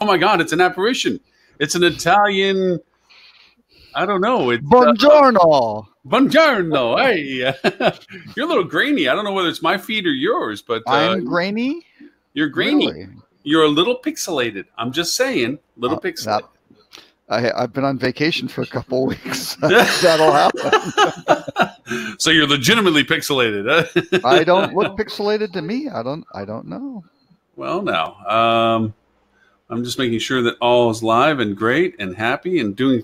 Oh my God, it's an apparition. It's an Italian. I don't know. It's Buongiorno. Buongiorno. Hey, you're a little grainy. I don't know whether it's my feed or yours, but I'm grainy. You're grainy. Really? You're a little pixelated. I'm just saying, little pixelated. I've been on vacation for a couple weeks. That'll happen. So you're legitimately pixelated. I don't look pixelated to me. I don't know. Well, now I'm just making sure that all is live and great and happy and doing.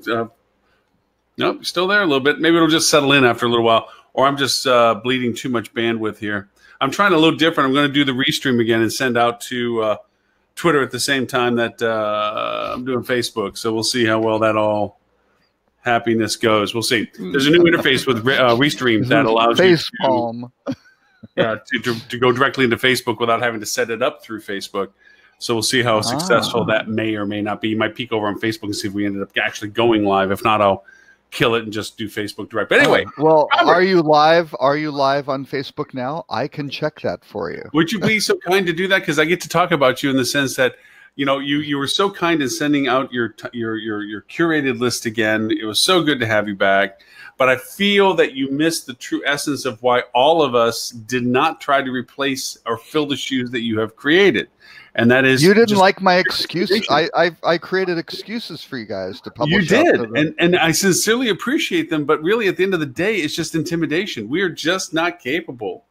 Nope, still there a little bit. Maybe it'll just settle in after a little while, or I'm just bleeding too much bandwidth here. I'm trying a little different. I'm going to do the restream again and send out to Twitter at the same time that I'm doing Facebook. So we'll see how well that all happiness goes. We'll see. There's a new interface with Restream that allows you to go directly into Facebook without having to set it up through Facebook. So we'll see how successful that may or may not be. You might peek over on Facebook and see if we ended up actually going live. If not, I'll kill it and just do Facebook Direct. But anyway, well, Robert, are you live? Are you live on Facebook now? I can check that for you. Would you be so kind to do that? Because I get to talk about you in the sense that you were so kind in sending out your curated list again. It was so good to have you back. But I feel that you missed the true essence of why all of us did not try to replace or fill the shoes that you have created. And that is, you didn't like my excuse. I created excuses for you guys to publish. You did, and I sincerely appreciate them. But really, at the end of the day, it's just intimidation. We are just not capable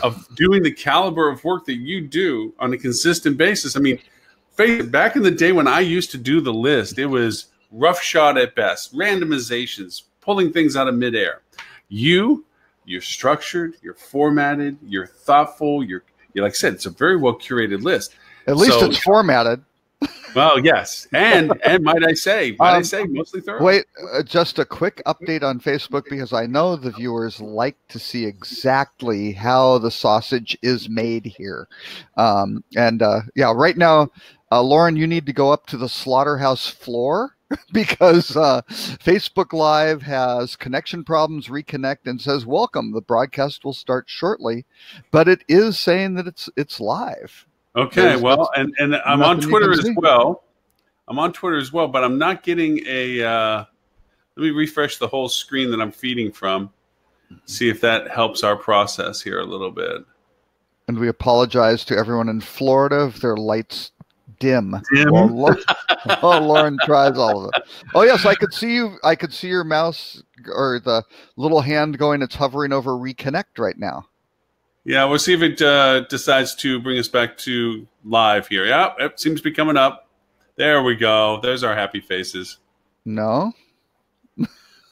of doing the caliber of work that you do on a consistent basis. I mean, back in the day when I used to do the list, it was roughshod at best, randomizations, pulling things out of midair. You're structured, you're formatted, you're thoughtful. You're like I said, it's a very well curated list. At least it's formatted. Well, yes, and might I say, mostly thorough. Wait, just a quick update on Facebook because I know the viewers like to see exactly how the sausage is made here. Yeah, right now, Lauren, you need to go up to the slaughterhouse floor because Facebook Live has connection problems. Reconnect and says, "Welcome. The broadcast will start shortly," but it is saying that it's live. Okay, well, and I'm on Twitter as well. I'm on Twitter as well, but I'm not getting a. Let me refresh the whole screen that I'm feeding from. See if that helps our process here a little bit. And we apologize to everyone in Florida if their lights dim. Well, Lauren tries all of it. Oh yes, I could see you. I could see your mouse or the little hand going. It's hovering over Reconnect right now. Yeah, we'll see if it decides to bring us back to live here. Yeah, it seems to be coming up. There we go. There's our happy faces. No,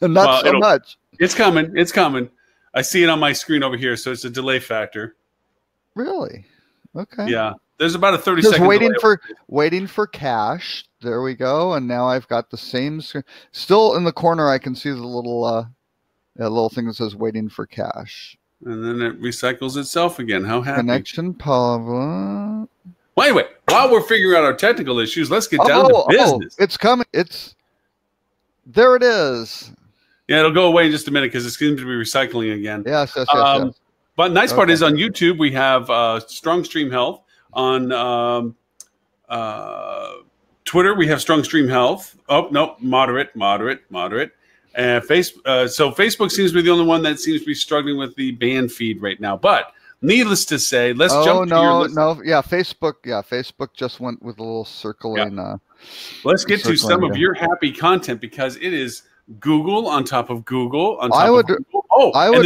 not so much. It's coming. It's coming. I see it on my screen over here, so it's a delay factor. Really? Okay. Yeah, there's about a 30-second delay. Waiting for cache. There we go. And now I've got the same screen. Still in the corner, I can see the little thing that says waiting for cache. And then it recycles itself again. How happy. Connection problem. Well, anyway, while we're figuring out our technical issues, let's get down to business. It's coming. There it is. Yeah, it'll go away in just a minute because it seems to be recycling again. Yes. But nice part is on YouTube, we have Strong Stream Health. On Twitter, we have Strong Stream Health. Oh, no, moderate. So Facebook seems to be the only one that seems to be struggling with the band feed right now. But needless to say, let's jump to your list. Facebook just went with a little circling. Yeah. Let's get to some of your happy content because it is Google on top of Google on top of Google. Oh, I would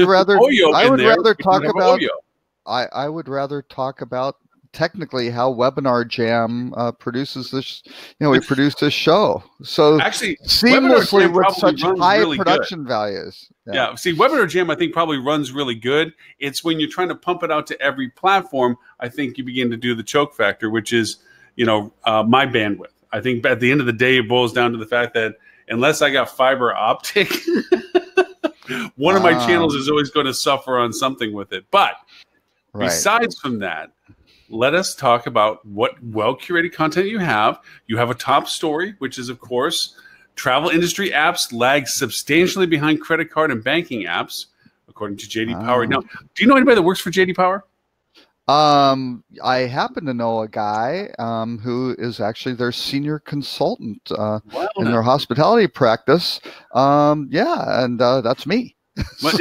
rather talk about technically how Webinar Jam produces this. We produce this show so actually seamlessly with such high production values. Yeah, see, Webinar Jam I think probably runs really good. It's when you're trying to pump it out to every platform, I think you begin to do the choke factor, which is my bandwidth. I think at the end of the day, it boils down to the fact that unless I got fiber optic, one of my channels is always going to suffer on something with it. But besides from that, let us talk about what well-curated content you have. You have a top story, which is, of course, travel industry apps lag substantially behind credit card and banking apps, according to J.D. Power. Now, do you know anybody that works for J.D. Power? I happen to know a guy who is actually their senior consultant Well, in their then. hospitality practice. Yeah, and that's me. But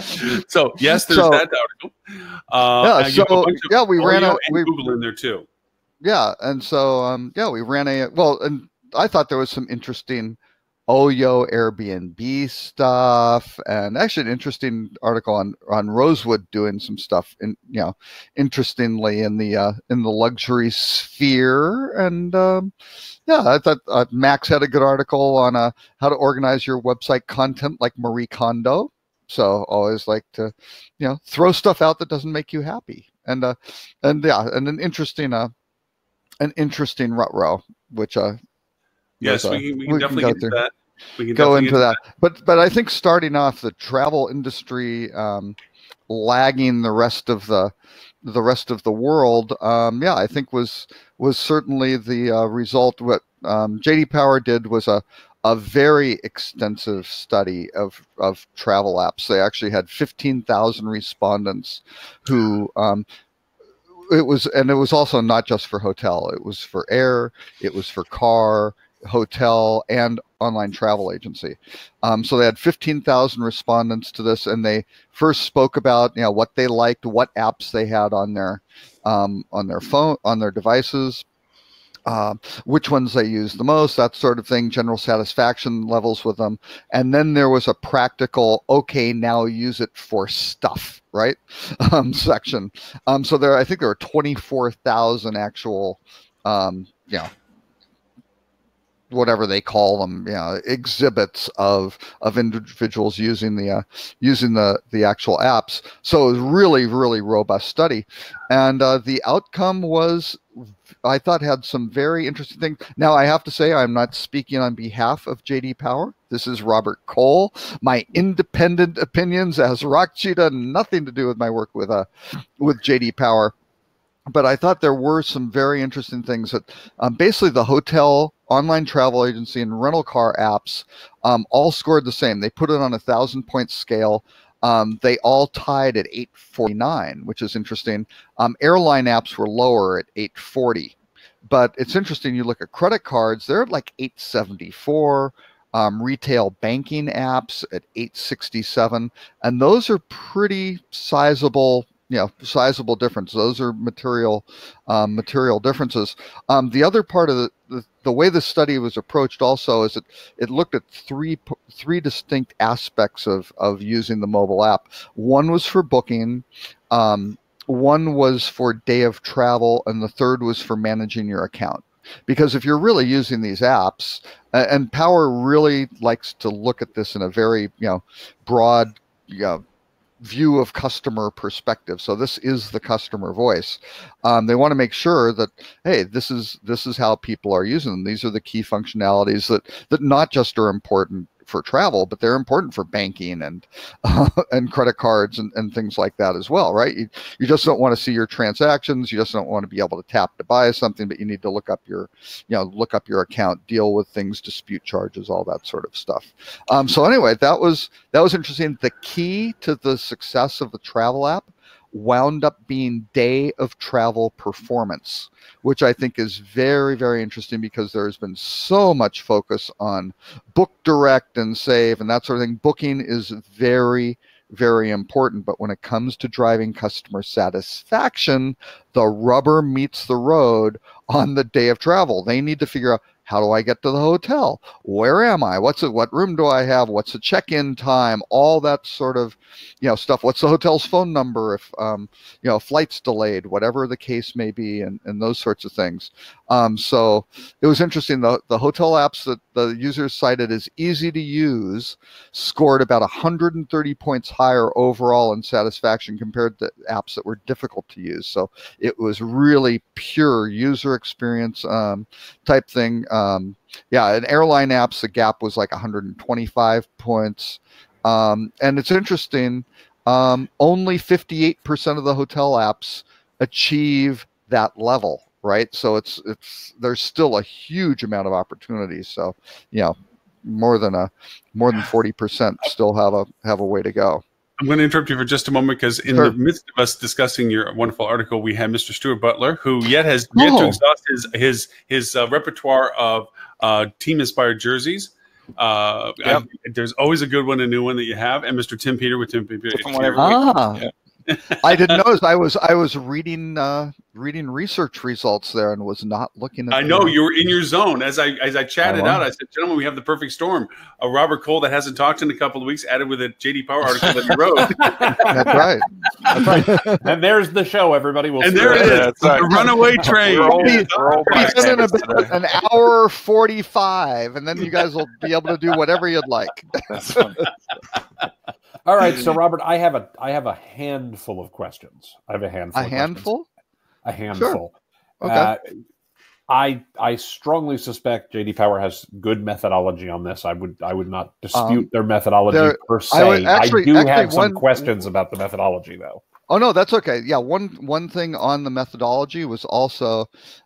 So, so yes, there's so that article. yeah, And you have a so bunch of yeah, we ran Oreo a and we Google in there too. yeah, and so yeah, we ran a well, and I thought there was some interesting Oyo Airbnb stuff, and actually an interesting article on Rosewood doing some stuff in interestingly in the luxury sphere, and yeah, I thought Max had a good article on how to organize your website content like Marie Kondo. So always like to throw stuff out that doesn't make you happy, and yeah, and an interesting rut row, which was Yes, we can we can definitely go get into through that. We can go definitely get into into that. But I think starting off the travel industry lagging the rest of the world, yeah, I think was certainly the result. What JD Power did was a very extensive study of travel apps. They actually had 15,000 respondents who it was also not just for hotel. It was for air, it was for car, hotel, and online travel agency. So they had 15,000 respondents to this, and they first spoke about what they liked, what apps they had on their phone, on their devices, uh, which ones they use the most, that sort of thing, general satisfaction levels with them. And then there was a practical, okay, now use it for stuff, right? Section. So I think there are 24,000 actual, whatever they call them, exhibits of individuals using the actual apps. So it was really, really robust study, and the outcome was, I thought, had some very interesting things. Now I have to say I'm not speaking on behalf of JD Power. This is Robert Cole. My independent opinions as rock cheetah, nothing to do with my work with JD Power. But I thought there were some very interesting things that basically the hotel, online travel agency, and rental car apps all scored the same. They put it on a 1,000-point scale. They all tied at 849, which is interesting. Airline apps were lower at 840. But it's interesting, you look at credit cards, they're at like 874. Retail banking apps at 867. And those are pretty sizable difference. Those are material differences. The other part of the way the study was approached also is that it looked at three distinct aspects of using the mobile app. One was for booking, one was for day of travel, and the third was for managing your account. Because if you're really using these apps, and Power really likes to look at this in a very broad view of customer perspective. So this is the customer voice. They want to make sure that, hey, this is how people are using them. These are the key functionalities that not just are important for travel, but they're important for banking and credit cards and things like that as well, right? You just don't want to see your transactions. You just don't want to be able to tap to buy something, but you need to look up your account, deal with things, dispute charges, all that sort of stuff. So anyway, that was interesting. The key to the success of the travel app wound up being day of travel performance, which I think is very, very interesting because there has been so much focus on book direct and save and that sort of thing. Booking is very, very important, but when it comes to driving customer satisfaction, the rubber meets the road on the day of travel. They need to figure out, how do I get to the hotel? Where am I? What room do I have? What's the check-in time? All that sort of, stuff. What's the hotel's phone number if, flight's delayed, whatever the case may be, and those sorts of things. So it was interesting. The hotel apps that the users cited as easy to use scored about 130 points higher overall in satisfaction compared to apps that were difficult to use. So it was really pure user experience type thing. Yeah, in airline apps, the gap was like 125 points. And it's interesting, only 58% of the hotel apps achieve that level, right? So there's still a huge amount of opportunities. So, more than 40% still have a way to go. I'm going to interrupt you for just a moment because in the midst of us discussing your wonderful article, we had Mr. Stuart Butler, who has yet to exhaust his repertoire of team-inspired jerseys. There's always a good one, a new one that you have, and Mr. Tim Peter with Tim Peter. I didn't notice. I was reading research results there and was not looking at. I know you were in your zone as I chatted out. I said, "Gentlemen, we have the perfect storm." A Robert Cole that hasn't talked in a couple of weeks, added with a JD Power article that he wrote. That's right. That's right. And there's the show, everybody. And there it is, the runaway train. We'll be in about an hour 45, and then you guys will be able to do whatever you'd like. That's funny. All right, so Robert, I have a handful of questions. I have a handful. A handful? A handful. Sure. Okay. I strongly suspect JD Power has good methodology on this. I would not dispute their methodology per se. I do have some questions about the methodology, though. Oh no, that's okay. Yeah, one thing on the methodology was also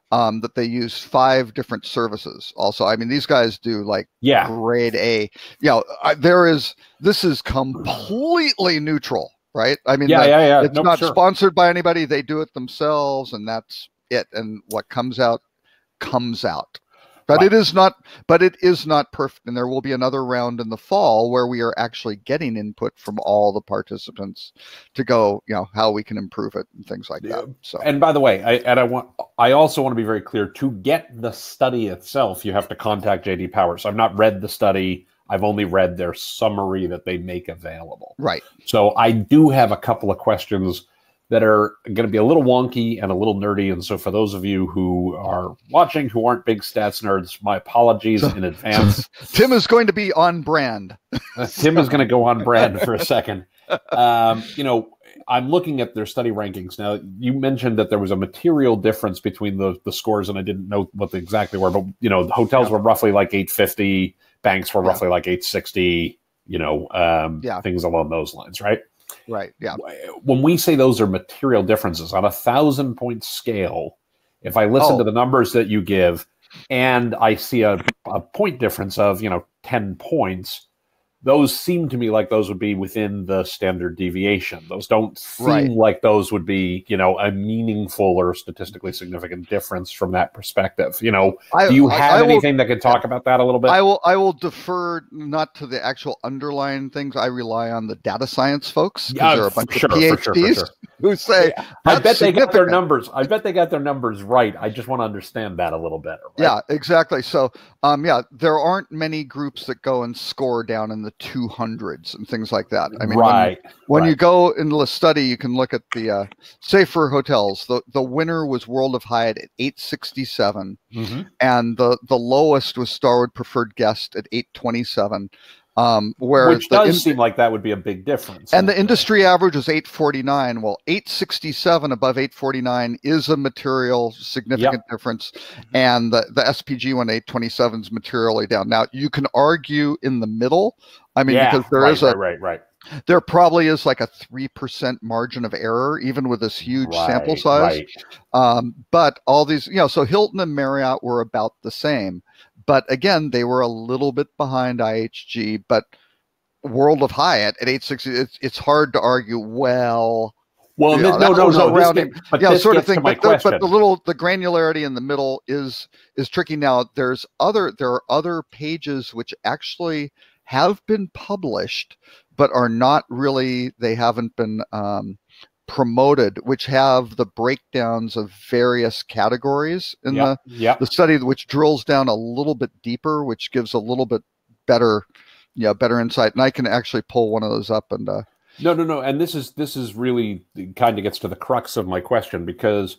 that they use 5 different services. Also, I mean, these guys do like grade A. This is completely neutral, right? I mean, it's not sponsored by anybody. They do it themselves, and that's it. And what comes out comes out. But it is not perfect, and there will be another round in the fall where we are actually getting input from all the participants to go, how we can improve it and things like that. So, and by the way, I also want to be very clear. To get the study itself, you have to contact JD Power. So I've not read the study. I've only read their summary that they make available. Right. So I do have a couple of questions that are going to be a little wonky and a little nerdy. And so for those of you who are watching who aren't big stats nerds, my apologies in advance. Tim is going to be on brand. Tim is going to go on brand for a second. I'm looking at their study rankings. Now, you mentioned that there was a material difference between the scores, and I didn't know what they exactly were. But, the hotels were roughly like 850. Banks were roughly like 860, things along those lines, right? Right. Yeah. When we say those are material differences on a 1,000-point scale, if I listen to the numbers that you give and I see a point difference of, 10 points, those seem to me like those would be within the standard deviation. Those don't seem like those would be, a meaningful or statistically significant difference from that perspective. Do you have anything that can talk about that a little bit? I will defer not to the actual underlying things. I rely on the data science folks because there are a bunch of PhDs who say, I bet they got their numbers. I bet they got their numbers right. I just want to understand that a little better. Right? Yeah, exactly. So, there aren't many groups that go and score down in the 200s and things like that. I mean, when you go into the study, you can look at the safer hotels. The winner was World of Hyatt at 867, and the lowest was Starwood Preferred Guest at 827. Which does seem like that would be a big difference. And the industry average is 849. Well, 867 above 849 is a material significant difference. And the SPG one, 827 is materially down. Now, you can argue in the middle. I mean, because there is there probably is like a 3% margin of error, even with this huge sample size. But all these, so Hilton and Marriott were about the same. But again, they were a little bit behind IHG, but World of Hyatt at 860, it's hard to argue. No. But sort of thing. But the granularity in the middle is tricky. Now, there are other pages which actually have been published, but are not really. They haven't been promoted, which have the breakdowns of various categories in the study, which drills down a little bit deeper, which gives a little bit better insight. And I can actually pull one of those up and no. And this is really kind of gets to the crux of my question, because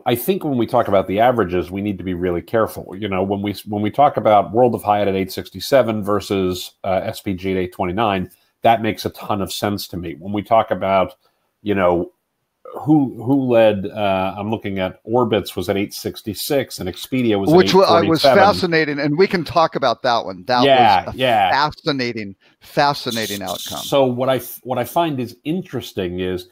I think when we talk about the averages, we need to be really careful. When we talk about World of Hyatt at 867 versus SPG at 829, that makes a ton of sense to me. When we talk about who led, I'm looking at Orbitz was at 866 and Expedia was at 847. Was fascinating, and we can talk about that one. That was a fascinating outcome. So what I find is interesting is,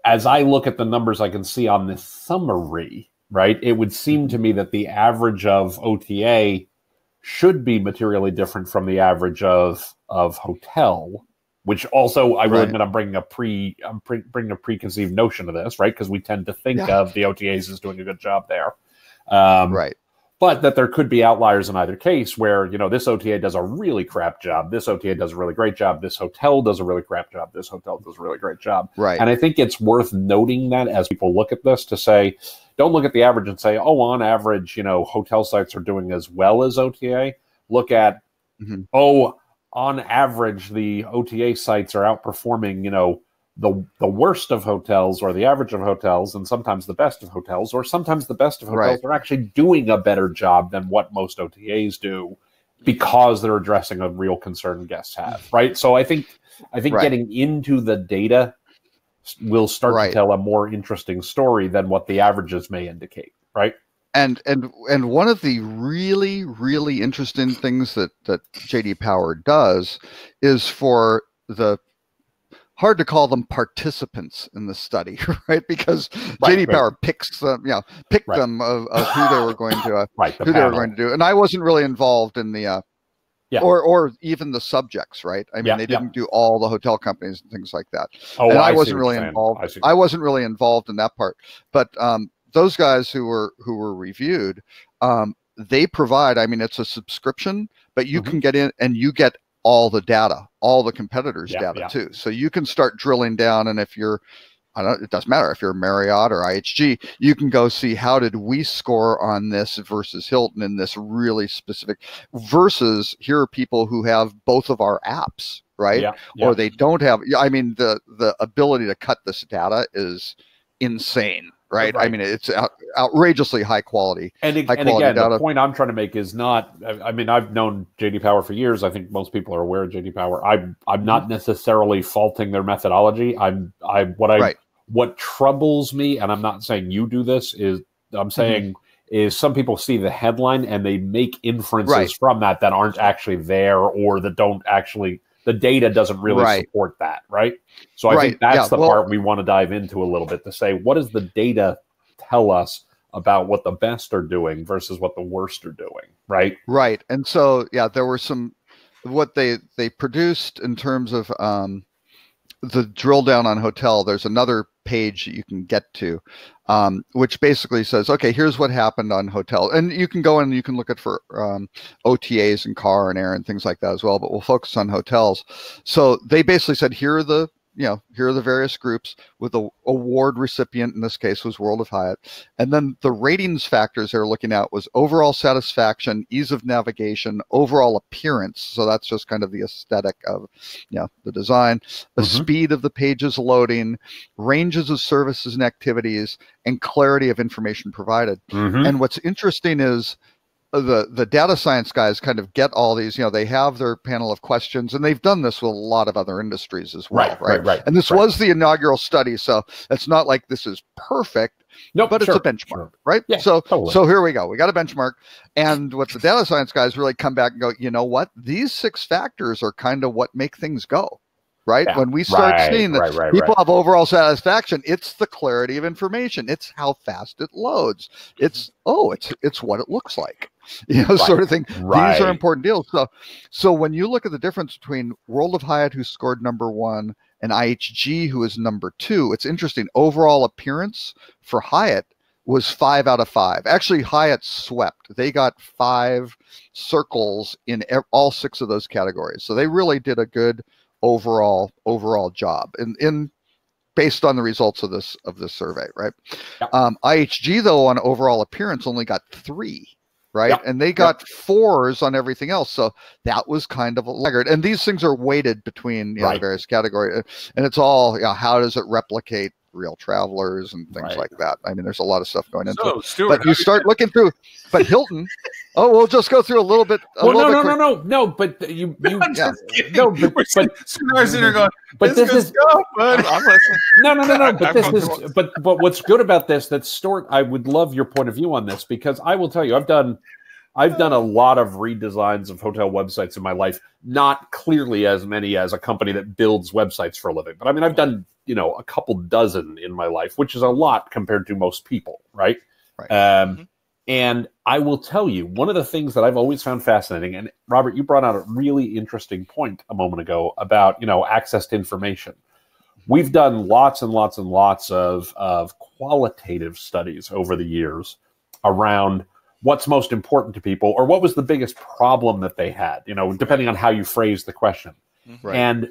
as I look at the numbers I can see on this summary, right, it would seem to me that the average of OTA should be materially different from the average of hotel. which also I will admit I'm bringing a preconceived notion to this, right? Because we tend to think of the OTAs as doing a good job there. Right. But that there could be outliers in either case where, you know, this OTA does a really crap job. This OTA does a really great job. This hotel does a really crap job. This hotel does a really great job. Right. And I think it's worth noting that as people look at this to say, don't look at the average and say, oh, on average, you know, hotel sites are doing as well as OTA. Look at, on average, the OTA sites are outperforming, you know, the worst of hotels or the average of hotels, and sometimes the best of hotels, or sometimes the best of hotels are actually doing a better job than what most OTAs do because they're addressing a real concern guests have, right? So I think getting into the data will start to tell a more interesting story than what the averages may indicate, right? And one of the really, really interesting things that JD Power does is for the hard to call them participants in the study, right? Because JD Power picks them, picked them of who they were going to who they were going to do. And I wasn't really involved in the or even the subjects, right? I mean, they didn't do all the hotel companies and things like that. Oh, and I wasn't really involved. I wasn't really involved in that part. But those guys who were reviewed, they provide. I mean, it's a subscription, but you can get in and you get all the data, all the competitors' data too. So you can start drilling down, and if you're, it doesn't matter if you're Marriott or IHG, you can go see how did we score on this versus Hilton in this really specific, versus here are people who have both of our apps, right? Or they don't have. I mean, the ability to cut this data is insane. Right. I mean, it's outrageously high quality. And again, the point I'm trying to make is not. I mean, I've known JD Power for years. I think most people are aware of JD Power. I'm not necessarily faulting their methodology. What troubles me, and I'm not saying you do this, is I'm saying is some people see the headline and they make inferences from that aren't actually there, or that don't actually. The data doesn't really support that, right? So I think that's the part we want to dive into a little bit to say, what does the data tell us about what the best are doing versus what the worst are doing, right? Right. And so, there were some, what they produced in terms of the drill down on hotel. There's another page that you can get to, which basically says, okay, here's what happened on hotel. And you can go in and you can look at for OTAs and car and air and things like that as well, but we'll focus on hotels. So they basically said, here are the various groups with the award recipient, in this case was World of Hyatt. And then the ratings factors they're looking at was overall satisfaction, ease of navigation, overall appearance. So that's just kind of the aesthetic of the design, the speed of the pages loading, ranges of services and activities, and clarity of information provided. And what's interesting is the data science guys kind of get all these, they have their panel of questions, and they've done this with a lot of other industries as well, right? And this was the inaugural study, so it's not like this is perfect, but it's a benchmark, right? Yeah, so here we go. We got a benchmark, and what the data science guys really come back and go, you know what? These 6 factors are kind of what make things go. Right. When we start seeing that people have overall satisfaction, it's the clarity of information. It's how fast it loads. It's what it looks like, sort of thing. These are important deals. So when you look at the difference between World of Hyatt, who scored #1, and IHG, who is #2, it's interesting. Overall appearance for Hyatt was 5 out of 5. Actually, Hyatt swept. They got 5 circles in all 6 of those categories. So they really did a good overall job in based on the results of this survey, right? IHG though on overall appearance only got 3, right? And they got 4s on everything else, so that was kind of a laggard. And these things are weighted between the various categories, and it's all how does it replicate real travelers and things like that. I mean, there's a lot of stuff going into it. Stuart, but you start looking through, but Hilton, we'll just go through a little bit. No, but you no, but Sunar's in there going, but this is go, bud. I'm listening. No, but this is, but what's good about this, that Stuart, I would love your point of view on this, because I will tell you, I've done a lot of redesigns of hotel websites in my life, not clearly as many as a company that builds websites for a living. But I mean, I've done, a couple dozen in my life, which is a lot compared to most people, right? And I will tell you, one of the things that I've always found fascinating, and Robert, you brought out a really interesting point a moment ago about, access to information. We've done lots and lots and lots of qualitative studies over the years around what's most important to people, or what was the biggest problem that they had, depending on how you phrase the question. Right. And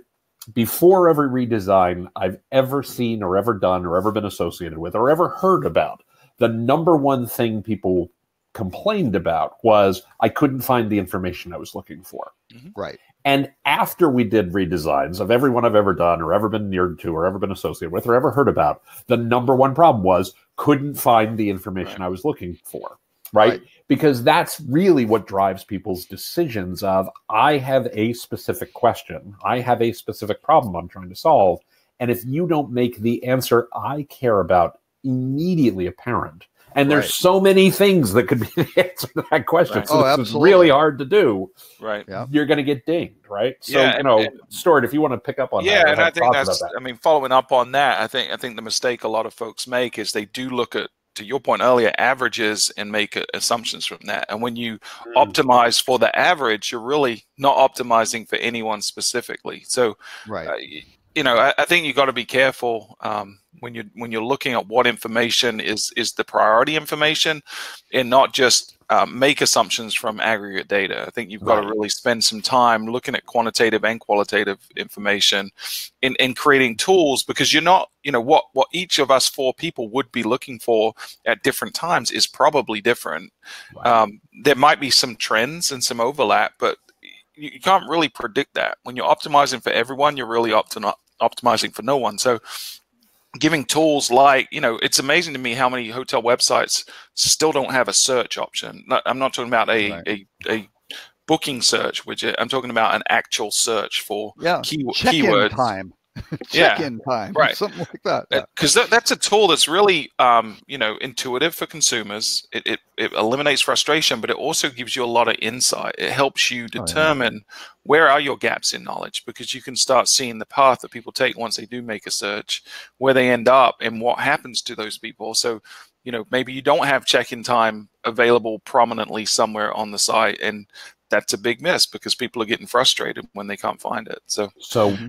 before every redesign I've ever seen or ever done or ever been associated with or ever heard about, the number one thing people complained about was I couldn't find the information I was looking for. Right. And after we did redesigns of everyone I've ever done or ever been near to or ever been associated with or ever heard about, the number one problem was couldn't find the information I was looking for. Right? Because that's really what drives people's decisions of, I have a specific question. I have a specific problem I'm trying to solve. And if you don't make the answer I care about immediately apparent, and there's so many things that could be the answer to that question. So it's really hard to do. Right. Yeah. You're going to get dinged, right? So, Stuart, if you want to pick up on that. Yeah, and I think that's, following up on that, I think the mistake a lot of folks make is they do look at, to your point earlier, averages and make assumptions from that. And when you optimize for the average, you're really not optimizing for anyone specifically. So, I think you got to be careful when you're looking at what information is the priority information, and not just make assumptions from aggregate data. I think you've got to really spend some time looking at quantitative and qualitative information in creating tools, because you're not, what each of us four people would be looking for at different times is probably different. There might be some trends and some overlap, but you can't really predict that. When you're optimizing for everyone, you're really optimizing for no one. So giving tools like, it's amazing to me how many hotel websites still don't have a search option. I'm not talking about a booking search widget. I'm talking about an actual search for keywords. Time. Check-in time, right? Something like that. Because that's a tool that's really, intuitive for consumers. It eliminates frustration, but it also gives you a lot of insight. It helps you determine where are your gaps in knowledge, because you can start seeing the path that people take once they do make a search, where they end up, and what happens to those people. So, maybe you don't have check-in time available prominently somewhere on the site, and that's a big miss because people are getting frustrated when they can't find it. So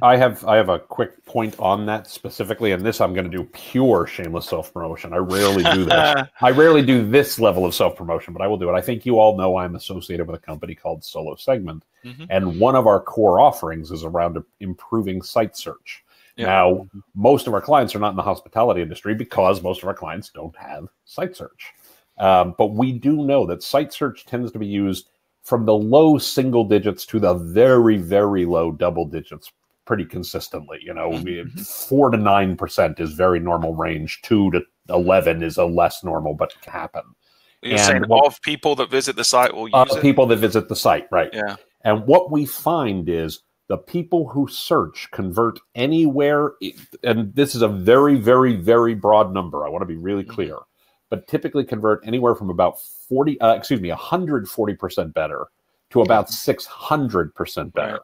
I have a quick point on that specifically, and this I'm going to do pure shameless self-promotion. I rarely do this. I rarely do this level of self-promotion, but I will do it. I think you all know I'm associated with a company called Solo Segment, and one of our core offerings is around improving site search. Now, most of our clients are not in the hospitality industry because most of our clients don't have site search. But we do know that site search tends to be used from the low single digits to the very, very low double digits pretty consistently. 4 to 9% is very normal range. 2 to 11 is a less normal, but can happen. You're saying of people that visit the site will use it? People that visit the site, right. Yeah. And what we find is the people who search convert anywhere, and this is a very, very, very broad number. I want to be really clear. But typically convert anywhere from about 140% better to about 600% better.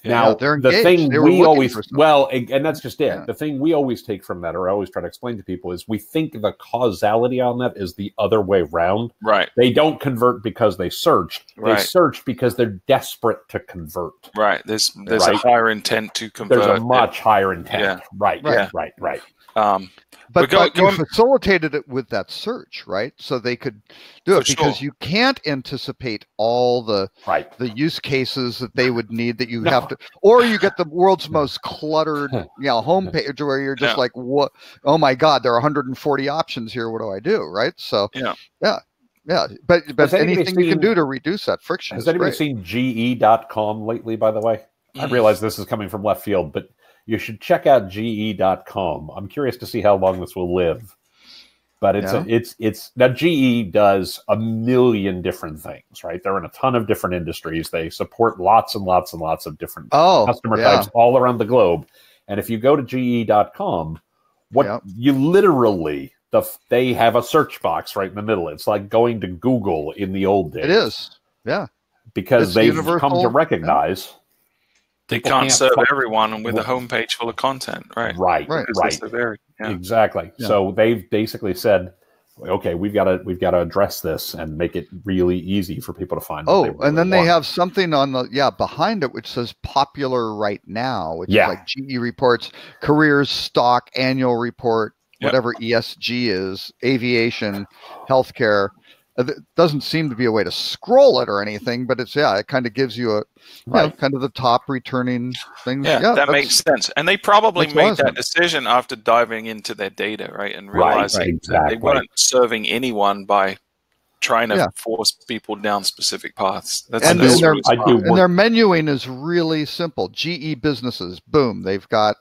Now, the thing we always, and that's just it. Yeah. The thing we always take from that, or I always try to explain to people, is we think the causality on that is the other way around. Right. They don't convert because they search. They search because they're desperate to convert. Right. There's a higher intent to convert. There's a much higher intent. Yeah. Right. But you facilitated it with that search, right? So they could do it because you can't anticipate all the use cases that they would need that you have to, or you get the world's most cluttered, homepage where you're just like, what? Oh my God, there are 140 options here. What do I do? Right? So yeah. But anything you can do to reduce that friction. Has anybody seen GE.com lately? By the way, I realize this is coming from left field, but you should check out GE.com. I'm curious to see how long this will live. But it's now GE does a million different things, right? They're in a ton of different industries. They support lots and lots and lots of different customer types all around the globe. And if you go to GE.com, you literally, they have a search box right in the middle. It's like going to Google in the old days. It is, yeah. Because they've come to recognize... They can't serve everyone with a homepage full of content, right? Right. Exactly. Yeah. So they've basically said, okay, we've got to address this and make it really easy for people to find. Oh, and then they have something on the behind it which says popular right now, which is like GE reports, careers, stock, annual report, whatever ESG is, aviation, healthcare. It doesn't seem to be a way to scroll it or anything, but it's it kind of gives you kind of the top returning things. Yeah, that makes sense. And they probably made that decision after diving into their data, right, and realizing that they weren't serving anyone by trying to force people down specific paths. And their menuing is really simple. GE businesses, boom, they've got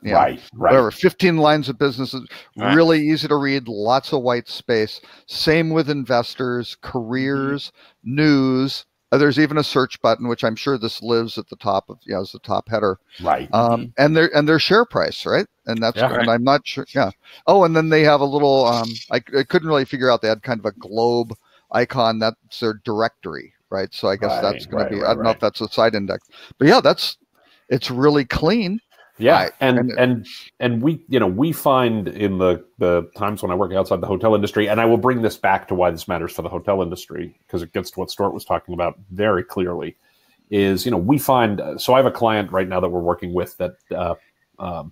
whatever 15 lines of businesses, really easy to read, lots of white space. Same with investors, careers, news. There's even a search button, which I'm sure this lives at the top of as the top header. Right. And their share price, right? And that's and I'm not sure. Yeah. Oh, and then they have a little I couldn't really figure out, they had kind of a globe icon. That's their directory, right? So I guess that's going to be, I don't know if that's a side index, but it's really clean. Yeah. And we find in the times when I work outside the hotel industry, and I will bring this back to why this matters for the hotel industry, because it gets to what Stuart was talking about very clearly, is, we find, so I have a client right now that we're working with that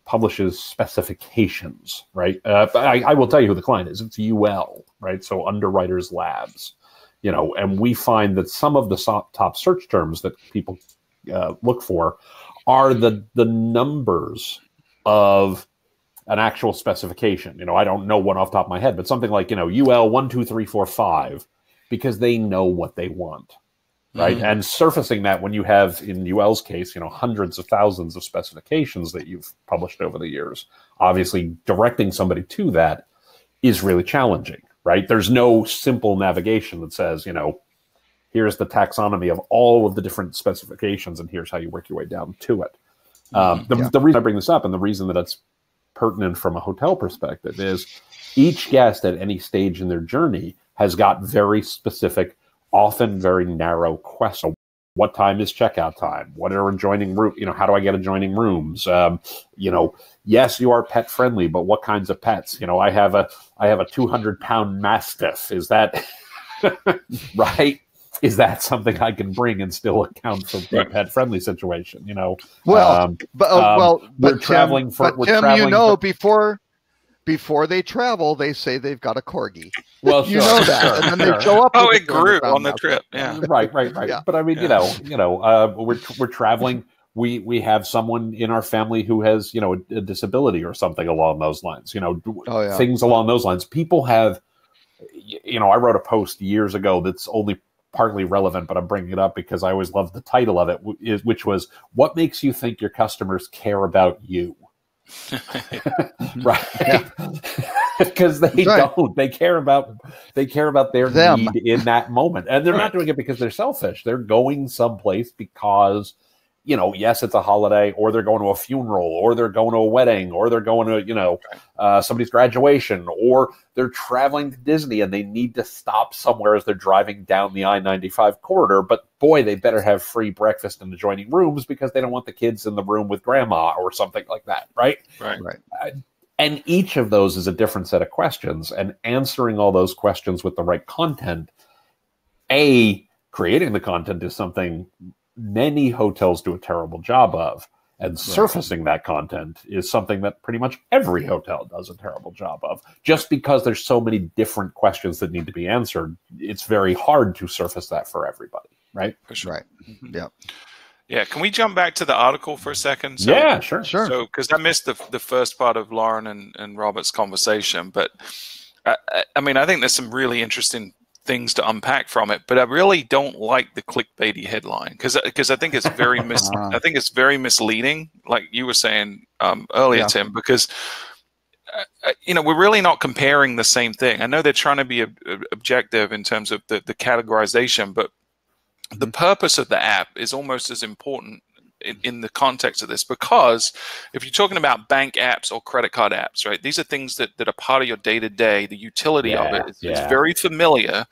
publishes specifications, right? I will tell you who the client is. It's UL, right? So Underwriters Labs, and we find that some of the top search terms that people look for are the numbers of an actual specification. I don't know one off the top of my head, but something like, UL 1, 2, 3, 4, 5, because they know what they want. Right. Mm-hmm. And surfacing that when you have, in UL's case, hundreds of thousands of specifications that you've published over the years, obviously directing somebody to that is really challenging. Right. There's no simple navigation that says, here's the taxonomy of all of the different specifications and here's how you work your way down to it. The reason I bring this up, and the reason that it's pertinent from a hotel perspective, is each guest at any stage in their journey has got very specific, often very narrow questions. What time is checkout time? What are adjoining room? How do I get adjoining rooms? Yes, you are pet friendly, but what kinds of pets? I have a 200-pound Mastiff. Is that right? Is that something I can bring and still account for the pet friendly situation? Well, we're traveling for. Tim, before they travel, they say they've got a corgi. Well, you know that, and then they show up. It grew on the trip. Yeah, right. Yeah. But I mean, we're traveling. We have someone in our family who has, a disability or something along those lines. Things along those lines. People have, I wrote a post years ago that's only partly relevant, but I'm bringing it up because I always loved the title of it, which was, "What makes you think your customers care about you?" Right. Because they don't. They care about their need in that moment, and they're not doing it because they're selfish. They're going someplace because, yes, it's a holiday, or they're going to a funeral, or they're going to a wedding, or they're going to somebody's graduation, or they're traveling to Disney and they need to stop somewhere as they're driving down the I-95 corridor. But boy, they better have free breakfast in adjoining rooms because they don't want the kids in the room with grandma or something like that, right? Right. And each of those is a different set of questions, and answering all those questions with the right content. Creating the content is something many hotels do a terrible job of, and surfacing that content is something that pretty much every hotel does a terrible job of. Just because there's so many different questions that need to be answered, it's very hard to surface that for everybody, right? For sure. Right. Yeah. Yeah, can we jump back to the article for a second? Yeah, sure. So, because I missed the first part of Lauren and Robert's conversation, but I mean, I think there's some really interesting things to unpack from it, but I really don't like the clickbaity headline because I think it's very I think it's very misleading, like you were saying earlier, Tim, because we're really not comparing the same thing. I know they're trying to be objective in terms of the categorization, but the purpose of the app is almost as important in the context of this, because if you're talking about bank apps or credit card apps, right, these are things that are part of your day-to-day. The utility of it is very familiar.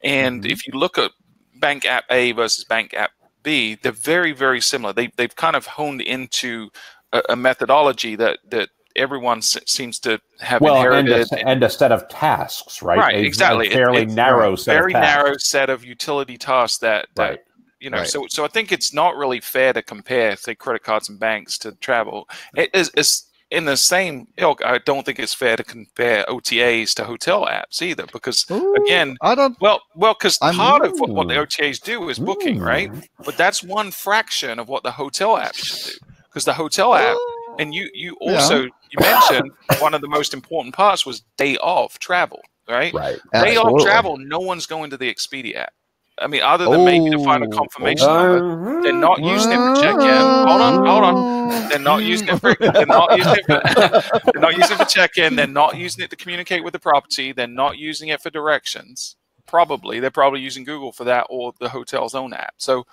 And if you look at bank app A versus bank app B, they're very, very similar. They've kind of honed into a methodology that everyone seems to have Well, inherited. and a set of tasks, right? Right, exactly. A fairly narrow set of very tasks. narrow set of utility tasks that Right. you know. Right. So I think it's not really fair to compare, say, credit cards and banks to travel. It is in the same ilk. I don't think it's fair to compare OTAs to hotel apps either, because again, I don't. well, because part of what the Ooh. OTAs do is booking, Ooh. right? But that's one fraction of what the hotel app should do, because the hotel app, and you also you mentioned one of the most important parts was day of travel, right? Right. Day of Absolutely. travel, no one's going to the Expedia app. I mean, other than maybe to find a confirmation number, they're not using it for check-in. Hold on. They're not using it for they're not using it for check-in. They're not using it to communicate with the property. They're not using it for directions. They're probably using Google for that, or the hotel's own app. So,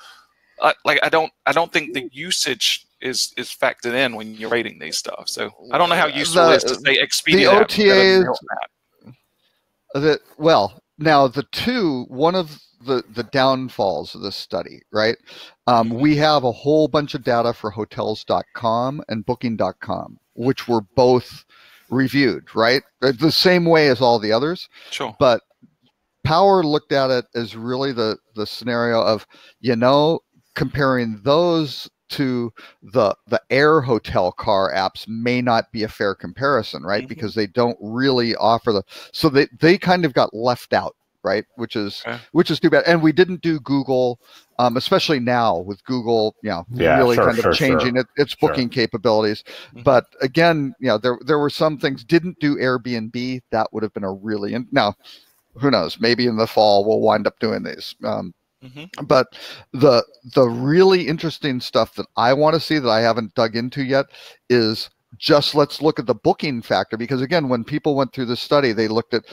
I don't think the usage is factored in when you're rating these stuff. So I don't know how useful it is to say Expedia. The OTAs. Well, now one of the downfalls of this study, right? We have a whole bunch of data for hotels.com and booking.com, which were both reviewed, right? The same way as all the others. Sure. But Power looked at it as really the scenario of, comparing those to the air hotel car apps may not be a fair comparison, right? Because they don't really offer so they kind of got left out, right? Which is too bad. And we didn't do Google, especially now with Google, really changing its booking capabilities. But again, there were some things. Didn't do Airbnb. That would have been a really now. Who knows? Maybe in the fall we'll wind up doing these. But the really interesting stuff that I want to see that I haven't dug into yet is just let's look at the booking factor, because again, when people went through the study, they looked at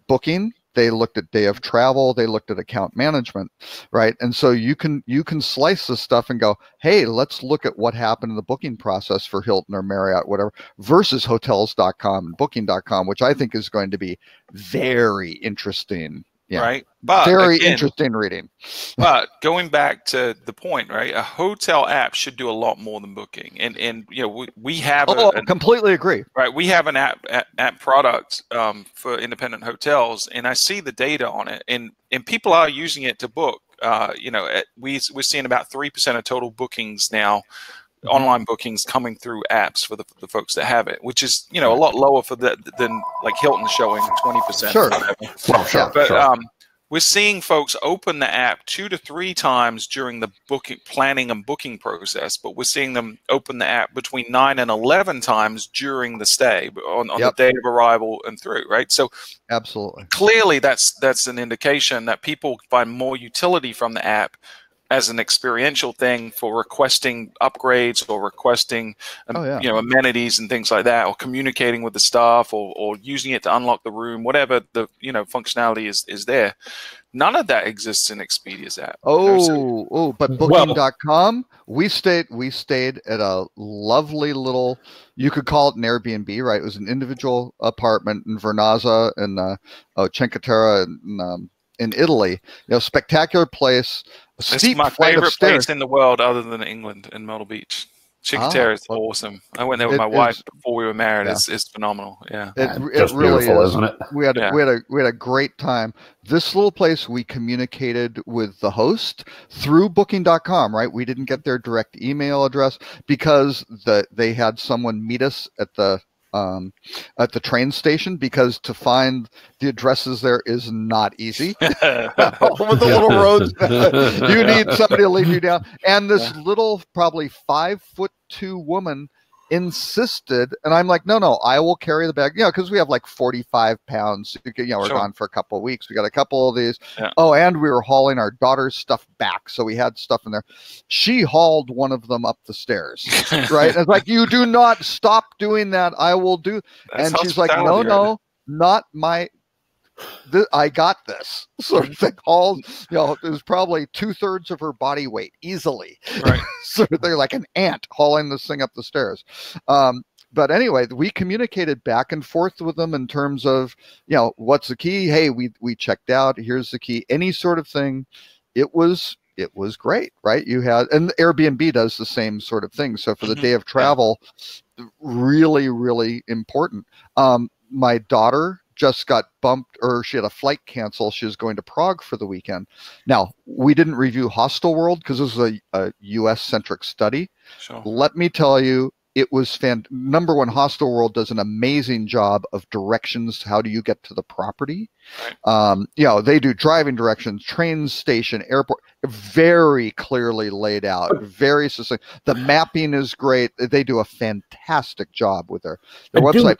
booking, they looked at day of travel, they looked at account management, right? And so you can slice this stuff and go, hey, let's look at what happened in the booking process for Hilton or Marriott, whatever, versus hotels.com and booking.com, which I think is going to be very interesting. Yeah. Right. But very again, interesting reading. But going back to the point, right? A hotel app should do a lot more than booking. And we have completely agree. Right. We have an app product for independent hotels, and I see the data on it, and people are using it to book. We're seeing about 3% of total bookings now, online bookings coming through apps for the folks that have it, which is a lot lower than like Hilton showing 20%. Sure. Well, sure. But we're seeing folks open the app 2 to 3 times during the planning and booking process, but we're seeing them open the app between 9 and 11 times during the stay on the day of arrival and through, right? So absolutely, clearly that's an indication that people find more utility from the app as an experiential thing for requesting upgrades or requesting amenities and things like that, or communicating with the staff, or using it to unlock the room, whatever the functionality is there. None of that exists in Expedia's app. But booking.com, we stayed at a lovely little, you could call it an Airbnb, right? It was an individual apartment in Vernazza and Cinque Terre in Italy. Spectacular place. It's my favorite place in the world other than England, in Myrtle Beach. Cinque Terre is awesome. I went there with my wife before we were married. It's phenomenal. Yeah, it really is, isn't it? We had a great time. This little place, we communicated with the host through Booking.com. Right, we didn't get their direct email address because they had someone meet us at the train station, because to find the addresses there is not easy. With the little roads, you need somebody to lead you down. And this little, probably 5'2" woman insisted, and I'm like, no, I will carry the bag, because we have like 45 pounds. We're gone for a couple of weeks. We got a couple of these. Yeah. Oh, and we were hauling our daughter's stuff back, so we had stuff in there. She hauled one of them up the stairs, right? And it's like, you do not stop doing that. I will do. And she's like, no, not my. I got this sort of thing. Hauled, it was probably 2/3 of her body weight easily. Right. So they're like an ant hauling this thing up the stairs. But anyway, we communicated back and forth with them in terms of, what's the key? Hey, we checked out. Here's the key. Any sort of thing. It was it was great, right? You had, and Airbnb does the same sort of thing. So for the day of travel, really, really important. My daughter just got bumped, or she had a flight cancel. She was going to Prague for the weekend. Now, we didn't review Hostel World because this was a US centric study. Sure. Let me tell you, it was number one. Hostel World does an amazing job of directions. How do you get to the property? Right. You know, they do driving directions, train station, airport, very clearly laid out, very succinct. The mapping is great. They do a fantastic job with their website.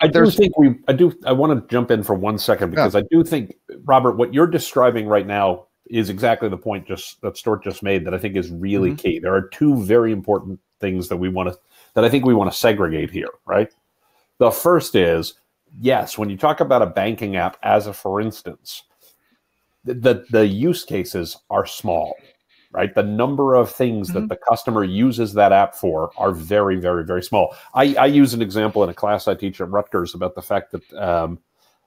I want to jump in for 1 second because I do think, Robert, what you're describing right now is exactly the point that Stuart just made that I think is really key. There are two very important things that I think we want to segregate here, right? The first is, yes, when you talk about a banking app as a for instance, the use cases are small, right? The number of things that the customer uses that app for are very, very, very small. I use an example in a class I teach at Rutgers about the fact that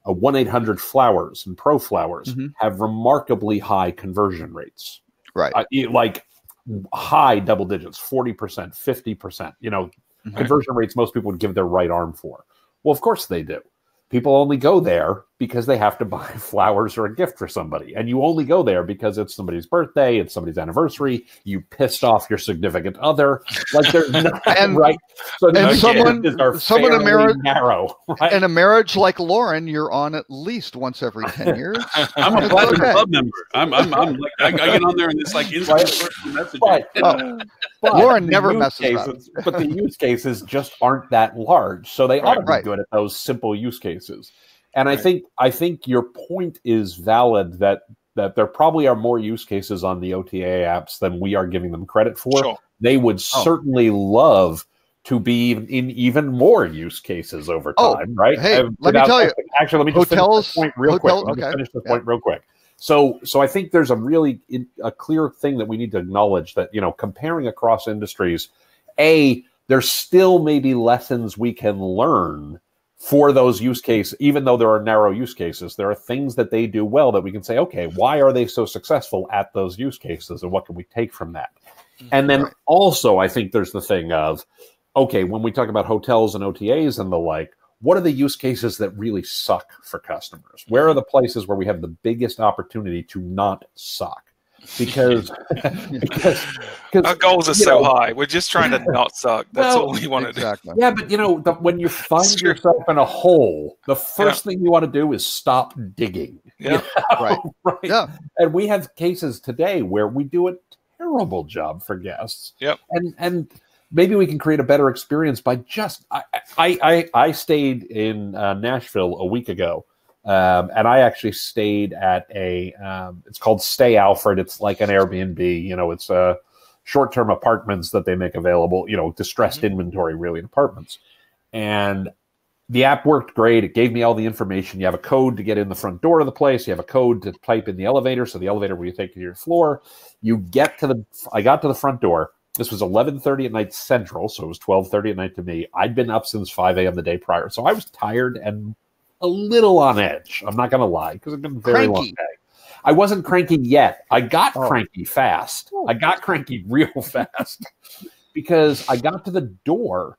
a 1-800-Flowers and ProFlowers have remarkably high conversion rates. Right. Like high double digits, 40%, 50%, you know, conversion rates most people would give their right arm for. Well, of course they do. People only go there because they have to buy flowers or a gift for somebody. And you only go there because it's somebody's birthday, it's somebody's anniversary, you pissed off your significant other. Like there's nothing, right? So and someone in a marriage, narrow, right? In a marriage like Lauren, you're on at least once every 10 years. I'm a Platinum Club member. I'm like, I get on there and it's like instant messaging. But Lauren never messes up. But the use cases just aren't that large. So they ought to be good at those simple use cases. And I think your point is valid that there probably are more use cases on the OTA apps than we are giving them credit for. Sure. They would certainly love to be in even more use cases over time, right? Hey, let me tell you. Actually, let me just finish this point real quick. Let me finish this point real quick. So I think there's a clear thing that we need to acknowledge that, you know, comparing across industries, there's still maybe lessons we can learn for those use cases, even though there are narrow use cases. There are things that they do well that we can say, okay, why are they so successful at those use cases, and what can we take from that? And then also, I think there's the thing of, okay, when we talk about hotels and OTAs and the like, what are the use cases that really suck for customers? Where are the places where we have the biggest opportunity to not suck? Because our goals are so high. We're just trying to not suck. That's all we want to do. Yeah, but you know, when you find yourself in a hole, the first thing you want to do is stop digging. Yeah, right. Yeah, and we have cases today where we do a terrible job for guests. Yep, and maybe we can create a better experience by just. I stayed in Nashville a week ago. And I actually stayed at it's called Stay Alfred. It's like an Airbnb, you know, it's short-term apartments that they make available, you know, distressed inventory really in apartments. And the app worked great. It gave me all the information. You have a code to get in the front door of the place. You have a code to type in the elevator. So the elevator will take you to your floor. I got to the front door. This was 11:30 at night Central. So it was 12:30 at night to me. I'd been up since 5 a.m. the day prior. So I was tired and a little on edge. I'm not going to lie, because it's been a very long day. I wasn't cranky yet. I got cranky fast. I got cranky real fast because I got to the door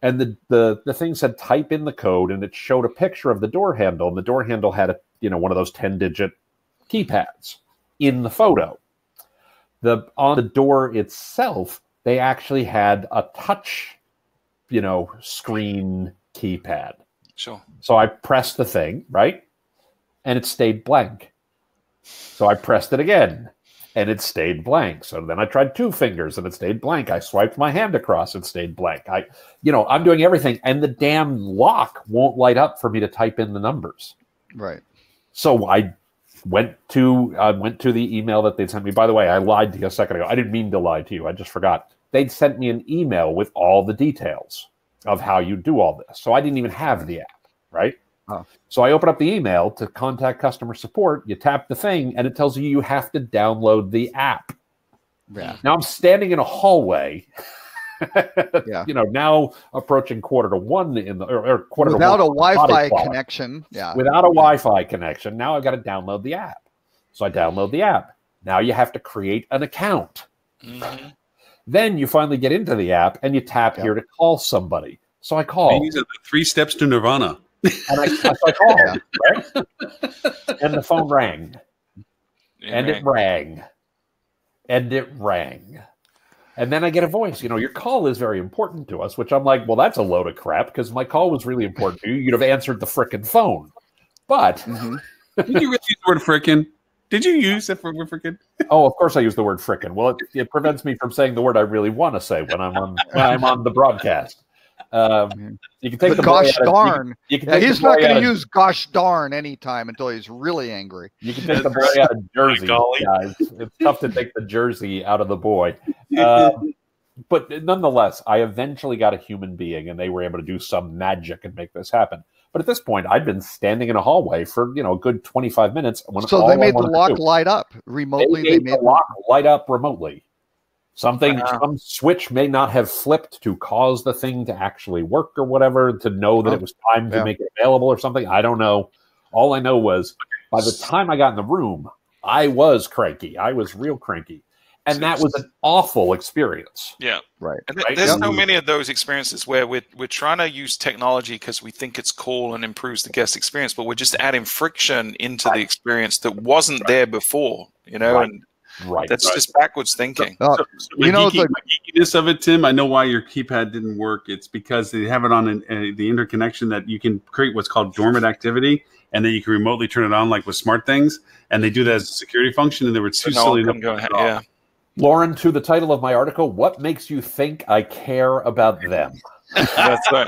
and the thing said type in the code, and it showed a picture of the door handle, and the door handle had one of those 10-digit keypads in the photo. On the door itself, they actually had a touch, screen keypad. Sure. So I pressed the thing, right? And it stayed blank. So I pressed it again, and it stayed blank. So then I tried 2 fingers, and it stayed blank. I swiped my hand across, it stayed blank. I'm doing everything, and the damn lock won't light up for me to type in the numbers. Right. So I went to the email that they'd sent me. By the way, I lied to you a second ago. I didn't mean to lie to you. I just forgot. They'd sent me an email with all the details of how you do all this. So I didn't even have the app, right? Oh. So I open up the email to contact customer support. You tap the thing, and it tells you have to download the app. Yeah. Now I'm standing in a hallway. Yeah. Now approaching 1:15 or quarter without to 1 a Wi-Fi connection. Yeah. Without a Wi-Fi connection. Now I've got to download the app. So I download the app. Now you have to create an account. Mm-hmm. Then you finally get into the app and you tap here to call somebody. So I call. These are the 3 steps to nirvana. And I called, right? And the phone rang. It rang. And it rang. And then I get a voice, your call is very important to us, which I'm like, well, that's a load of crap because my call was really important to you. You'd have answered the frickin' phone. But did you really use the word frickin'? Did you use the word frickin'? Oh, of course I use the word frickin'. Well, it prevents me from saying the word I really want to say when I'm on the broadcast. You can take the gosh darn. He's not going to use gosh darn anytime until he's really angry. You can take the boy out of Jersey, guys. It's tough to take the Jersey out of the boy. But nonetheless, I eventually got a human being, and they were able to do some magic and make this happen. But at this point, I'd been standing in a hallway for a good 25 minutes. So they made the lock light up remotely. They made the lock light up remotely. Some switch may not have flipped to cause the thing to actually work or whatever, to know that it was time to make it available or something. I don't know. All I know was by the time I got in the room, I was cranky. I was real cranky. And that was an awful experience. Yeah. Right. And there's so many of those experiences where we're trying to use technology because we think it's cool and improves the guest experience, but we're just adding friction into the experience that wasn't there before, and that's just backwards thinking. So my geekiness of it, Tim, I know why your keypad didn't work. It's because they have it on the interconnection that you can create what's called dormant activity, and then you can remotely turn it on like with smart things, and they do that as a security function, and they were too silly to go ahead. Yeah. Lauren, to the title of my article, what makes you think I care about them? That's right.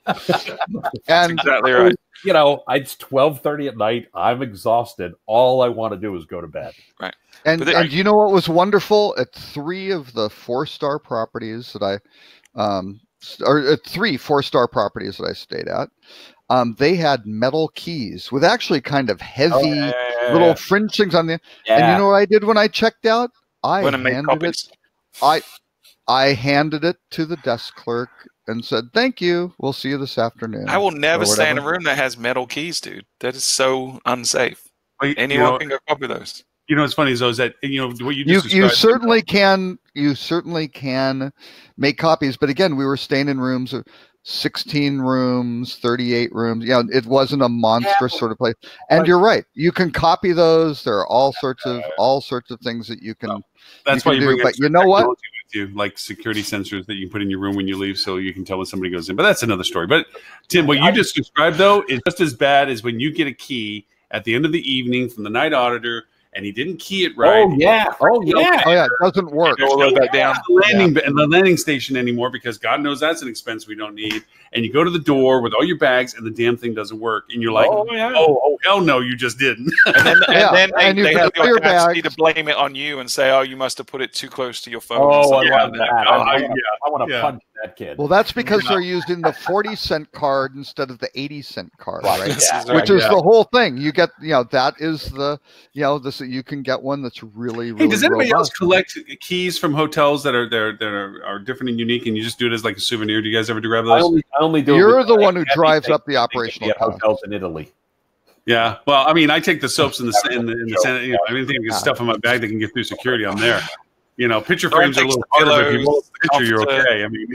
That's exactly right. It's 12:30 at night. I'm exhausted. All I want to do is go to bed. Right. And you know what was wonderful? At 3 of the 4-star properties that or 3 4-star properties that I stayed at, they had metal keys with actually kind of heavy little fringe things on them. Yeah. And you know what I did when I checked out? I handed it to the desk clerk and said, "Thank you. We'll see you this afternoon." I will never stay in a room that has metal keys, dude. That is so unsafe. Anyone can go copy those. What's funny is that what you certainly can. You certainly can make copies, but again, we were staying in rooms of 16 rooms, 38 rooms. It wasn't a monstrous sort of place. And you're right. You can copy those. There are all sorts of things that you can. That's why you bring. But you know what? With you, like security sensors that you can put in your room when you leave, so you can tell when somebody goes in. But that's another story. But Tim, what you just described though is just as bad as when you get a key at the end of the evening from the night auditor, and he didn't key it right. Oh yeah. It doesn't work. The landing station anymore because God knows that's an expense we don't need. And you go to the door with all your bags, and the damn thing doesn't work. And you're like, oh hell no, you just didn't. And then they have the audacity to blame it on you and say, oh, you must have put it too close to your phone. Oh, I love that. I want to punch that kid. Well, that's because they're using the 40-cent card instead of the 80-cent card, right? Which is the whole thing. You get, that is the, you can get one that's really, really. Hey, does anybody else collect keys from hotels that are different and unique, and you just do it as like a souvenir? Do you guys ever grab those? I only do. You're the one who drives up the operational hotels in Italy. Yeah, well, I mean, I take the soaps in the anything I can stuff in my bag that can get through security. I'm there. Picture frames are a little harder, but if you roll the picture, you're okay. I mean,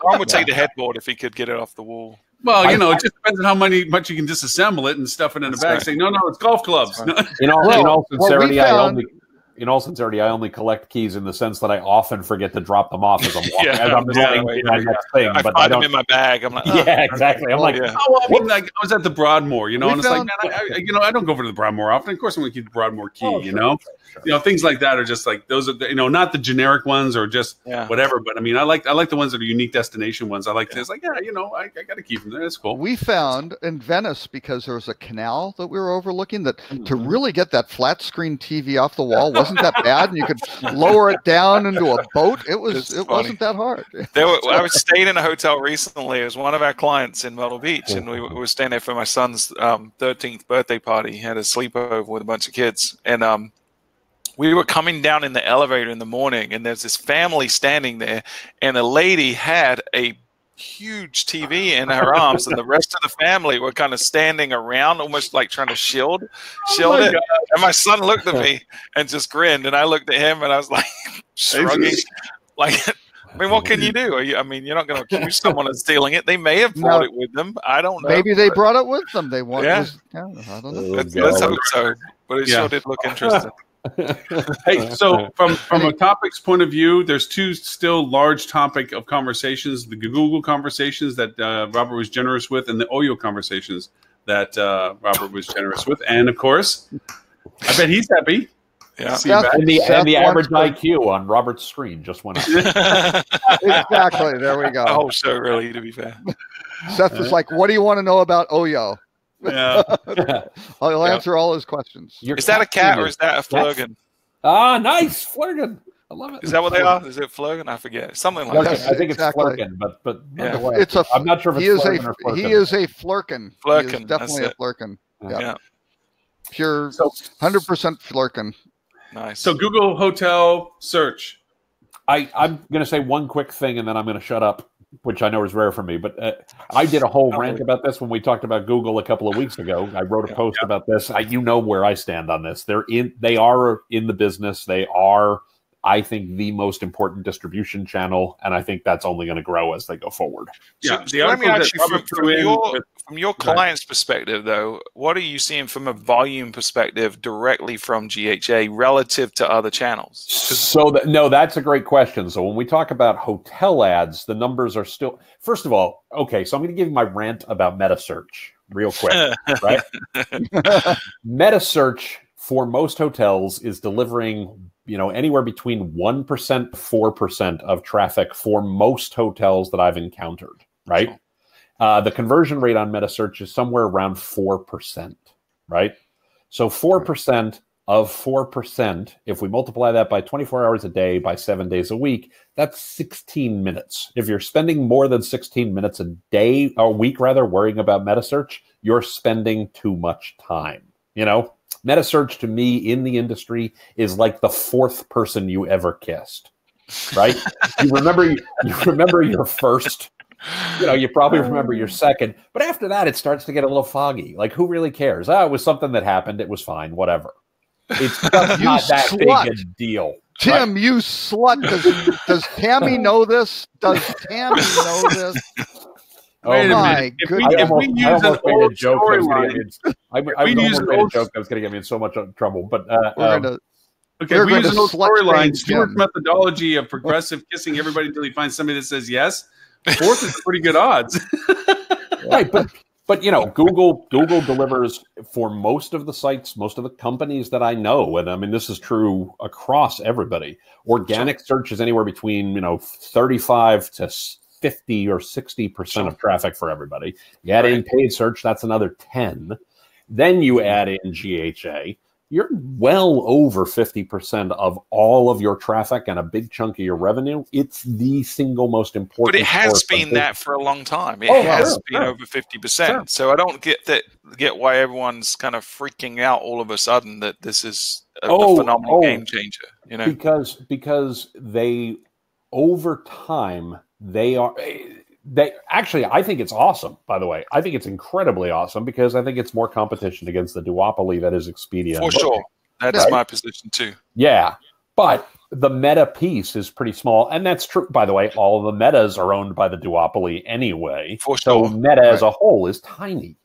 Ron would take the headboard if he could get it off the wall. Well, it just depends on how much you can disassemble it and stuff it in a bag. Say, no, it's golf clubs. In all sincerity, I only collect keys in the sense that I often forget to drop them off as I'm walking. I find them in my bag. I'm like, exactly. I'm like, I was at the Broadmoor, and it's like, man, I don't go over to the Broadmoor often. Of course, I'm going to keep the Broadmoor key. Things like that are just like those are not the generic ones or just whatever. But I mean, I like the ones that are unique destination ones. I like to. It's like, I got a key from there. That's cool. We found in Venice because there was a canal that we were overlooking that to really get that flat screen TV off the wall wasn't that bad, and you could lower it down into a boat. It wasn't that hard. I was staying in a hotel recently. It was one of our clients in Myrtle Beach, and we were staying there for my son's 13th birthday party. He had a sleepover with a bunch of kids, and we were coming down in the elevator in the morning, and there's this family standing there, and the lady had a huge TV in her arms, and the rest of the family were kind of standing around, almost like trying to shield it. God. And my son looked at me and just grinned, and I looked at him, and I was like shrugging, like. I mean, what can you do? I mean, you're not going to accuse someone of stealing it. They may have brought it with them. I don't know. Maybe they brought it with them. They want. Yeah. I don't know. Let's hope so. But it sure did look interesting. Hey, so from a topics point of view, there's two still large topic of conversations: the Google conversations that Robert was generous with, and the Oyo conversations that Robert was generous with, and of course, I bet he's happy. Yeah, and the average IQ on Robert's screen just went up. Exactly. There we go. The whole show, really, to be fair. Seth was like, "What do you want to know about Oyo?" Yeah, I'll answer all his questions. Is that a cat or is that a Flurgan? Ah, nice Flurgan. I love it. Is that what they are? Is it Flurgan? I forget. Something like that. I think exactly. it's Flurgan, but yeah. It's a. I'm not sure if it's Flurgan or Flurgan. He is a Flurkin. Flurkin. He is definitely a Flurkin. Yeah. Pure 100% Flurkin. Nice. So Google Hotel search. I'm going to say one quick thing, and then I'm going to shut up, which I know is rare for me. But I did a whole rant about this when we talked about Google a couple of weeks ago. I wrote a post about this. You know where I stand on this. They are in the business. They are, I think, the most important distribution channel, and I think that's only going to grow as they go forward. Yeah. So let me ask you, from your client's perspective, though, what are you seeing from a volume perspective directly from GHA relative to other channels? No, that's a great question. So when we talk about hotel ads, the numbers are still, first of all, okay, so I'm going to give you my rant about metasearch real quick, right? Metasearch for most hotels is delivering, anywhere between 1% to 4% of traffic for most hotels that I've encountered, right? The conversion rate on metasearch is somewhere around 4%, right? So 4% of 4%, if we multiply that by 24 hours a day, by 7 days a week, that's 16 minutes. If you're spending more than 16 minutes a week worrying about metasearch, you're spending too much time. Metasearch to me in the industry is like the fourth person you ever kissed, right? you remember your first. You probably remember your second, but after that, it starts to get a little foggy. Like, who really cares? It was something that happened. It was fine. Whatever. It's not that big a deal. Tim, right? You slut. Does Tammy know this? Does Tammy know this? Wait a minute. If we use an old storyline, I was going to get me in so much trouble. But okay, if we use an old storyline, Stuart's methodology of progressive kissing everybody until he finds somebody that says yes. Fourth is pretty good odds. Right, but Google delivers for most of the sites, most of the companies that I know, and I mean this is true across everybody. Organic search is anywhere between 35 to 50 or 60% of traffic for everybody. You add in paid search, that's another 10. Then you add in GHA. You're well over 50% of all of your traffic and a big chunk of your revenue. It's the single most important. But it has been that for a long time. It has been over 50%. Sure. So I don't get why everyone's kind of freaking out all of a sudden that this is a phenomenal game changer. Because they over time I think it's awesome, by the way. I think it's incredibly awesome because I think it's more competition against the duopoly that is Expedia. For sure. That's my position too. Yeah. But the meta piece is pretty small. And that's true, by the way. All of the metas are owned by the duopoly anyway. For sure. So meta as a whole is tiny.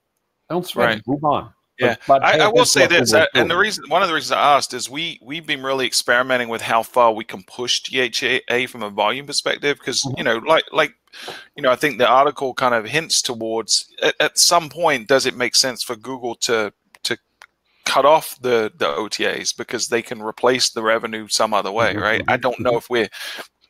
Don't sweat it. Move on. Yeah, but I will say this, and one of the reasons I asked is we've been really experimenting with how far we can push GHA from a volume perspective because I think the article kind of hints towards at some point does it make sense for Google to cut off the OTAs because they can replace the revenue some other way, right? I don't know if we're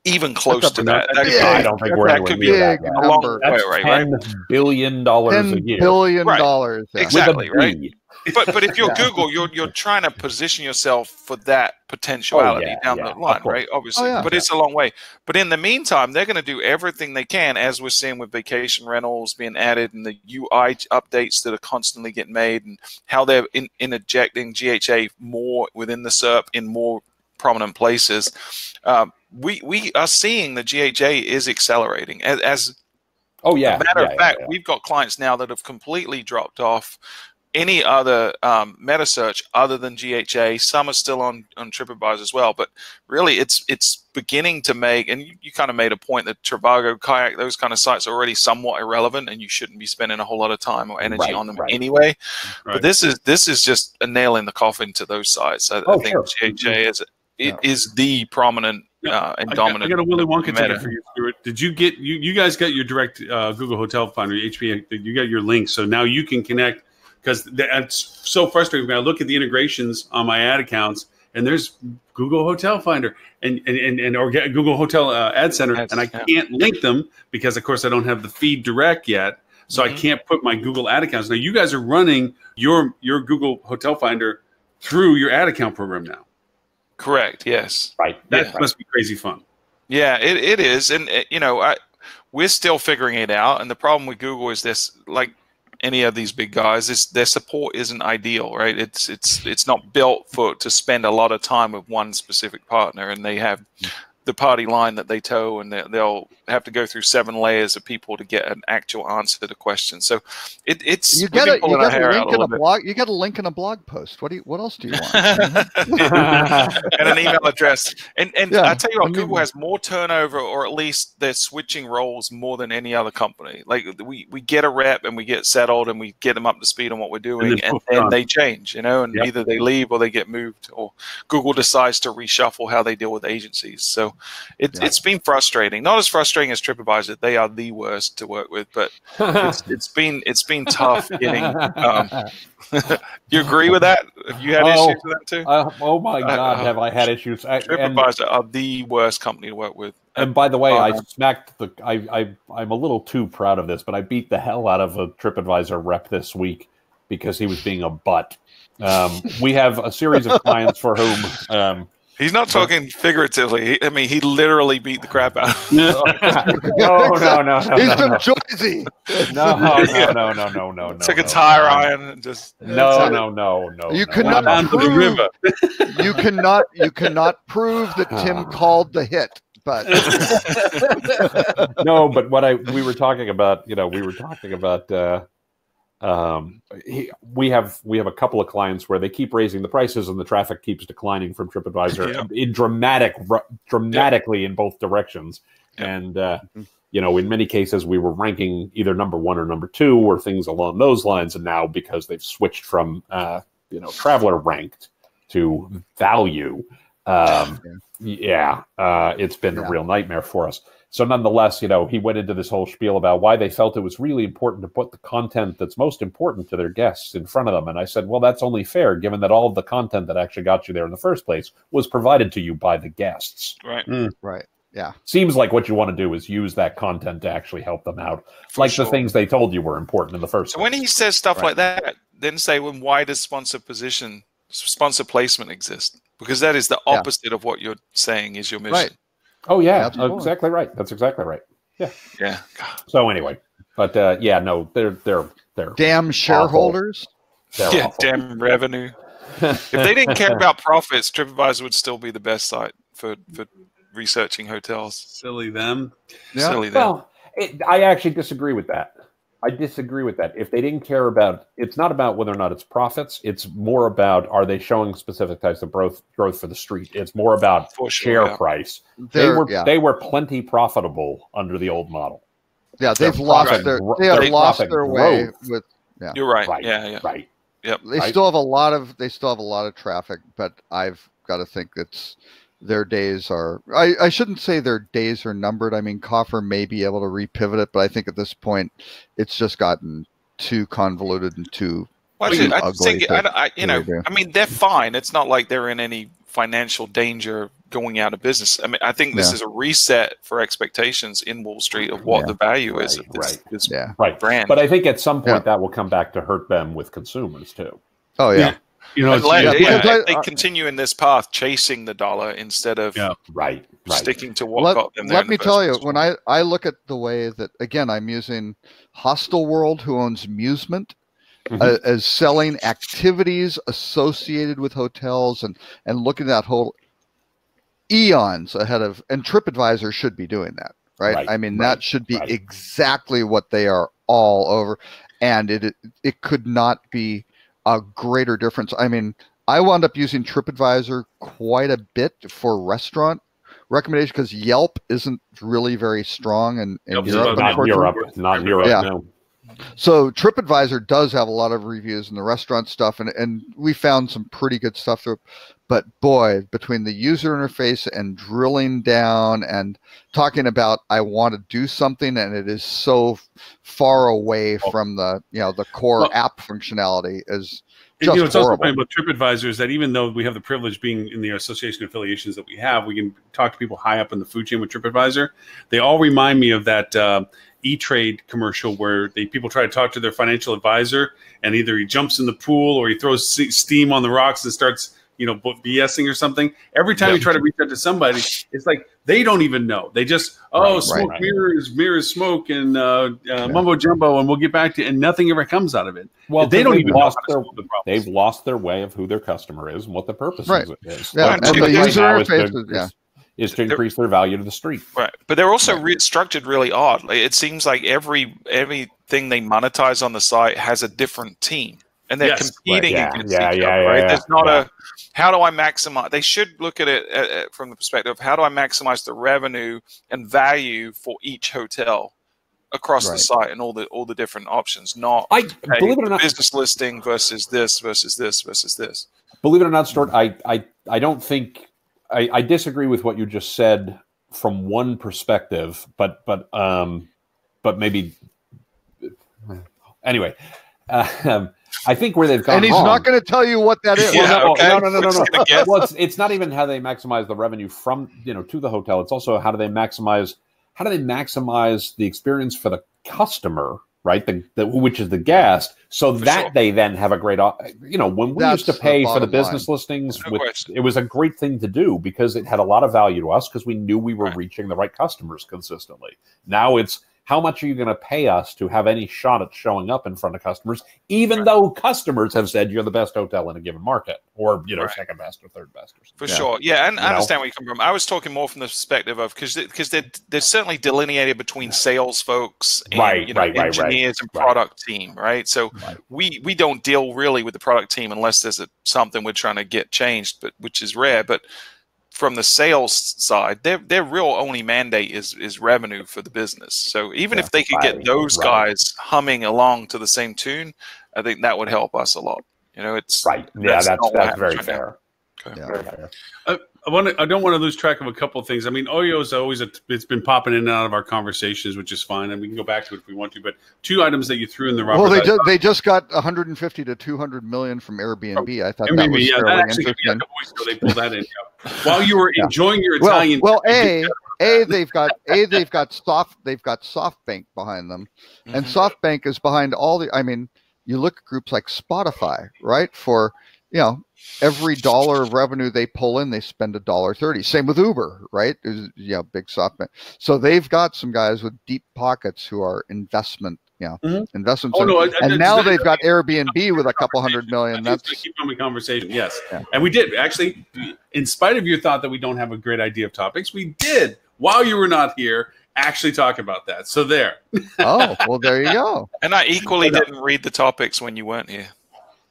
even close to that. I don't think we're that could be a long way, right? $10 billion a year. $10 billion. Right. Exactly, right? But if you're Google, you're trying to position yourself for that potentiality down the line, right? Obviously, but it's a long way. But in the meantime, they're going to do everything they can, as we're seeing with vacation rentals being added and the UI updates that are constantly getting made, and how they're injecting GHA more within the SERP in more prominent places. We are seeing the GHA is accelerating as Oh yeah. Matter of fact, we've got clients now that have completely dropped off any other meta search other than GHA. Some are still on TripAdvisor as well, but really it's beginning to make, and you kind of made a point that Trivago, Kayak, those kind of sites are already somewhat irrelevant, and you shouldn't be spending a whole lot of time or energy on them anyway. Right. But this is just a nail in the coffin to those sites. I think GHA is the prominent and dominant. I got a Willy Wonka ticket for you, Stuart. Did you get you guys got your direct Google Hotel Finder, HPA? You got your link, so now you can connect. Because it's so frustrating when I look at the integrations on my ad accounts, and there's Google Hotel Finder and or Google Hotel Ad Center, and I can't link them because, of course, I don't have the feed direct yet, so I can't put my Google ad accounts. Now, you guys are running your Google Hotel Finder through your ad account program now. Correct. Yes. Right. That must be crazy fun. Yeah, it is, and we're still figuring it out. And the problem with Google is this, like any of these big guys, is their support isn't ideal, right? It's not built to spend a lot of time with one specific partner, and they have the party line that they tow, and they'll have to go through 7 layers of people to get an actual answer to the question. So it's you got a link in a blog. You got a link in a blog post. What else do you want? And an email address. And I tell you what, Google has more turnover, or at least they're switching roles more than any other company. Like we get a rep and we get settled and we get them up to speed on what we're doing, and then they change, and either they leave or they get moved, or Google decides to reshuffle how they deal with agencies. So it's been frustrating. Not as frustrating as TripAdvisor. They are the worst to work with, but it's been tough getting. You agree with that? Have you had issues with that too? Oh my God, have I had issues? TripAdvisor are the worst company to work with. And by the way, I'm a little too proud of this, but I beat the hell out of a TripAdvisor rep this week because he was being a butt. We have a series of clients for whom. He's not talking figuratively. I mean, he literally beat the crap out of him. No. He's been Joyzy. No. Took a tire iron and just. No. You cannot prove. You cannot prove that Tim called the hit. But no, but we were talking about, we have a couple of clients where they keep raising the prices and the traffic keeps declining from TripAdvisor in dramatically in both directions. And in many cases we were ranking either number 1 or number 2 or things along those lines. And now because they've switched from traveler ranked to value, it's been a real nightmare for us. So nonetheless, he went into this whole spiel about why they felt it was really important to put the content that's most important to their guests in front of them. And I said, well, that's only fair, given that all of the content that actually got you there in the first place was provided to you by the guests. Right. Right. Yeah. Seems like what you want to do is use that content to actually help them out, the things they told you were important in the first place. So when he says stuff like that, then say, well, why does sponsor placement exist? Because that is the opposite of what you're saying is your mission. Right. Oh yeah, exactly right. That's exactly right. Yeah. So anyway, but they're damn shareholders. Awful. Damn revenue. If they didn't care about profits, TripAdvisor would still be the best site for researching hotels. Silly them. Yeah. Silly them. Well, I actually disagree with that. If they didn't care about, it's not about whether or not it's profits. It's more about, are they showing specific types of growth for the street? It's more about share price. They were plenty profitable under the old model. Yeah, they've lost their way with. Yeah. You're right. Right. Yeah. Right. Yep. They still have a lot of traffic, but I've got to think their days are, I shouldn't say their days are numbered. I mean, Coffer may be able to repivot it, but I think at this point it's just gotten too convoluted and too ugly. I mean, they're fine. It's not like they're in any financial danger going out of business. I mean, I think this is a reset for expectations in Wall Street of what the value is of this brand. But I think at some point that will come back to hurt them with consumers too. Oh yeah. They continue in this path, chasing the dollar instead of sticking to what got them there. Let me tell you, when I look at the way that, again, I'm using Hostel World, who owns Musement, as selling activities associated with hotels and looking at that whole eons ahead of, and TripAdvisor should be doing that, right? Right, I mean, right, that should be right. exactly what they are all over. And it could not be a greater difference. I mean, I wound up using TripAdvisor quite a bit for restaurant recommendation because Yelp isn't really very strong in Yelp's Europe, about- Not in unfortunately. Europe. Not in Europe. Yeah. No. So TripAdvisor does have a lot of reviews in the restaurant stuff, and we found some pretty good stuff there. But boy, between the user interface and drilling down and talking about I want to do something, and it is so far away from the the core app functionality is just it's also horrible. funny about TripAdvisor is that even though we have the privilege being in the association affiliations that we have, we can talk to people high up in the food chain with TripAdvisor. They all remind me of that E-Trade commercial where people try to talk to their financial advisor, and either he jumps in the pool or he throws steam on the rocks and starts BSing or something. Every time you try to reach out to somebody, it's like they don't even know. They just smoke mirrors, smoke, and mumbo jumbo, and we'll get back to it, and nothing ever comes out of it. Well, they don't even know how to their, solve the problem. they've lost their way of who their customer is and what the purpose is. Yeah, Their and the purpose right user now interface is to increase their value to the street. Right, but they're also structured really odd. Like, it seems like everything they monetize on the site has a different team, and they're competing against each other. Right? There's not a how do I maximize? They should look at it from the perspective of how do I maximize the revenue and value for each hotel across the site and all the different options. Not believe it or not, business listing versus this versus this versus this. Believe it or not, Stuart, I don't think I disagree with what you just said from one perspective, but maybe anyway. I think where they've gone and he's wrong, not going to tell you what that is. No. Well, it's not even how they maximize the revenue from to the hotel. It's also how do they maximize the experience for the customer, right? Which is the guest, so that they then have a great. When we used to pay for the business listings, it was a great thing to do because it had a lot of value to us because we knew we were reaching the right customers consistently. Now it's how much are you going to pay us to have any shot at showing up in front of customers, even though customers have said you're the best hotel in a given market, or second best or third best, or something. For sure, yeah, and I understand where you come from. I was talking more from the perspective of because they're certainly delineated between sales folks and engineers and product team, right? So we don't deal really with the product team unless there's something we're trying to get changed, but which is rare, but. From the sales side, their real only mandate is revenue for the business. So even if they could get those guys humming along to the same tune, I think that would help us a lot. It's right. Yeah, that's very fair. Okay. Yeah. Very fair. I don't want to lose track of a couple of things. I mean, Oyo is always it's been popping in and out of our conversations, which is fine, and we can go back to it if we want to. But two items that you threw in the Robert. Well, they just got 150 to 200 million from Airbnb. I thought that was fairly interesting. A couple weeks ago they pulled that in. While you were enjoying your Italian. Well, they've got SoftBank behind them, and SoftBank is behind all the. I mean, you look at groups like Spotify, right? For every dollar of revenue they pull in, they spend $1.30. Same with Uber, right? Big SoftBank. So they've got some guys with deep pockets who are investments. And now they've got Airbnb with a couple $100 million. That's to keep on the conversation. Yes, and we did actually. In spite of your thought that we don't have a great idea of topics, we did while you were not here. Actually talk about that. So there. Oh, well, there you go. And I equally didn't read the topics when you weren't here.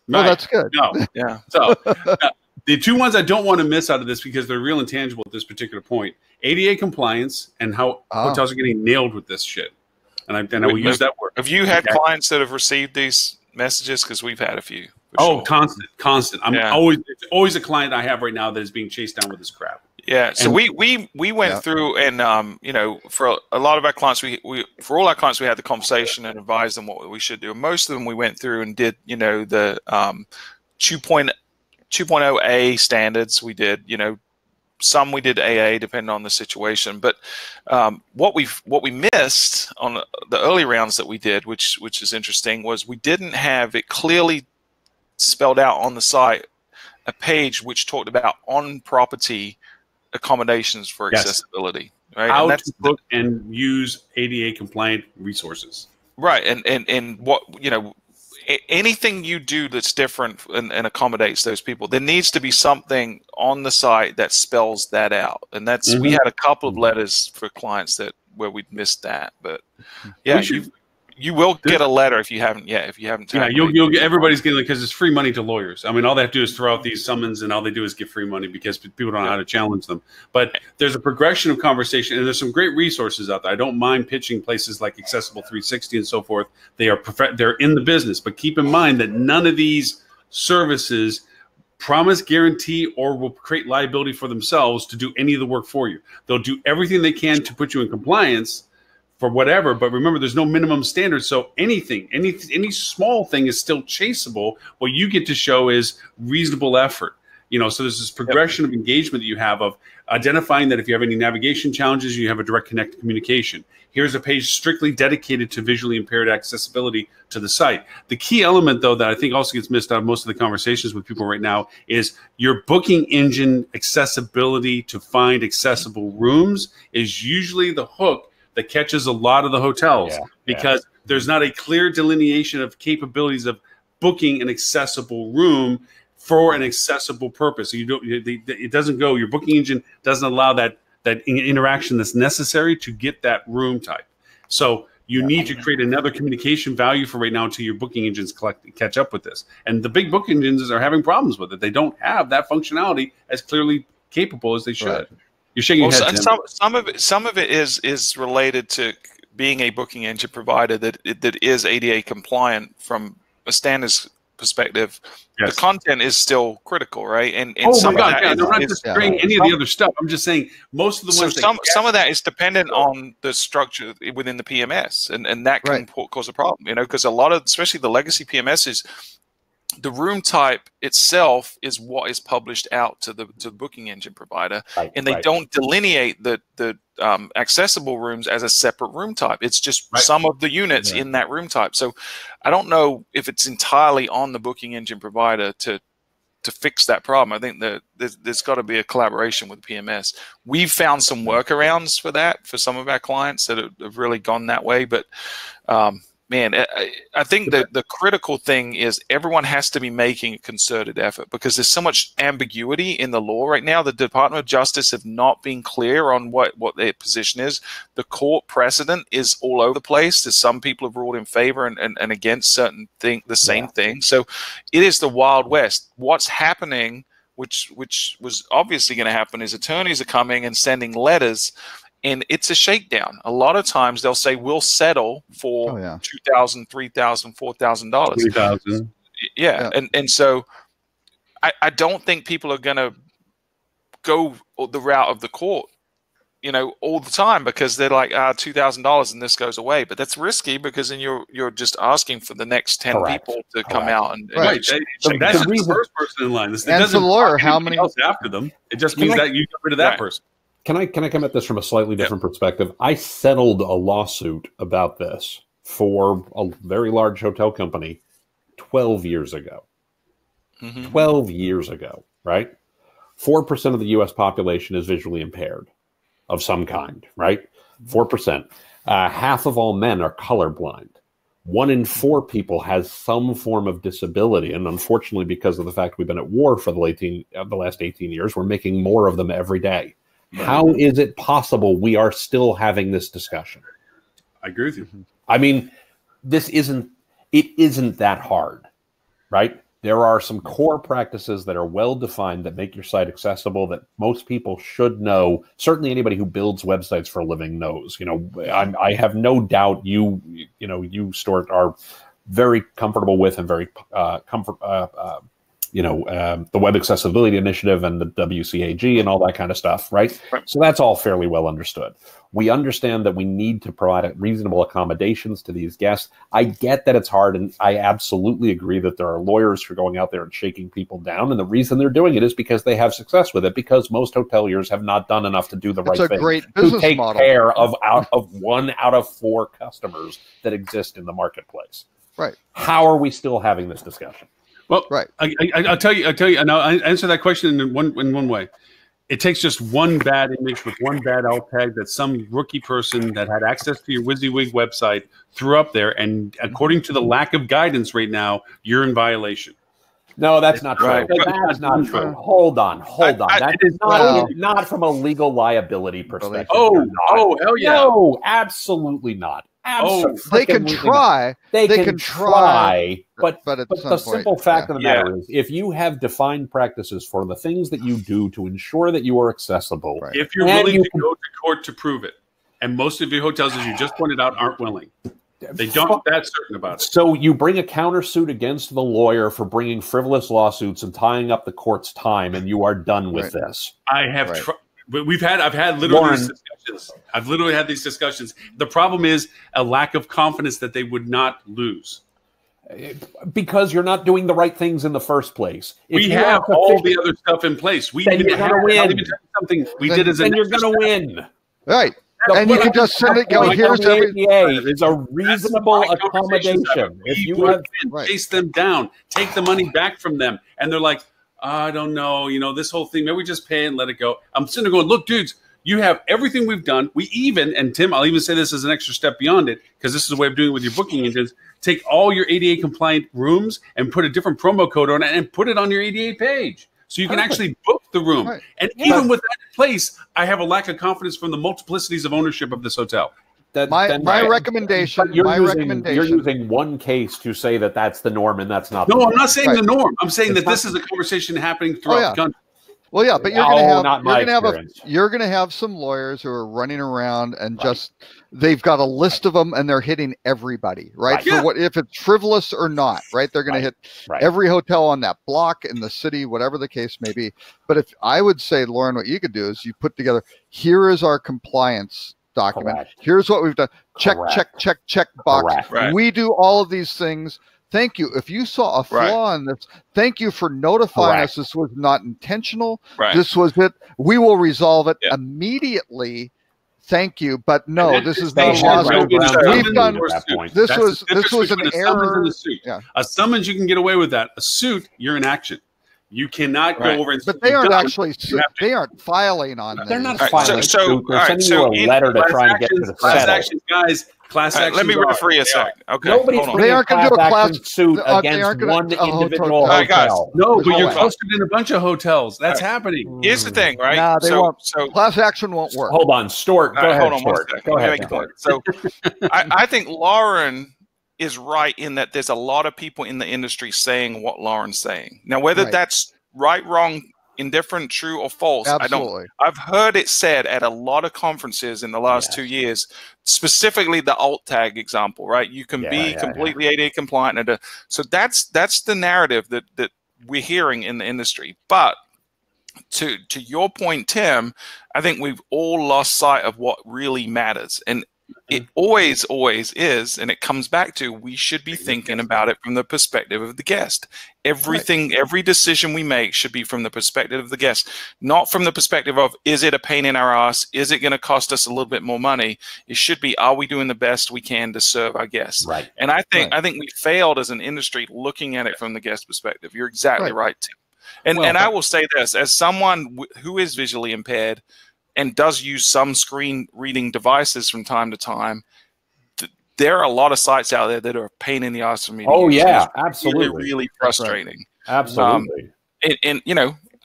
Well, that's good. No. Yeah. So the two ones I don't want to miss out of this because they're real intangible at this particular point: ADA compliance and how hotels are getting nailed with this shit. And I will use that word. Have you had clients that have received these messages? Because we've had a few. Constant. I'm always a client I have right now that is being chased down with this crap. Yeah. So we went through and for a lot of our clients, for all our clients we had the conversation and advised them what we should do. Most of them we went through and did the 2.0A standards. We did some we did AA depending on the situation. But what we missed on the early rounds that we did, which is interesting, was we didn't have it clearly spelled out on the site a page which talked about on property accommodations for accessibility. Right? How to book and use ADA compliant resources. Right. And what anything you do that's different and accommodates those people, there needs to be something on the site that spells that out. And that's we had a couple of letters for clients that we'd missed that. But yeah, you will get a letter if you haven't yet. If you haven't, yeah, you'll get, everybody's getting, because it's free money to lawyers. I mean, all they have to do is throw out these summons, and all they do is get free money because people don't know how to challenge them. But there's a progression of conversation, and there's some great resources out there. I don't mind pitching places like Accessible 360 and so forth. They're in the business, but keep in mind that none of these services promise, guarantee, or will create liability for themselves to do any of the work for you. They'll do everything they can to put you in compliance for whatever, but remember, there's no minimum standard. So any small thing is still chaseable. What you get to show is reasonable effort. So there's this progression of engagement that you have of identifying that if you have any navigation challenges, you have a direct connect communication. Here's a page strictly dedicated to visually impaired accessibility to the site. The key element, though, that I think also gets missed out of most of the conversations with people right now is your booking engine accessibility to find accessible rooms is usually the hook that catches a lot of the hotels, because there's not a clear delineation of capabilities of booking an accessible room for an accessible purpose. It doesn't go. Your booking engine doesn't allow that interaction that's necessary to get that room type. So you need to create another communication value for right now until your booking engines catch up with this. And the big booking engines are having problems with it. They don't have that functionality as clearly capable as they should. Right. You're shaking your head. Some of it is related to being a booking engine provider that is ADA compliant from a standards perspective. Yes. The content is still critical, right? And some of that they're not just bringing any of the other stuff. I'm just saying most of the ones. Some of that is dependent on the structure within the PMS, and that can cause a problem. Because a lot of, especially the legacy PMSs, the room type itself is what is published out to the booking engine provider, and they don't delineate the accessible rooms as a separate room type. It's just some of the units in that room type. So I don't know if it's entirely on the booking engine provider to fix that problem. I think that there's got to be a collaboration with PMS. We've found some workarounds for that for some of our clients that have really gone that way, but man, I think that the critical thing is everyone has to be making a concerted effort, because there's so much ambiguity in the law right now. The Department of Justice have not been clear on what their position is. The court precedent is all over the place. There's some people have ruled in favor and against certain same thing. So it is the Wild West. What's happening, which was obviously going to happen, is attorneys are coming and sending letters, and it's a shakedown. A lot of times they'll say, we'll settle for $2,000, $3,000, $4,000. $3,000. Yeah. And so I don't think people are going to go the route of the court, all the time, because they're like, $2,000 and this goes away. But that's risky, because then you're just asking for the next 10 people to come out and that's the first person in line. It doesn't the lawyer, how many else after them? It just means that you get rid of that person. Can I come at this from a slightly different perspective? I settled a lawsuit about this for a very large hotel company 12 years ago. 12 years ago, right? 4% of the U.S. population is visually impaired of some kind, right? 4%. Half of all men are colorblind. 1 in 4 people has some form of disability. And unfortunately, because of the fact we've been at war for the last 18 years, we're making more of them every day. How is it possible we are still having this discussion? I agree with you. I mean, it isn't that hard, right? There are some core practices that are well defined that make your site accessible that most people should know. Certainly anybody who builds websites for a living knows. I have no doubt you Stuart, are very comfortable with and very the Web Accessibility Initiative and the WCAG and all that kind of stuff, right? So that's all fairly well understood. We understand that we need to provide reasonable accommodations to these guests. I get that it's hard, and I absolutely agree that there are lawyers who are going out there and shaking people down, and the reason they're doing it is because they have success with it, because most hoteliers have not done enough to do the right thing. It's a great business to model. Take care of 1 out of 4 customers that exist in the marketplace. Right. How are we still having this discussion? Well, I'll tell you, and I'll answer that question in one way. It takes just one bad image with one bad alt tag that some rookie person that had access to your WYSIWYG website threw up there, and according to the lack of guidance right now, you're in violation. No, that's not true. Right. That's not true. Hold on. That is not from a legal liability perspective. Oh, hell yeah. No, absolutely not. They can try. They can try, but at the simple fact of the matter is, if you have defined practices for the things that you do to ensure that you are accessible, if you're willing to go to court to prove it, and most of your hotels, as you just pointed out, aren't willing. They don't. That's certain about it. So you bring a countersuit against the lawyer for bringing frivolous lawsuits and tying up the court's time, and you are done with this. I have. I've had literally these discussions. I've literally had these discussions. The problem is a lack of confidence that they would not lose. Because you're not doing the right things in the first place. We have all the other stuff in place. We even have something we did as then you're going to win. Right. And you can just send it. Go, here's is a reasonable accommodation. If you have chase them down, take the money back from them, and they're like, I don't know, this whole thing. Maybe we just pay and let it go. I'm sitting there going, look, dudes, you have everything we've done. We even, and Tim, I'll even say this as an extra step beyond it, because this is a way of doing it with your booking engines. Take all your ADA compliant rooms and put a different promo code on it and put it on your ADA page. So you can actually book the room. Right. And even with that in place, I have a lack of confidence from the multiplicities of ownership of this hotel. My recommendation. You're using one case to say that that's the norm, and that's not. No, I'm not saying the norm. I'm saying that this is a conversation happening throughout the country. Well, yeah, but you're going to have some lawyers who are running around and they've got a list of them and they're hitting everybody, right? For what, if it's frivolous or not, right? They're going to hit every hotel on that block in the city, whatever the case may be. But if I would say, Lauren, what you could do is you put together, here is our compliance document. Correct. Here's what we've done. Check box. Right. We do all of these things. Thank you. If you saw a flaw in this, thank you for notifying us. This was not intentional. This was it. We will resolve it immediately. Thank you, but no, this is not a lawsuit. We've done. This was an error. A summons, you can get away with that. A suit, you're in action. You cannot go over and. But they aren't actually. They aren't filing on. They're not filing. They're sending you a letter to try and get to the class action, guys. Class action. Let me refer you a sec. Okay. They aren't going to do a class suit against one individual hotel. No, but you're clustered in a bunch of hotels. That's happening. Here's the thing, right? Nah, they won't. Class action won't work. Hold on, Stuart. Go ahead. Go ahead. So, I think Lauren is right in that there's a lot of people in the industry saying what Lauren's saying. Now, whether that's right, wrong, indifferent, true, or false, absolutely. I've heard it said at a lot of conferences in the last 2 years, specifically the alt tag example, right? You can be completely ADA compliant. So that's the narrative that we're hearing in the industry. But to your point, Tim, I think we've all lost sight of what really matters. And it always is, and it comes back to, we should be thinking about it from the perspective of the guest. Everything, every decision we make should be from the perspective of the guest, not from the perspective of, is it a pain in our ass? Is it going to cost us a little bit more money? It should be, are we doing the best we can to serve our guests? Right. And I think we failed as an industry looking at it from the guest perspective. You're exactly right, Tim. And I will say this, as someone who is visually impaired and does use some screen reading devices from time to time, there are a lot of sites out there that are a pain in the ass for me. Oh yeah, absolutely, really frustrating. Absolutely. And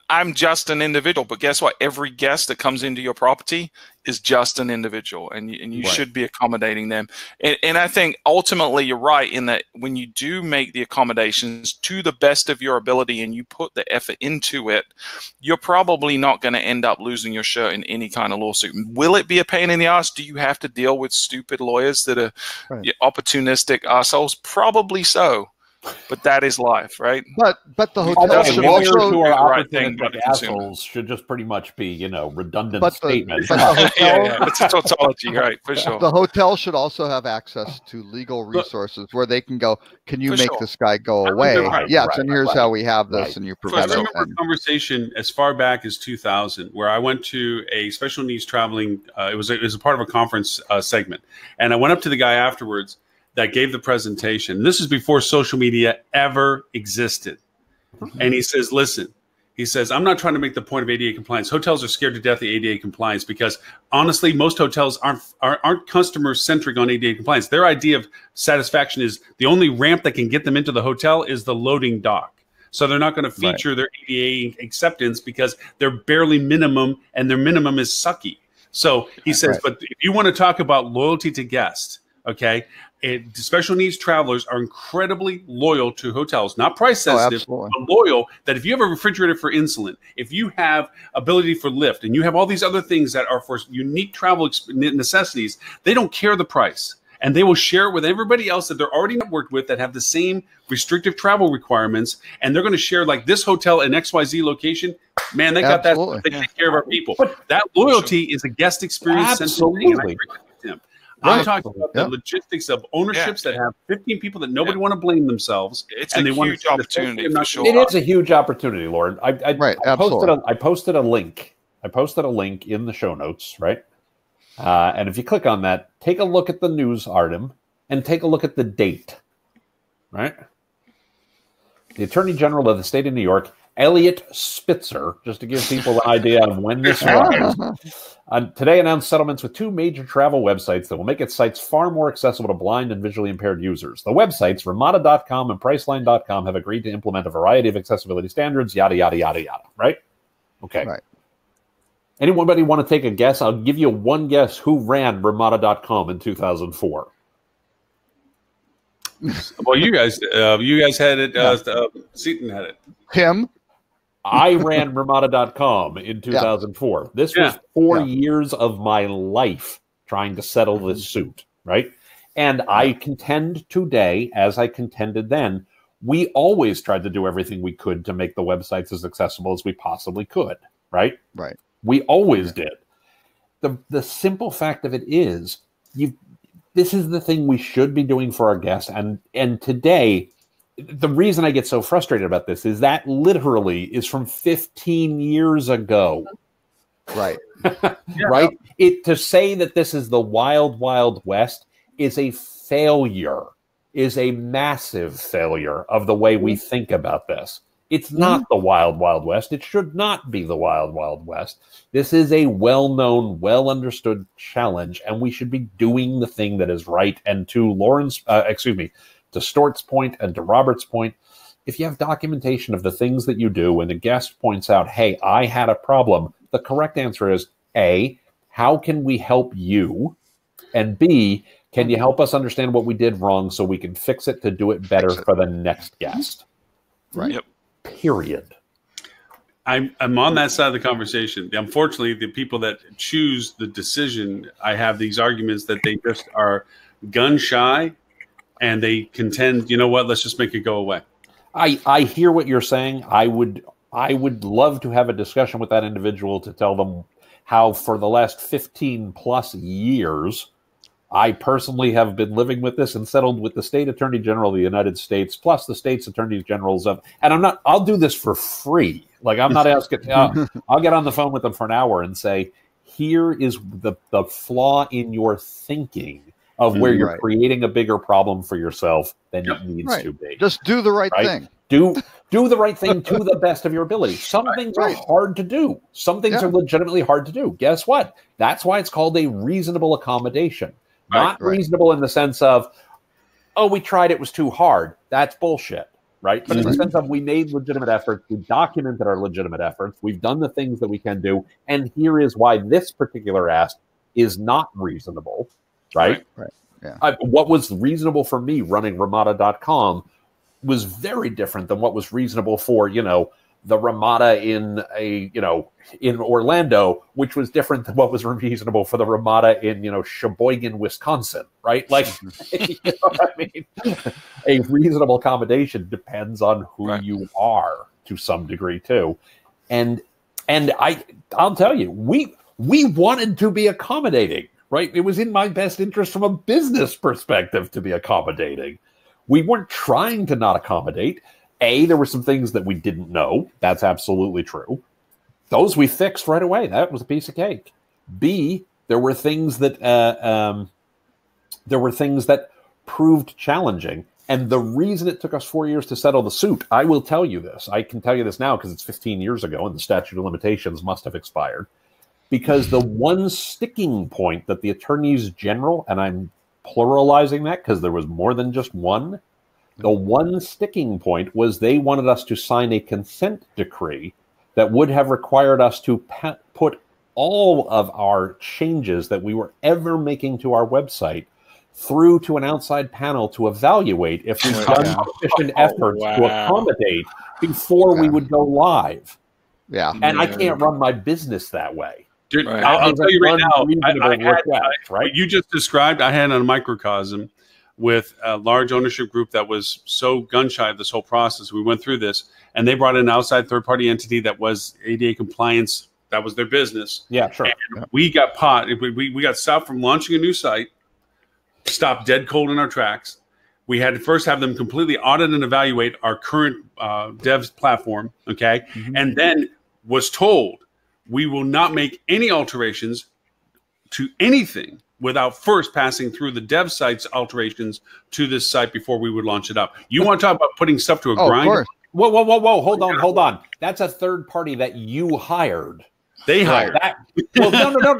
I'm just an individual, but guess what? Every guest that comes into your property is just an individual, and you should be accommodating them. And I think ultimately you're right in that when you do make the accommodations to the best of your ability and you put the effort into it, you're probably not going to end up losing your shirt in any kind of lawsuit. Will it be a pain in the ass? Do you have to deal with stupid lawyers that are opportunistic assholes? Probably so. But that is life, right? But the hotel should also who are opportunistic assholes should just pretty much be, redundant statements. It's a tautology, right? For sure. The hotel should also have access to legal resources where they can go, can you make this guy go away? And here's how we have this, and you prevent it. I remember a conversation as far back as 2000 where I went to a special needs traveling. It was a part of a conference segment, and I went up to the guy afterwards that gave the presentation. This is before social media ever existed. And he says, listen, he says, I'm not trying to make the point of ADA compliance. Hotels are scared to death of ADA compliance because honestly, most hotels aren't customer centric on ADA compliance. Their idea of satisfaction is the only ramp that can get them into the hotel is the loading dock. So they're not going to feature their ADA acceptance because they're barely minimum, and their minimum is sucky. So he says, but if you want to talk about loyalty to guests, okay, special needs travelers are incredibly loyal to hotels, not price sensitive, but loyal. That if you have a refrigerator for insulin, if you have ability for lift, and you have all these other things that are for unique travel necessities, they don't care the price. And they will share it with everybody else that they're already networked with that have the same restrictive travel requirements. And they're going to share, like, this hotel in XYZ location. Man, they got that. They take care of our people. But that loyalty is a guest experience. Absolutely. I'm talking about the logistics of ownerships that have 15 people that nobody want to blame themselves. It's a huge opportunity for sure. It is a huge opportunity, Lauren. I posted a link. I posted a link in the show notes, right? And if you click on that, take a look at the news item and take a look at the date, right? The Attorney General of the state of New York, Elliot Spitzer, just to give people an idea of when this was, today announced settlements with 2 major travel websites that will make its sites far more accessible to blind and visually impaired users. The websites, Ramada.com and Priceline.com, have agreed to implement a variety of accessibility standards, yada, yada, yada, yada, right? Okay. Right. Anybody want to take a guess? I'll give you one guess who ran Ramada.com in 2004. Well, you guys had it. Seaton had it. Him. I ran Ramada.com in 2004. This was 4 years of my life trying to settle this suit, right? And I contend today, as I contended then, we always tried to do everything we could to make the websites as accessible as we possibly could, right? Right. We always did. The simple fact of it is, this is the thing we should be doing for our guests. And today, the reason I get so frustrated about this is that literally is from 15 years ago. Right. Right? To say that this is the wild, wild west is a failure, is a massive failure of the way we think about this. It's not the wild, wild west. It should not be the wild, wild west. This is a well-known, well-understood challenge, and we should be doing the thing that is right. And to to Stort's point and to Robert's point, if you have documentation of the things that you do and the guest points out, hey, I had a problem, the correct answer is A, how can we help you? And B, can you help us understand what we did wrong so we can fix it to do it better for the next guest? Right. Yep. Period. I'm on that side of the conversation. Unfortunately, the people that choose the decision, I have these arguments that they just are gun shy, and they contend, you know what? Let's just make it go away. I hear what you're saying. I would love to have a discussion with that individual to tell them how for the last 15 plus years, I personally have been living with this and settled with the State Attorney General of the United States, plus the state's attorneys generals of, and I'll do this for free. Like, I'm not asking, I'll get on the phone with them for an hour and say, here is the flaw in your thinking of where you're creating a bigger problem for yourself than it needs to be. Just do the right thing. Do the right thing to the best of your ability. Some things are hard to do. Some things are legitimately hard to do. Guess what? That's why it's called a reasonable accommodation. Not reasonable in the sense of, oh, we tried, it was too hard. That's bullshit, right? But in the sense of we made legitimate efforts, we documented our legitimate efforts, we've done the things that we can do, and here is why this particular ask is not reasonable, right? Right. Yeah. What was reasonable for me running Ramada.com was very different than what was reasonable for, the Ramada in Orlando, which was different than what was reasonable for the Ramada in, Sheboygan, Wisconsin, right? Like, you know what I mean? A reasonable accommodation depends on who you are to some degree too. And I'll tell you, we wanted to be accommodating, right? It was in my best interest from a business perspective to be accommodating. We weren't trying to not accommodate. A, there were some things that we didn't know. That's absolutely true. Those we fixed right away. That was a piece of cake. B, there were things that proved challenging. And the reason it took us 4 years to settle the suit, I will tell you this. I can tell you this now because it's 15 years ago and the statute of limitations must have expired. Because the one sticking point that the attorneys general, and I'm pluralizing that because there was more than just one, The one sticking point was they wanted us to sign a consent decree that would have required us to put all of our changes that we were ever making to our website through to an outside panel to evaluate if we've done sufficient efforts to accommodate before we would go live. Yeah. And I can't run my business that way. Dude, I'll tell you right now, what you just described, I had a microcosm with a large ownership group that was so gun-shy of this whole process. We went through this, and they brought in an outside third-party entity that was ADA compliance. That was their business. Yeah, sure. And we got we got stopped from launching a new site, stopped dead cold in our tracks. We had to first have them completely audit and evaluate our current devs platform, okay? Mm-hmm. And then was told we will not make any alterations to anything without first passing through the dev site's alterations to this site before we would launch it up. You want to talk about putting stuff to a grind? Of course. Whoa. Hold on. That's a third party that you hired. They hired. No.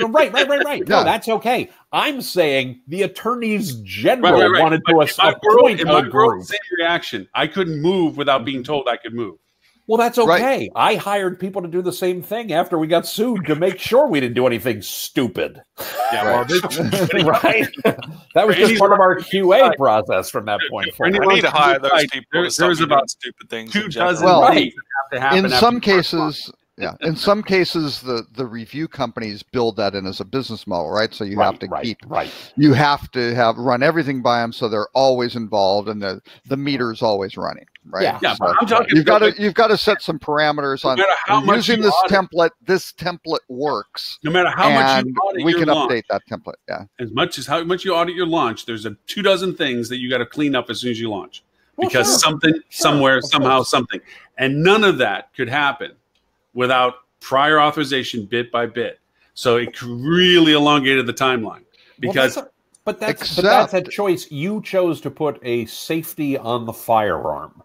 Right. No, that's okay. I'm saying the attorneys general wanted to appoint a group. Same reaction. I couldn't move without being told I could move. Well, that's okay. Right. I hired people to do the same thing after we got sued to make sure we didn't do anything stupid. Yeah, right. That was just part of our QA process from that point forward. I need to hire those people. There's about stupid things. 2 dozen things that have to happen. In some cases. Yeah, in some cases, the review companies build that in as a business model, right? So you have to you have to run everything by them, so they're always involved, and the meter's always running, right? Yeah. So I'm talking you've got to set some parameters on using this template. This template works. No matter how much you audit we can launch, update that template. Yeah, as much as how much you audit your launch, there's 2 dozen things that you got to clean up as soon as you launch, because something, somewhere, somehow, something, and none of that could happen without prior authorization bit by bit. So it really elongated the timeline. Because but that's a choice. You chose to put a safety on the firearm,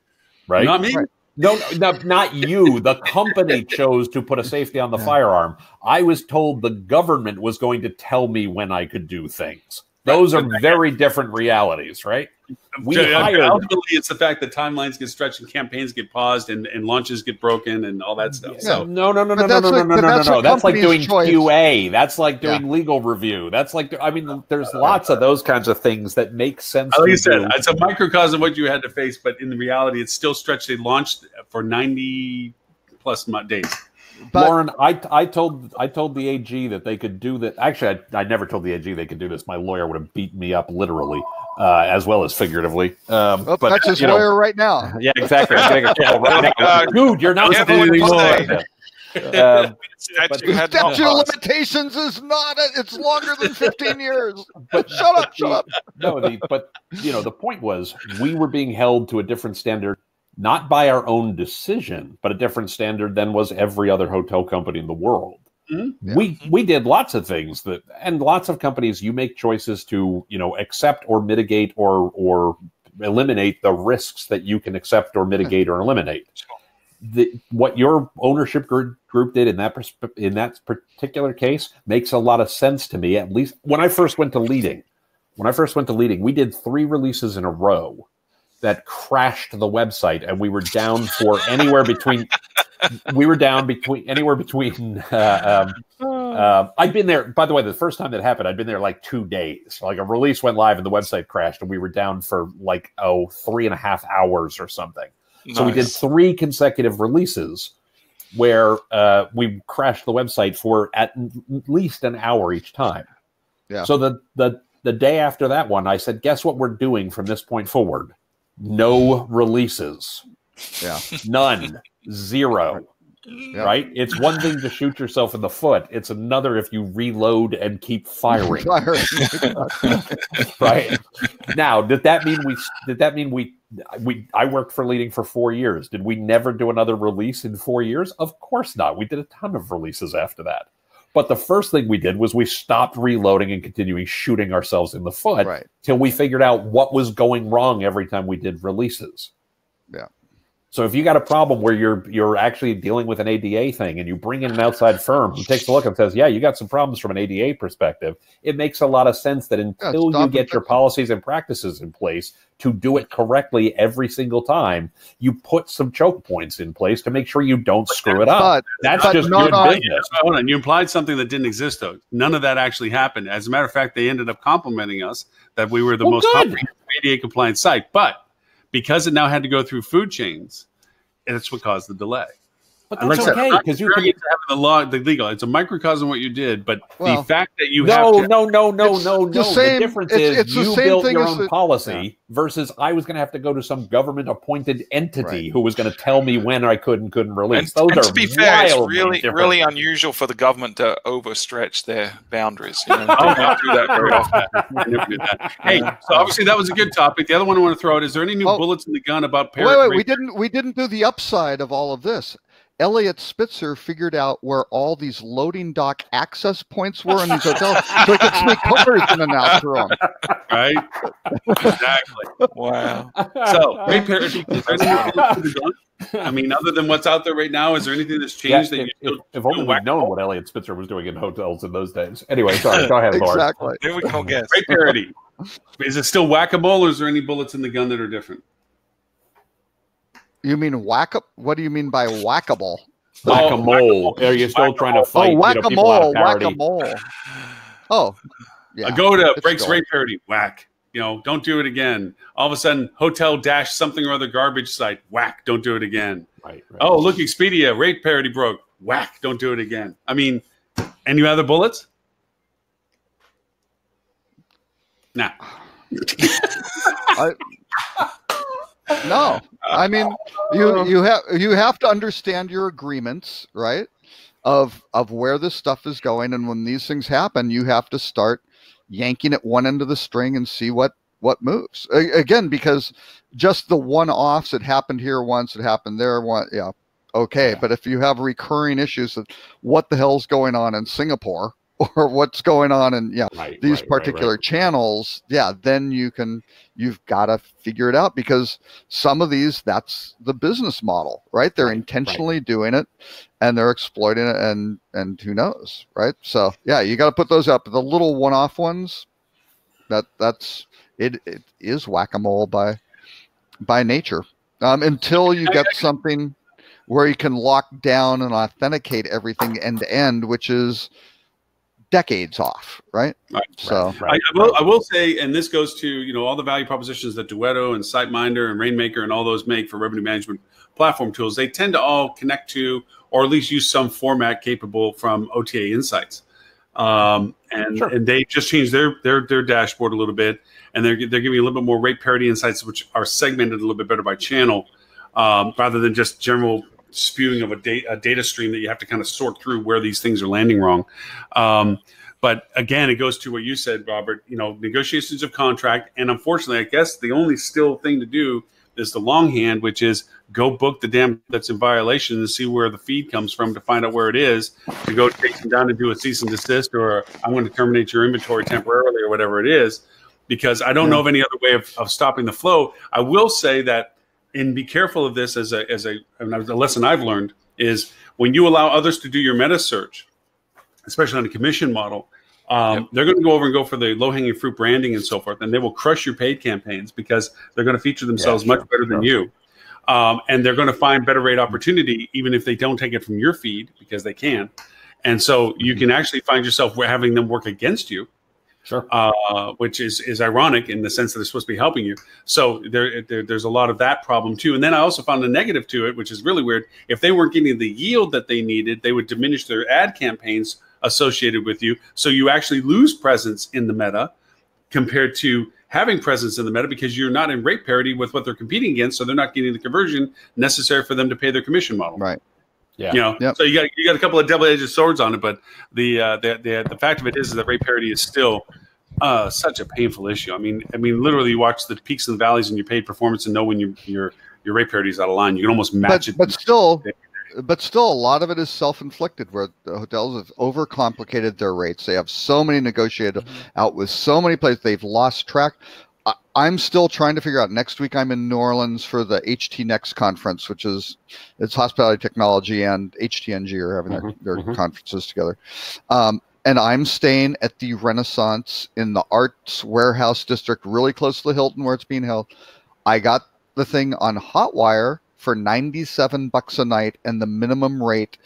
right? Not me. Right. No, not you. The company chose to put a safety on the firearm. I was told the government was going to tell me when I could do things. Those are very different realities, right? Ultimately, it's the fact that timelines get stretched and campaigns get paused and launches get broken and all that stuff. So no. That's like doing QA. That's like doing legal review. That's like, there's lots of those kinds of things that make sense. Like you said, it's a microcosm of what you had to face, but in the reality, it's still stretched. They launched for 90 plus days. But, Lauren, I told the AG that they could do that. Actually, I never told the AG they could do this. My lawyer would have beaten me up literally, as well as figuratively. But that's his lawyer right now. Yeah, exactly. I'm getting a call right now. Dude, you're not supposed to be anymore. Statute of limitations is not. It's longer than 15 years. But shut up. No, the point was we were being held to a different standard. Not by our own decision, but a different standard than was every other hotel company in the world. Mm-hmm. Yeah. We did lots of things and lots of companies, you make choices to, accept or mitigate or eliminate the risks that you can accept or mitigate or eliminate. What your ownership group did in that particular case makes a lot of sense to me. At least when I first went to leading, we did 3 releases in a row that crashed the website, and we were down for anywhere between. I've been there. By the way, the first time that happened, I'd been there like 2 days. Like a release went live and the website crashed, and we were down for 3.5 hours or something. Nice. So we did 3 consecutive releases where we crashed the website for at least an hour each time. Yeah. So the day after that one, I said, "Guess what we're doing from this point forward." No releases. Yeah. None. 0. Yep. Right? It's one thing to shoot yourself in the foot. It's another if you reload and keep firing. Right. Now, did that mean I worked for Leading for 4 years. Did we never do another release in 4 years? Of course not. We did a ton of releases after that. But the first thing we did was we stopped reloading and continuing shooting ourselves in the foot till we figured out what was going wrong every time we did releases. Yeah. So if you got a problem where you're actually dealing with an ADA thing and you bring in an outside firm who takes a look and says, yeah, you got some problems from an ADA perspective, it makes a lot of sense that until you get your policies and practices in place to do it correctly every single time, you put some choke points in place to make sure you don't screw it up. That's just good business. Hold on. You implied something that didn't exist, though. None of that actually happened. As a matter of fact, they ended up complimenting us that we were the most comprehensive ADA compliant site. But because it now had to go through food chains, and it's what caused the delay. But that's okay, because you can have the law, the legal. It's a microcosm of what you did, but the fact that you no. The difference is you built your own policy versus I was going to have to go to some government-appointed entity who was going to tell me when I could and couldn't release. And to be fair, it's really unusual for the government to overstretch their boundaries. You know, they don't do that very often. I never did that. Hey, so obviously that was a good topic. The other one I want to throw out: is there any new bullets in the gun about? Wait, we didn't do the upside of all of this. Elliot Spitzer figured out where all these loading dock access points were in these hotels, so he could sneak cars in and out through them. Right? Exactly. Wow. So, Ray Parody, I mean, other than what's out there right now, is there anything that's changed? If only we'd known what Elliot Spitzer was doing in hotels in those days. Anyway, sorry. Go ahead, Lord. Exactly. Here we go, guess. Ray Parody. Is it still whack-a-mole, or is there any bullets in the gun that are different? You mean whack-a? What do you mean by whack-a-mole? Whack-a-mole. Are you still trying to fight whack-a-mole, whack-a-mole. Oh, yeah. Go to Breaks Ray Parody, whack. You know, don't do it again. All of a sudden, hotel dash something or other garbage site, whack, don't do it again. Right. Oh, look, Expedia, Ray Parody broke, whack, don't do it again. I mean, any other bullets? Nah. No, I mean you have to understand your agreements, right? Of where this stuff is going, and when these things happen, you have to start yanking at one end of the string and see what moves. Again, because just the one-offs, it happened here once, it happened there once, okay. But if you have recurring issues of what the hell's going on in Singapore or what's going on in these particular channels, then you've got to figure it out, because some of these, that's the business model, right? They're intentionally doing it and they're exploiting it, and who knows, right? So you got to put those up. The little one-off ones, that's it is whack-a-mole by nature, until you get something where you can lock down and authenticate everything end to end, which is decades off, right? So I will say, and this goes to all the value propositions that Duetto and SiteMinder and Rainmaker and all those make for revenue management platform tools. They tend to all connect to, or at least use some format capable from OTA Insights, and they just changed their dashboard a little bit, and they're giving you a little bit more rate parity insights, which are segmented a little bit better by channel, rather than just general spewing of a data stream that you have to kind of sort through where these things are landing wrong. But again, it goes to what you said, Robert, negotiations of contract. And unfortunately, I guess the only still thing to do is the longhand, which is go book the damn that's in violation and see where the feed comes from to find out where it is, to go take them down and do a cease and desist, or I'm going to terminate your inventory temporarily, or whatever it is, because I don't know of any other way of stopping the flow. I will say that, and be careful of this as a lesson I've learned, is when you allow others to do your meta search, especially on a commission model, they're going to go over and go for the low-hanging fruit branding and so forth, and they will crush your paid campaigns because they're going to feature themselves much better than you. And they're going to find better rate opportunity, even if they don't take it from your feed, because they can. And so you can actually find yourself having them work against you. Sure. Which is ironic in the sense that they're supposed to be helping you. So there's a lot of that problem too. And then I also found a negative to it, which is really weird. If they weren't getting the yield that they needed, they would diminish their ad campaigns associated with you. So you actually lose presence in the meta compared to having presence in the meta, because you're not in rate parity with what they're competing against. So they're not getting the conversion necessary for them to pay their commission model. Right. Yeah. So you got a couple of double-edged swords on it, but the fact of it is that rate parity is still such a painful issue. I mean, literally, you watch the peaks and the valleys in your paid performance and know when your rate parity is out of line. You can almost match it. But still, a lot of it is self-inflicted, where the hotels have overcomplicated their rates. They have so many negotiated out with so many places, they've lost track. I'm still trying to figure out. Next week, I'm in New Orleans for the HT Next conference, which is it's hospitality technology and HTNG are having their conferences together. And I'm staying at the Renaissance in the Arts Warehouse District, really close to the Hilton where it's being held. I got the thing on Hotwire for $97 a night, and the minimum rate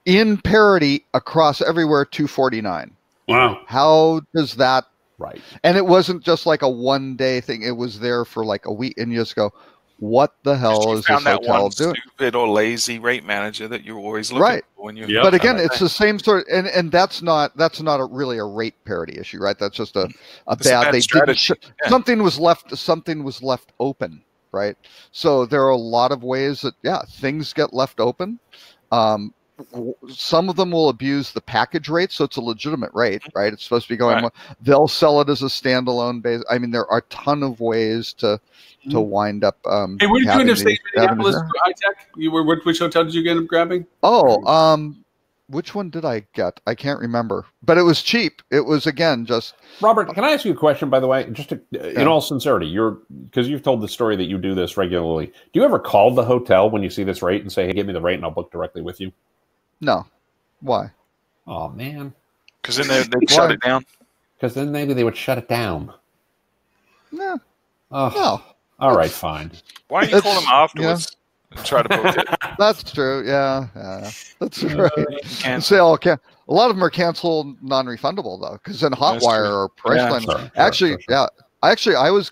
in parity across everywhere $249. Wow. How does that? Right. And it wasn't just like a one-day thing. It was there for like a week, and you just go, what the hell is this hotel doing? Stupid or lazy rate manager that you're always looking for when you. Yep. But again, it's the same sort of, and that's not really a rate parity issue, right? That's just a bad. They didn't. Something was left open, right? So there are a lot of ways that things get left open. Some of them will abuse the package rate, so it's a legitimate rate, right? It's supposed to be going. They'll sell it as a standalone base. I mean, there are a ton of ways to wind up. Hey, where did you end up staying in Minneapolis for high tech? Which hotel did you end up grabbing? Oh, which one did I get? I can't remember, but it was cheap. It was again just. Robert, can I ask you a question? By the way, just in all sincerity, because you've told the story that you do this regularly. Do you ever call the hotel when you see this rate and say, "Hey, give me the rate, and I'll book directly with you"? No. Why? Oh, man. Because then they'd shut it down. Because then maybe they would shut it down. No. Oh. No. All right, fine. Why don't you call them afterwards and try to book it? That's true. Yeah. That's right. Say all a lot of them are canceled non-refundable, though, because in Hotwire or Priceline.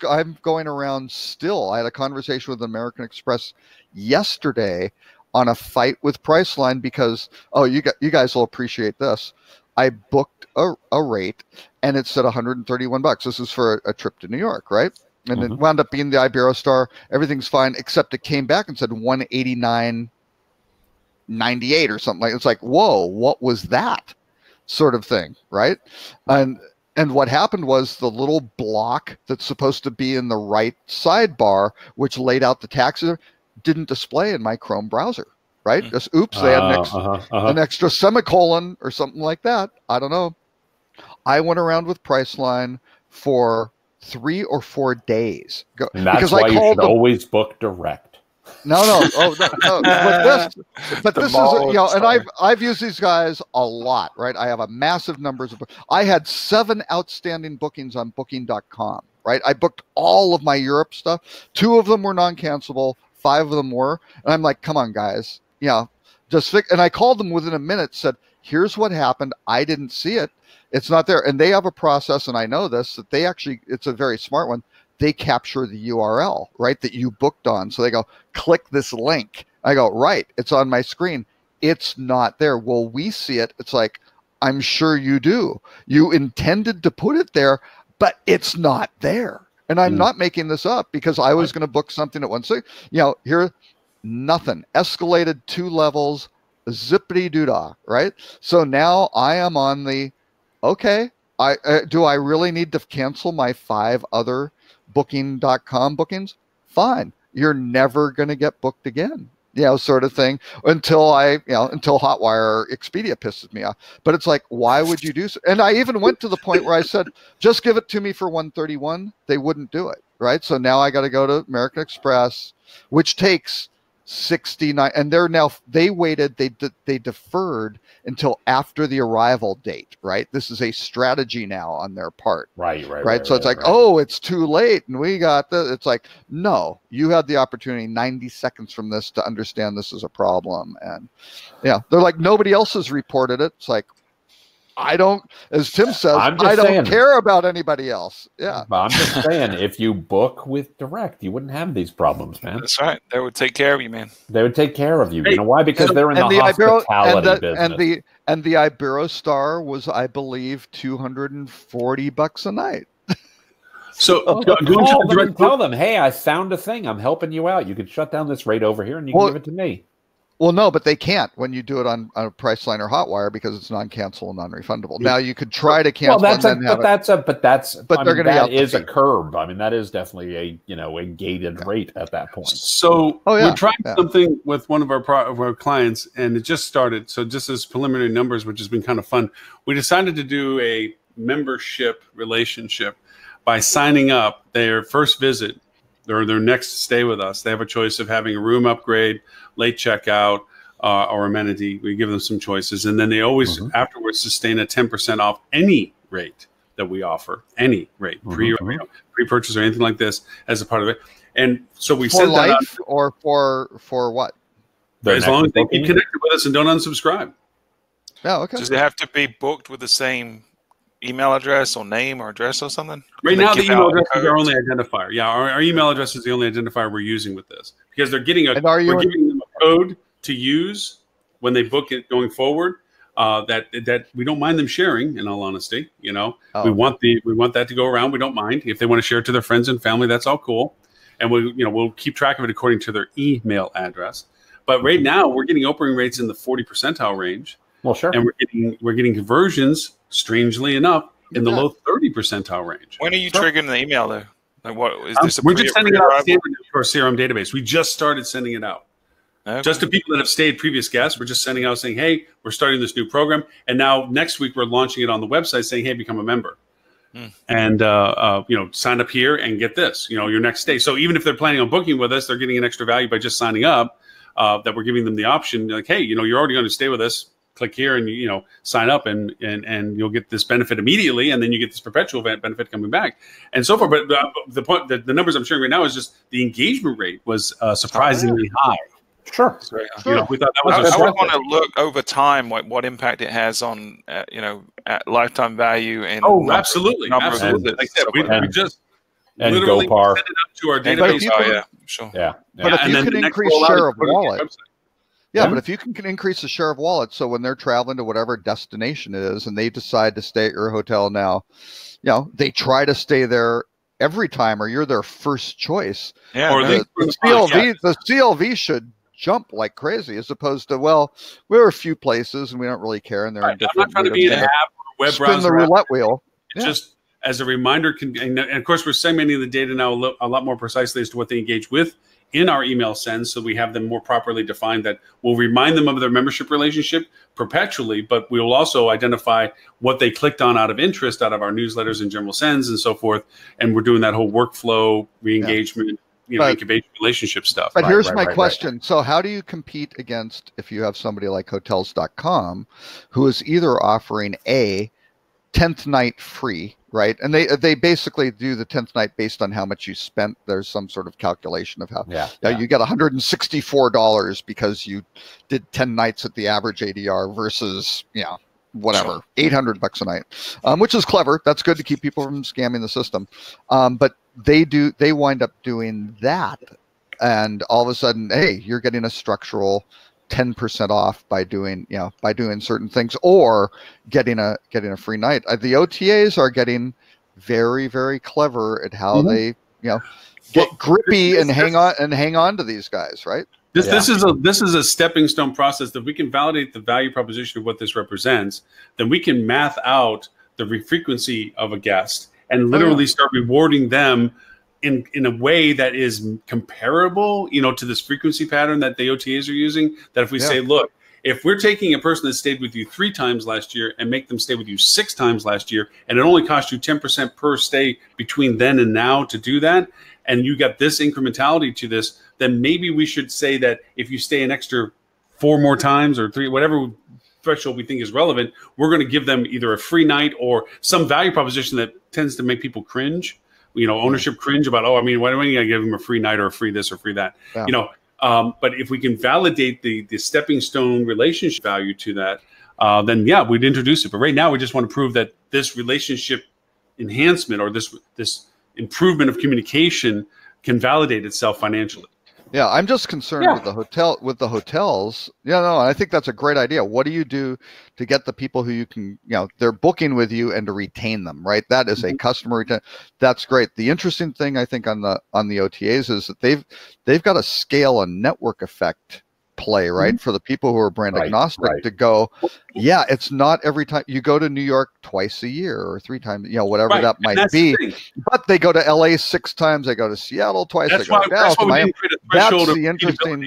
I'm going around still. I had a conversation with American Express yesterday on a fight with Priceline because you guys will appreciate this. I booked a rate and it said $131. This is for a trip to New York, right? And it wound up being the Iberostar. Everything's fine, except it came back and said $189.98 or something like. It's like, whoa, what was that? Sort of thing, right? And what happened was the little block that's supposed to be in the right sidebar, which laid out the taxes, didn't display in my Chrome browser, right? Just oops, they had an extra semicolon or something like that. I don't know. I went around with Priceline for 3 or 4 days. And that's why you should always book direct. No. But this is, and I've used these guys a lot, right? I have a massive numbers of. I had 7 outstanding bookings on Booking.com, right? I booked all of my Europe stuff. 2 of them were non-cancelable. 5 of them were, and I'm like, come on, guys, just fix. And I called them within a minute, said, here's what happened. I didn't see it. It's not there. And they have a process, and I know this, that they actually, it's a very smart one. They capture the URL, right, that you booked on. So they go, click this link. I go, right, it's on my screen. It's not there. Well, we see it. It's like, I'm sure you do. You intended to put it there, but it's not there. And I'm not making this up because I was going to book something at once. So, here, nothing. Escalated 2 levels, zippity doo-dah, right? So now I am on the, okay, do I really need to cancel my 5 other Booking.com bookings? Fine. You're never going to get booked again. Sort of thing until until Hotwire or Expedia pisses me off. But it's like, why would you do so? And I even went to the point where I said, just give it to me for $131. They wouldn't do it, right? So now I got to go to American Express, which takes 69, and they waited, they deferred until after the arrival date, right? This is a strategy now on their part. Right. So it's like, oh, it's too late and we got this. It's like, no, you had the opportunity 90 seconds from this to understand this is a problem. And they're like, nobody else has reported it. It's like, I don't, as Tim says, I don't care about anybody else. Yeah. I'm just saying, if you book with direct, you wouldn't have these problems, man. That's right. They would take care of you, man. They would take care of you. You know why? Because they're in the hospitality business. And the Iberostar was, I believe, $240 a night. So tell them, hey, I found a thing. I'm helping you out. You could shut down this rate over here and you can give it to me. Well, no, but they can't when you do it on a Priceline or Hotwire because it's non-cancel and non-refundable. Now you could try to cancel. Well, that is a curb. I mean, that is definitely a gated rate at that point. So we're trying something with one of our clients, and it just started. So just as preliminary numbers, which has been kind of fun, we decided to do a membership relationship. by signing up their first visit or their next stay with us, they have a choice of having a room upgrade, late checkout, or amenity. We give them some choices, and then they always afterwards sustain a 10% off any rate that we offer, any rate, pre-purchase or anything like this as a part of it. And so we for sent that out, life or for what? as long as they keep connected with us and don't unsubscribe. Yeah, okay. Does it have to be booked with the same email address or name or address or something? Right now, the email address is our only identifier. Yeah, our email address is the only identifier we're using with this because they're getting we're giving them a code to use when they book it going forward. That we don't mind them sharing. In all honesty, we want that to go around. We don't mind if they want to share it to their friends and family. That's all cool, and we'll keep track of it according to their email address. But right now, we're getting opening rates in the 40 percentile range. Well, sure, and we're getting conversions, strangely enough, in the low 30 percentile range. When are you triggering the email though? Like, what is this? We're just sending it out standard to our CRM database. We just started sending it out. Okay. Just to people that have stayed previous guests, we're just sending out saying, hey, we're starting this new program. And now next week, we're launching it on the website saying, hey, become a member. And, sign up here and get this, your next stay. So even if they're planning on booking with us, they're getting an extra value by just signing up, that we're giving them the option like, hey, you're already going to stay with us. Click here and, sign up and you'll get this benefit immediately. And then you get this perpetual benefit coming back and so forth. But the point, the numbers I'm sharing right now is just the engagement rate was surprisingly high. Sure. We thought that was I would want to look over time what impact it has on at lifetime value and absolutely. Like I said, we just and literally GoPar. send it up to our database. Sure. But if you can increase share of wallet, but if you can increase the share of wallet, so when they're traveling to whatever destination it is, and they decide to stay at your hotel now, they try to stay there every time, or you're their first choice. Yeah. Or the CLV should jump like crazy, as opposed to, we're a few places and we don't really care, and they're in different. I'm not trying to be an app or web spin browser. The roulette wheel. Just as a reminder, and of course, we're segmenting the data now a lot more precisely as to what they engage with in our email sends, so we have them more properly defined. That will remind them of their membership relationship perpetually, but we will also identify what they clicked on out of interest out of our newsletters and general sends and so forth. And we're doing that whole workflow, re-engagement, incubation relationship stuff. But here's my question. So how do you compete against, if you have somebody like Hotels.com who is either offering a 10th night free, right? And they basically do the 10th night based on how much you spent. There's some sort of calculation of how you get $164 because you did 10 nights at the average ADR versus, whatever, $800 a night, which is clever. That's good to keep people from scamming the system. But they wind up doing that, and all of a sudden, hey, you're getting a structural 10% off by doing certain things, or getting a free night. The OTAs are getting very, very clever at how they get grippy and hang on to these guys, right? This is a stepping stone process that we can validate the value proposition of what this represents. Then we can math out the frequency of a guest and literally start rewarding them in a way that is comparable, to this frequency pattern that the OTAs are using. That if we say, look, if we're taking a person that stayed with you 3 times last year and make them stay with you 6 times last year, and it only cost you 10% per stay between then and now to do that, and you got this incrementality to this, then maybe we should say that if you stay an extra 4 more times or 3, whatever threshold we think is relevant, we're going to give them either a free night or some value proposition that tends to make people cringe, ownership cringe about, why do I give them a free night or a free this or free that? But if we can validate the stepping stone relationship value to that, then we'd introduce it. But right now we just want to prove that this relationship enhancement or this improvement of communication can validate itself financially. Yeah, I'm just concerned with the hotels. I think that's a great idea. What do you do to get the people who you can, they're booking with you, and to retain them, right? That is a customer retention. That's great. The interesting thing I think on the OTAs is that they've got to scale a network effect play, right? For the people who are brand agnostic to go, Yeah, it's not every time. You go to New York twice a year or 3 times, whatever that might be. But they go to LA 6 times. They go to Seattle twice. That's they go why, to Dallas. that's why we didn't create a threshold. That's the interesting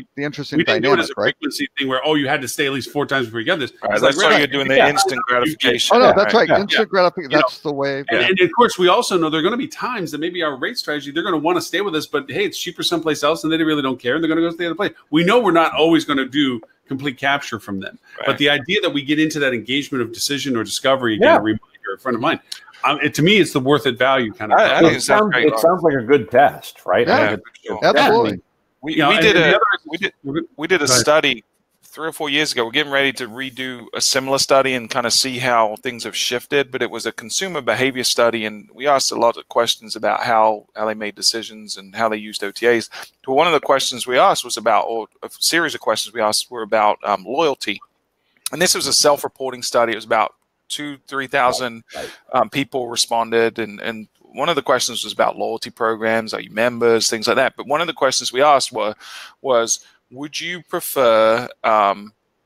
we didn't dynamic, do it as a right? frequency thing where you had to stay at least 4 times before you got this. Right, that's why you're doing the instant gratification. Oh no, that's right. Instant gratification. That's the way. And of course, we also know there are going to be times that maybe our rate strategy, they're going to want to stay with us, but hey, it's cheaper someplace else, and they really don't care, and they're going to go to the other place. We know we're not always going to do complete capture from them, but the idea that we get into that engagement of decision or discovery, again, a reminder, a friend of mine, to me, it's the worth it value kind of. I think it sounds like a good test, right? Yeah, absolutely. We did a study 3 or 4 years ago. We're getting ready to redo a similar study and kind of see how things have shifted. But it was a consumer behavior study, and we asked a lot of questions about how they made decisions and how they used OTAs. But one of the questions we asked was about, or a series of questions we asked were about loyalty. And this was a self-reporting study. It was about 2,000-3,000 people responded, and one of the questions was about loyalty programs, are you members, things like that. But one of the questions we asked was would you prefer a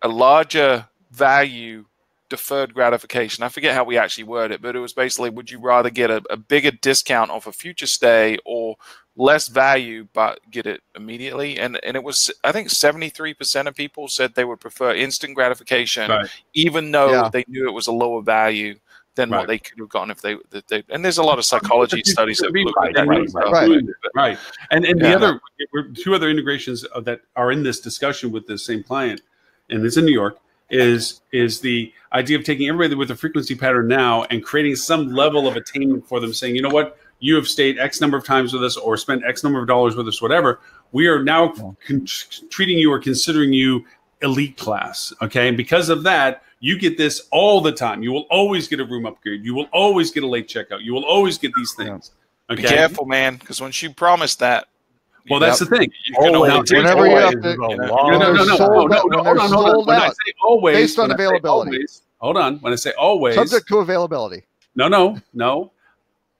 larger value deferred gratification? I forget how we actually worded it, but it was basically, would you rather get a bigger discount off a future stay or less value but get it immediately? And it was, I think 73% of people said they would prefer instant gratification, even though they knew it was a lower value than what they could have gotten if they and there's a lot of psychology studies that look at that. Right. And the other 2 other integrations that are in this discussion with the same client, and it's in New York, is the idea of taking everybody with a frequency pattern now and creating some level of attainment for them, saying, you know what, you have stayed X number of times with us or spent X number of dollars with us, whatever. We are now treating you or considering you elite class. Okay. And because of that, you get this all the time. You will always get a room upgrade. You will always get a late checkout. You will always get these things. Okay? Be careful, man, because once you promise that, well, that's the thing. Whenever you have to, when I say always, based on availability. Hold on. When I say always, subject to availability. No.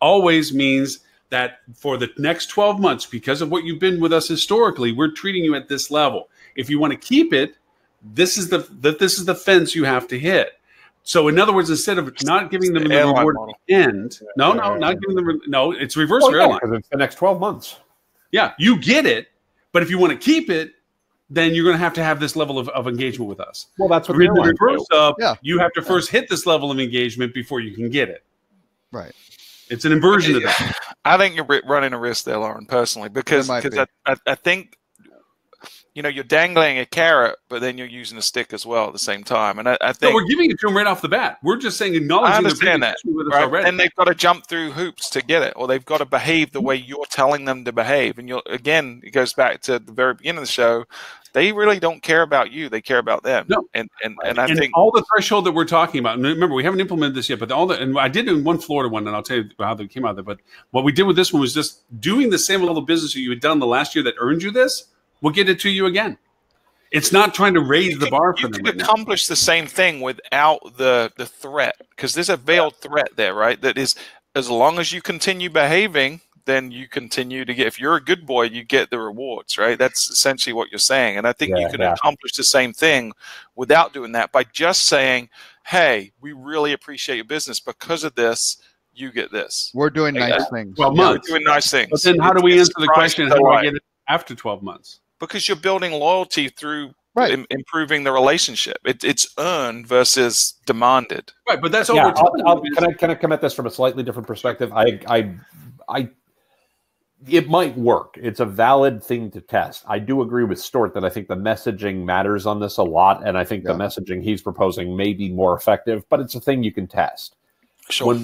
Always means that for the next 12 months, because of what you've been with us historically, we're treating you at this level. If you want to keep it, this is the fence you have to hit. So in other words, instead of not giving them the reward at the end, not giving them. No, it's reverse for airline. Because it's the next 12 months. Yeah, you get it, but if you want to keep it, then you're going to have this level of engagement with us. Well, that's what the reverse of. You have to first hit this level of engagement before you can get it. Right. It's an inversion of that. I think you're running a risk there, Lauren, personally, because I think you're dangling a carrot, but then you're using a stick as well at the same time. And I think we're giving it to them right off the bat. We're just saying acknowledging. I understand that, right? And they've got to jump through hoops to get it, or they've got to behave the way you're telling them to behave. And again, it goes back to the very beginning of the show. They really don't care about you; they care about them. No. And I think all the threshold that we're talking about. And remember, we haven't implemented this yet, but and I did in one Florida one, and I'll tell you how they came out of it. But what we did with this one was just doing the same level of business that you had done the last year that earned you this. We'll get it to you again. It's not trying to raise the bar for them. You can accomplish the same thing without the threat, because there's a veiled threat there, right? That is, as long as you continue behaving, then you continue to get. If you're a good boy, you get the rewards, right? That's essentially what you're saying. And I think you can accomplish the same thing without doing that by just saying, "Hey, we really appreciate your business. Because of this, you get this. We're doing nice things. Well, we're doing nice things." But then, how do we answer the question? How do I get it after 12 months? Because you're building loyalty through improving the relationship. It's earned versus demanded. Right, but that's all we're talking about. Can I come at this from a slightly different perspective? It might work. It's a valid thing to test. I do agree with Stewart that I think the messaging matters on this a lot, and I think the messaging he's proposing may be more effective, but it's a thing you can test. Sure.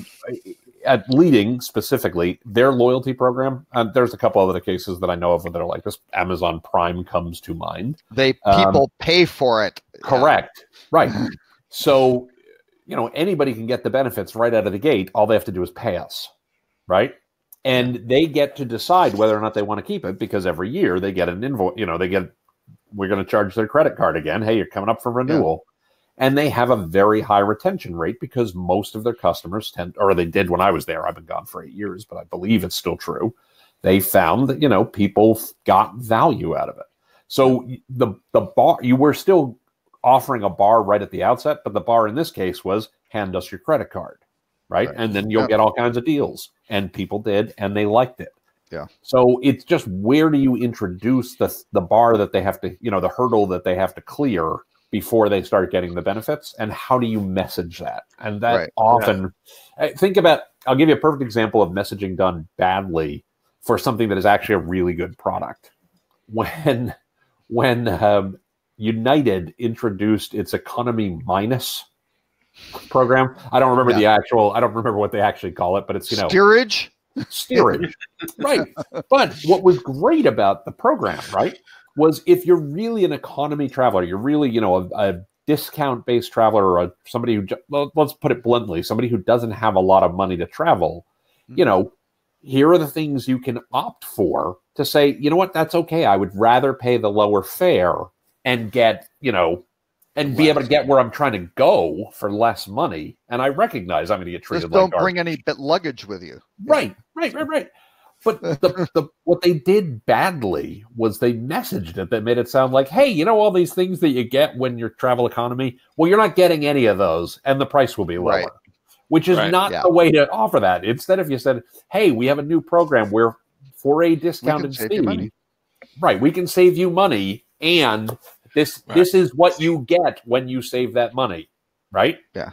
At Leading specifically, their loyalty program, there's a couple other cases that I know of that are like this. Amazon Prime comes to mind. People pay for it. Correct. Right. So, anybody can get the benefits right out of the gate. All they have to do is pay us. Right. And they get to decide whether or not they want to keep it, because every year they get an invoice, we're going to charge their credit card again. Hey, you're coming up for renewal. Yeah. And they have a very high retention rate because most of their customers they did when I was there. I've been gone for 8 years, but I believe it's still true. They found that, people got value out of it. So the bar, you were still offering a bar right at the outset, but the bar in this case was hand us your credit card, right? And then you'll get all kinds of deals. And people did, and they liked it. Yeah. So it's just, where do you introduce the bar that they have to, the hurdle that they have to clear before they start getting the benefits, and how do you message that? And that often, think about, I'll give you a perfect example of messaging done badly for something that is actually a really good product. When United introduced its Economy Minus program, I don't remember I don't remember what they actually call it, but it's, steerage. Steerage, right? But what was great about the program, right, was if you're really an economy traveler, you're really, a discount-based traveler, or somebody who, let's put it bluntly, somebody who doesn't have a lot of money to travel, here are the things you can opt for to say, you know what, that's okay. I would rather pay the lower fare and get, and be able to get where I'm trying to go for less money. And I recognize I'm going to get treated Just like don't garbage. bring any bit luggage with you. Right. But what they did badly was they messaged it that made it sound like, hey, all these things that you get when you're travel economy, well, you're not getting any of those, and the price will be lower, which is not the way to offer that. Instead, if you said, hey, we have a new program where for a discounted fee, we can save you money, and this is what you get when you save that money. Right? Yeah.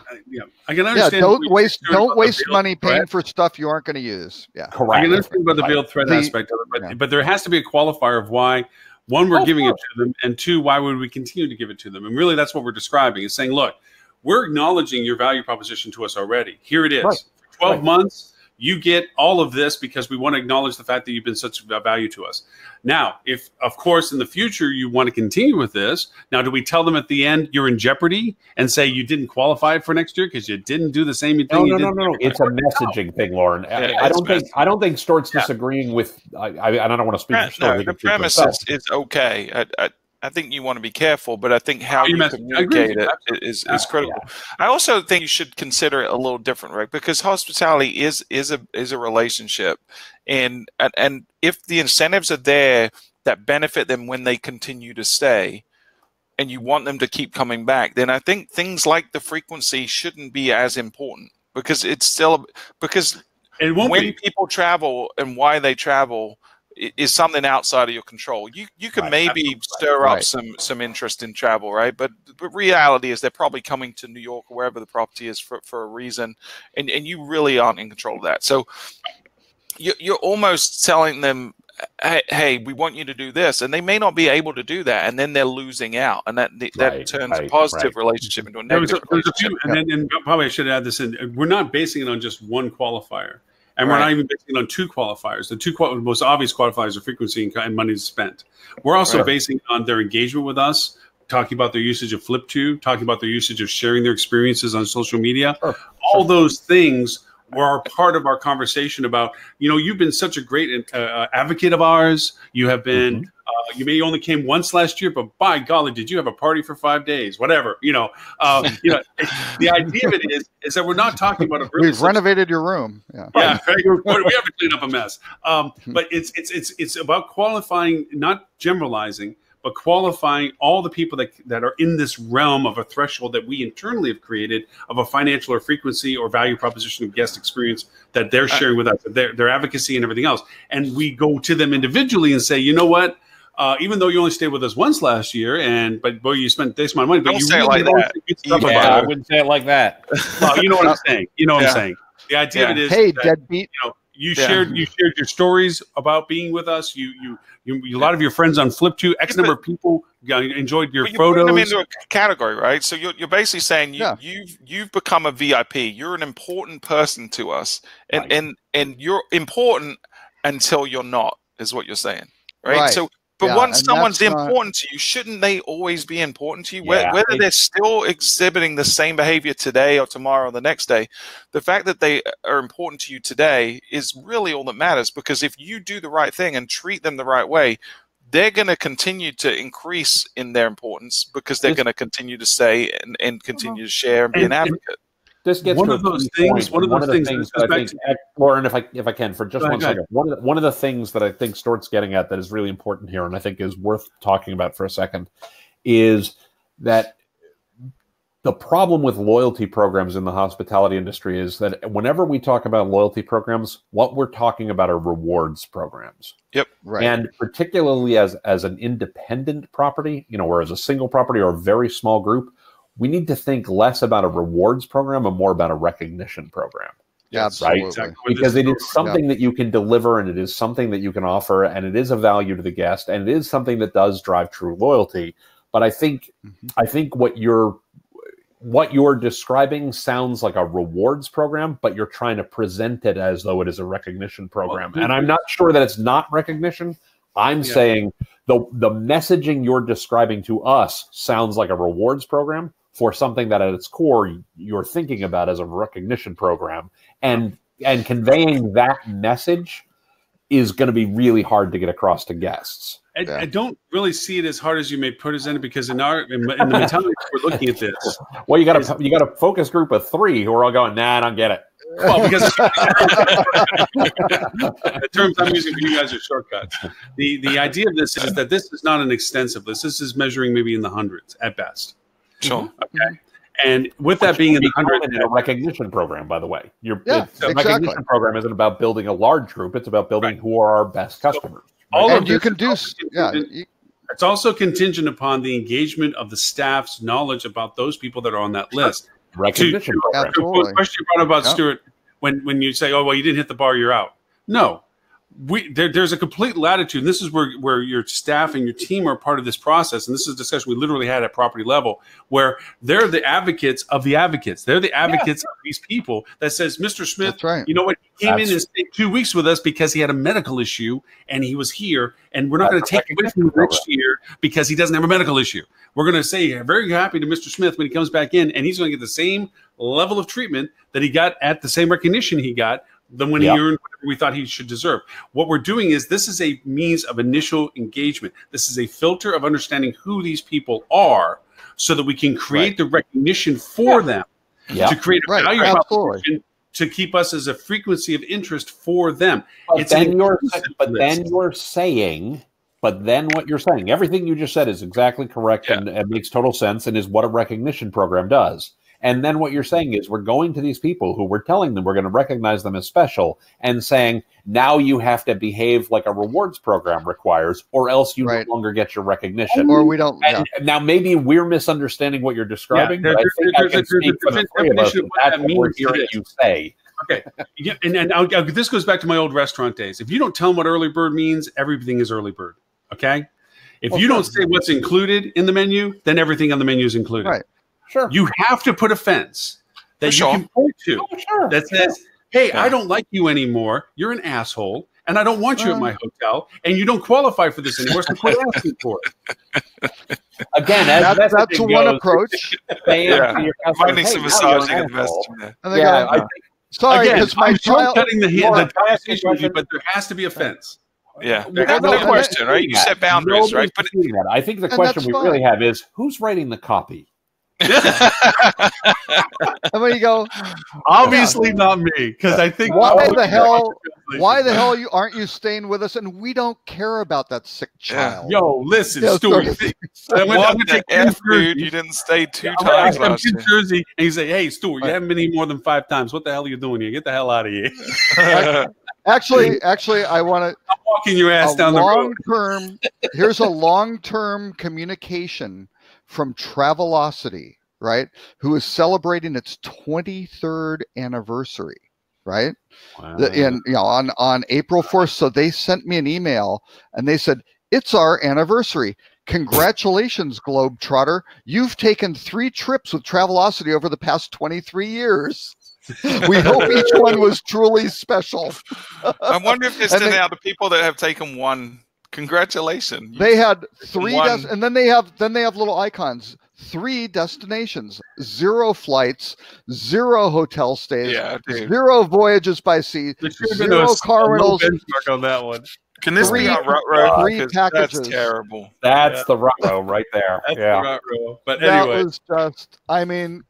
I can understand. Don't waste money paying for stuff you aren't going to use. Yeah. Correct. I can understand about the veiled threat aspect of it, but there has to be a qualifier of why, one, we're giving it to them, and two, why would we continue to give it to them? And really, that's what we're describing, is saying, look, we're acknowledging your value proposition to us already. Here it is. Right. For 12 months, you get all of this because we want to acknowledge the fact that you've been such value to us. Now, if, of course, in the future you want to continue with this, now do we tell them at the end you're in jeopardy and say you didn't qualify for next year because you didn't do the same thing? No. It's a messaging thing, Lauren. I don't think Stort's disagreeing with. I don't want to speak for Stort. The premise is okay. I think you want to be careful, but I think how you communicate it is critical. Yeah. I also think you should consider it a little different, right? Because hospitality is a relationship, and if the incentives are there that benefit them when they continue to stay, and you want them to keep coming back, then I think things like the frequency shouldn't be as important, because it's still when people travel and why they travel is something outside of your control. You can maybe stir up some interest in travel, right? But reality is they're probably coming to New York or wherever the property is for a reason, and you really aren't in control of that. So you're almost telling them, hey, we want you to do this, and they may not be able to do that, and then they're losing out, and that turns a positive relationship into a negative relationship. And probably I should add this in. We're not basing it on just one qualifier. And we're not even basing it on two qualifiers. The two most obvious qualifiers are frequency and money spent. We're also basing it on their engagement with us, talking about their usage of Flip2, talking about their usage of sharing their experiences on social media. All those things were part of our conversation about, you've been such a great advocate of ours. You have been, you may only came once last year, but by golly, did you have a party for 5 days? Whatever, the idea of it is that we're not talking about we've renovated your room. Yeah. We have to clean up a mess. But it's about qualifying, not generalizing, but qualifying all the people that are in this realm of a threshold that we internally have created of a financial or frequency or value proposition of guest experience that they're sharing with us, their advocacy and everything else. And we go to them individually and say, you know what? Even though you only stayed with us once last year, but boy, you spent this amount of money, but you really like that. I wouldn't say it like that. Well, you know what I'm saying. I'm saying. The idea of it is, hey, deadbeat. You shared your stories about being with us. You a lot of your friends on Flip2, X number of people enjoyed your photos. Putting them into a category, right? So you're basically saying you've become a VIP. You're an important person to us, and you're important until you're not, is what you're saying, right? So. But once someone's important to you, shouldn't they always be important to you? Whether they're still exhibiting the same behavior today or tomorrow or the next day, the fact that they are important to you today is really all that matters, because if you do the right thing and treat them the right way, they're going to continue to increase in their importance, because they're going to continue to stay and continue to share and be an advocate. This gets one of those things. One of the things that I think, Lauren, if I can, for just 1 second, one of the things that I think Stort's getting at that is really important here, and I think is worth talking about for a second, is that The problem with loyalty programs in the hospitality industry is that whenever we talk about loyalty programs, what we're talking about are rewards programs. Yep. Right. And particularly as an independent property, or as a single property or a very small group, we need to think less about a rewards program and more about a recognition program. Yes, right? absolutely. Because it is something that you can deliver, and it is something that you can offer, and it is a value to the guest, and it is something that does drive true loyalty. But I think what you're describing sounds like a rewards program, but you're trying to present it as though it is a recognition program. And I'm not sure that it's not recognition. I'm saying the messaging you're describing to us sounds like a rewards program for something that at its core you're thinking about as a recognition program. And conveying that message is going to be really hard to get across to guests. I don't really see it as hard as you may present it, because in the mentality we're looking at this. Well, you got a focus group of 3 who are all going, nah, I don't get it. Well, because the terms I'm using for you guys are shortcuts. The idea of this is that this is not an extensive list. This is measuring maybe in the hundreds at best. Sure. Okay. And with that being in the hundreds, a recognition program, by the way, a recognition program isn't about building a large group; it's about building who are our best customers. And you can do, it's also contingent upon the engagement of the staff's knowledge about those people that are on that list. Recognition program. Absolutely. The question you brought about, Stuart, when you say, "Oh, well, you didn't hit the bar, you're out." No. There's a complete latitude, and this is where your staff and your team are part of this process. And this is a discussion we literally had at property level, where they're the advocates of the advocates. They're the advocates of these people that says, Mr. Smith, That's right. you know what? He came in and stayed 2 weeks with us because he had a medical issue and he was here, and we're not going to take it away from him next year because he doesn't have a medical issue. We're going to say very happy to Mr. Smith when he comes back in, and he's going to get the same level of treatment that he got at the same recognition he got than when he earned whatever we thought he should deserve. What we're doing is this is a means of initial engagement. This is a filter of understanding who these people are so that we can create the recognition for them to create a value proposition to keep us as a frequency of interest for them. But then what you're saying, everything you just said is exactly correct and makes total sense and is what a recognition program does. And then what you're saying is we're going to these people who we're telling them we're going to recognize them as special and saying, now you have to behave like a rewards program requires, or else you no longer get your recognition. Or we don't. Now, maybe we're misunderstanding what you're describing, but I think I can speak for the 3 of us that's what we're hearing you say. Okay. And this goes back to my old restaurant days. If you don't tell them what early bird means, everything is early bird. Okay? If you don't say what's included in the menu, then everything on the menu is included. Right. Sure. You have to put a fence that you can point to that says, hey, I don't like you anymore. You're an asshole, and I don't want you at my hotel, and you don't qualify for this anymore, so quit asking for it. Again, that's one approach. Finding some massaging investment. Sorry, because my child cutting the conversation with you, but there has to be a fence. Yeah, no question, right? You set boundaries, right? But I think the question we really have is, who's writing the copy? And when you go, obviously not me, because I think why the hell aren't you staying with us? And we don't care about that sick child. Yo, listen, Stuart. What the F, dude? You didn't stay 2 times last year. Jersey, and you say, "Hey, Stuart, you haven't been here more than 5 times. What the hell are you doing here? Get the hell out of here." Actually, I want to. I'm walking your ass down the road. Here's a long-term communication from Travelocity, right? Who is celebrating its 23rd anniversary, right? Wow. On April 1st. So they sent me an email and they said, "It's our anniversary. Congratulations, Globetrotter. You've taken 3 trips with Travelocity over the past 23 years. We hope each one was truly special." I wonder if there's now the people that have taken one. Congratulations. They had 3 and then they have little icons. 3 destinations, 0 flights, 0 hotel stays, 0 voyages by sea, 0 car rentals. On that one. Can this be a Rut-Row? 3 packages. That's terrible. That's the Rut-Row right there. That's the Rut-Row. But That anyway, was just. I mean,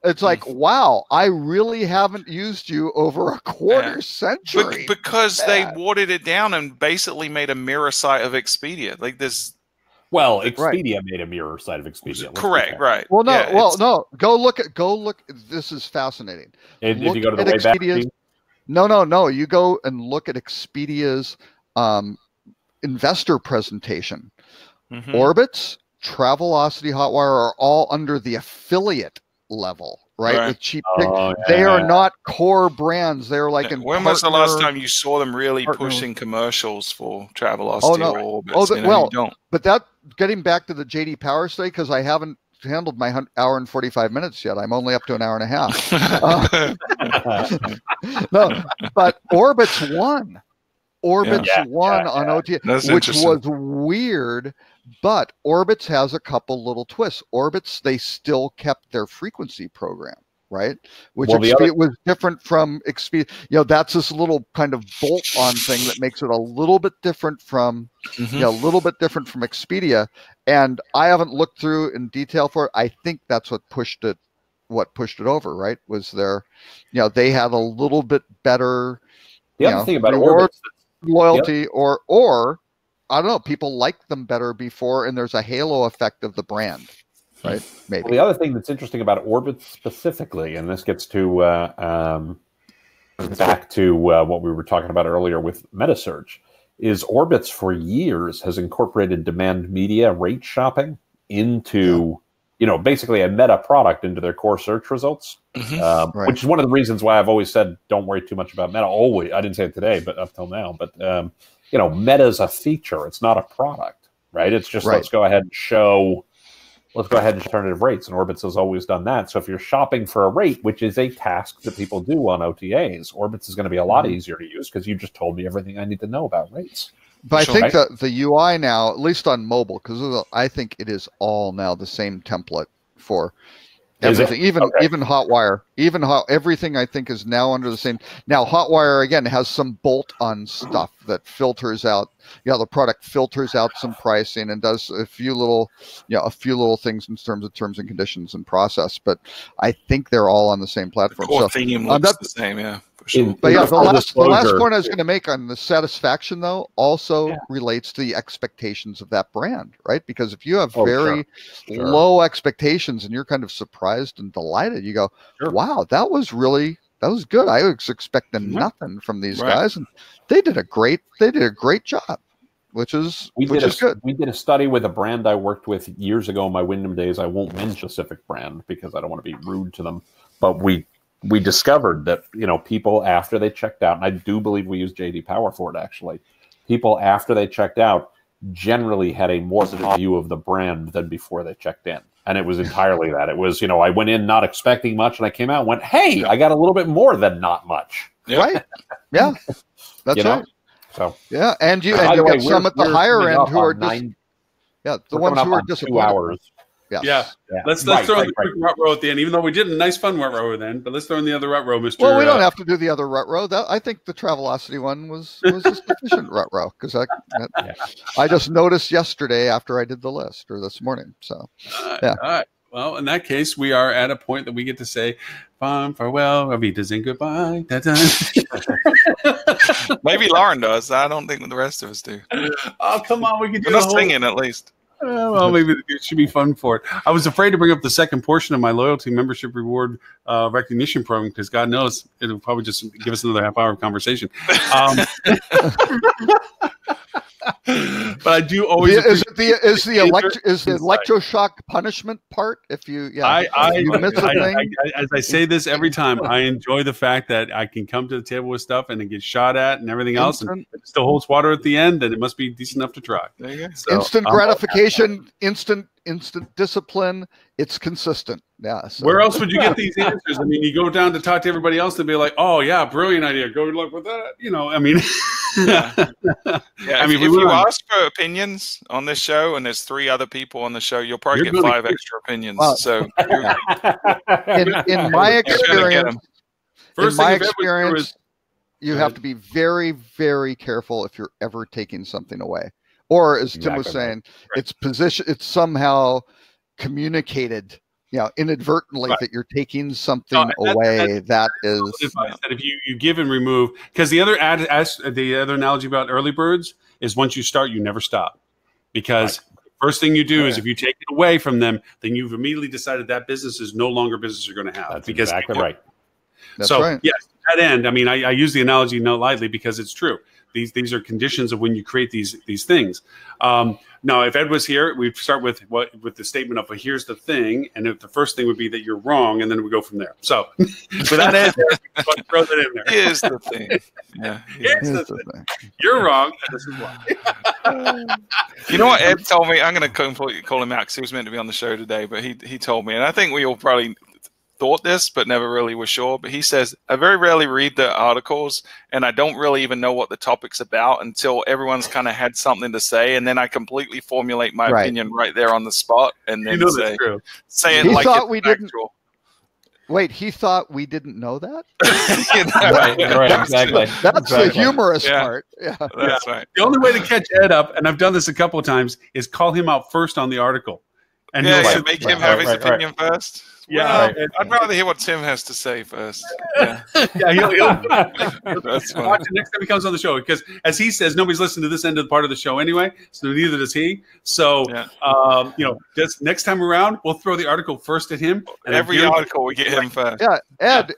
it's like, wow, I really haven't used you over a quarter century. Because they watered it down and basically made a mirror site of Expedia. Like this. Well, Expedia made a mirror site of Expedia. Correct, right? Well, no, Yeah, no. Go look. This is fascinating. If you go to the Wayback Machine? No. You go and look at Expedia's investor presentation. Orbitz, Travelocity, Hotwire are all under the affiliate level, right? With cheap they are not core brands. They're like in when was the last time you saw them really pushing commercials for Travelocity or Orbitz? Don't. But that, getting back to the JD Power study, because I haven't handled my hour and 45 minutes yet. I'm only up to an hour and a half. No, but Orbitz won. Orbitz won on OTA, which was weird. But Orbitz has a couple little twists. Orbitz, they still kept their frequency program, right? Which was different from Expedia. That's this little kind of bolt-on thing that makes it a little bit different from, a little bit different from Expedia. And I haven't looked through in detail for it. I think that's what pushed it over, right? Was their, they had a little bit better, the other thing about Orbitz, loyalty, or I don't know, people liked them better before, and there's a halo effect of the brand, right? Maybe. Well, the other thing that's interesting about Orbitz specifically, and this gets to back to what we were talking about earlier with metasearch, is Orbitz for years has incorporated demand media rate shopping into, basically a meta product into their core search results, which is one of the reasons why I've always said don't worry too much about meta. Always, I didn't say it today, but up till now, but meta is a feature. It's not a product, right? It's just let's go ahead and show alternative rates, and Orbitz has always done that. So if you're shopping for a rate, which is a task that people do on OTAs, Orbitz is going to be a lot easier to use because you just told me everything I need to know about rates. But I think that the UI now, at least on mobile, because I think it is all now the same template for everything, even Hotwire, everything I think is now under the same. Now Hotwire again has some bolt-on stuff that filters out. The product filters out some pricing and does a few little things in terms of terms and conditions and process. But I think they're all on the same platform. The core theme looks the same, yeah. Sure. But the last point I was going to make on the satisfaction, though, also relates to the expectations of that brand, right? Because if you have very low expectations and you're kind of surprised and delighted, you go, wow, that was good. I was expecting nothing from these guys, and they did a great job, which is good. We did a study with a brand I worked with years ago in my Wyndham days. I won't mention a specific brand because I don't want to be rude to them, but we discovered that, people after they checked out, and I do believe we used JD Power for it actually, people after they checked out generally had a more positive view of the brand than before they checked in. And it was entirely that. It was, I went in not expecting much, and I came out and went, hey, I got a little bit more than not much. Right. Yeah. That's right. So and you got some at the higher end who are the ones who are disappointed. 2 hours. Yeah. Let's throw in the quick rut row at the end, even though we did a nice fun rut row then. But let's throw in the other rut row, Mr. Well, we don't have to do the other rut row. I think the Travelocity one was a sufficient rut row because I just noticed yesterday after I did the list, or this morning. So all right. Well, in that case, we are at a point that we get to say farewell, Avitas, and goodbye. Maybe Lauren does. I don't think the rest of us do. Oh, come on. We can do the whole singing at least. Well, maybe it should be fun for it. I was afraid to bring up the second portion of my loyalty membership reward recognition program because God knows it'll probably just give us another half hour of conversation. But I do always is the electroshock punishment part if you you miss a thing? As I say this every time, I enjoy the fact that I can come to the table with stuff and it gets shot at and everything else, and it still holds water at the end, and it must be decent enough to try. There you go. So, instant gratification, instant discipline. It's consistent. Yeah. So. Where else would you get these answers? I mean, you go down to talk to everybody else and be like, "Oh yeah, brilliant idea. Good luck with that." I mean, if you ask for opinions on this show, and there's 3 other people on the show, you'll probably get 5 extra opinions. Wow. So, in my experience, you have to be very, very careful if you're ever taking something away, or as Tim was saying, it's somehow communicated, inadvertently that you're taking something away. That is advice that if you give and remove, because the other analogy about early birds is once you start, you never stop, because First thing you do is if you take it away from them, then you've immediately decided that business is no longer business you're going to have. That's exactly right. That's so, right. yes, to that end, I mean, I use the analogy not lightly because it's true. These are conditions of when you create these things. Now, if Ed was here, we'd start with the statement of, well, here's the thing, and if the first thing would be that you're wrong, and then we go from there. So, with that Ed, throw that in there. Here's the thing. Yeah, here's the thing. You're wrong, and this is why. You know what Ed told me? I'm going to completely call him out because he was meant to be on the show today, but he told me, and I think we all probably thought this, but never really were sure. But he says, I very rarely read the articles, and I don't really even know what the topic's about until everyone's kind of had something to say, and then I completely formulate my opinion right there on the spot, and then say it he like thought we factual. didn't. Wait, he thought we didn't know that? right, exactly. That's the humorous part. Yeah, that's right. The only way to catch Ed up, and I've done this a couple of times, is call him out first on the article. And make him have his opinion first. Yeah, I'd rather hear what Tim has to say first. Yeah, that's fine. Watch it next time he comes on the show, because as he says, nobody's listening to this end of the part of the show anyway, so neither does he. So, just next time around, we'll throw the article first at him. And every article we get him first. Yeah,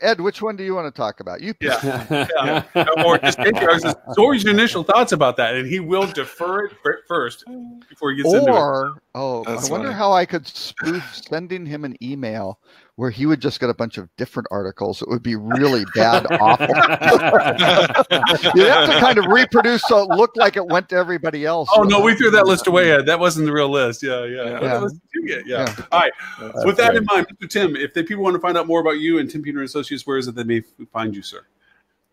Ed, which one do you want to talk about? You pick. Or just so what was your initial thoughts about that? And he will defer it first before he gets into it. I wonder how I could spoof sending him an email where he would just get a bunch of different articles. It would be really bad, awful. You'd have to kind of reproduce so it looked like it went to everybody else. Oh, no, we threw that list away, Ed. That wasn't the real list. Yeah. All right. With that in mind, Mr. Tim, if the people want to find out more about you and Tim Peter & Associates, where is it they may find you, sir?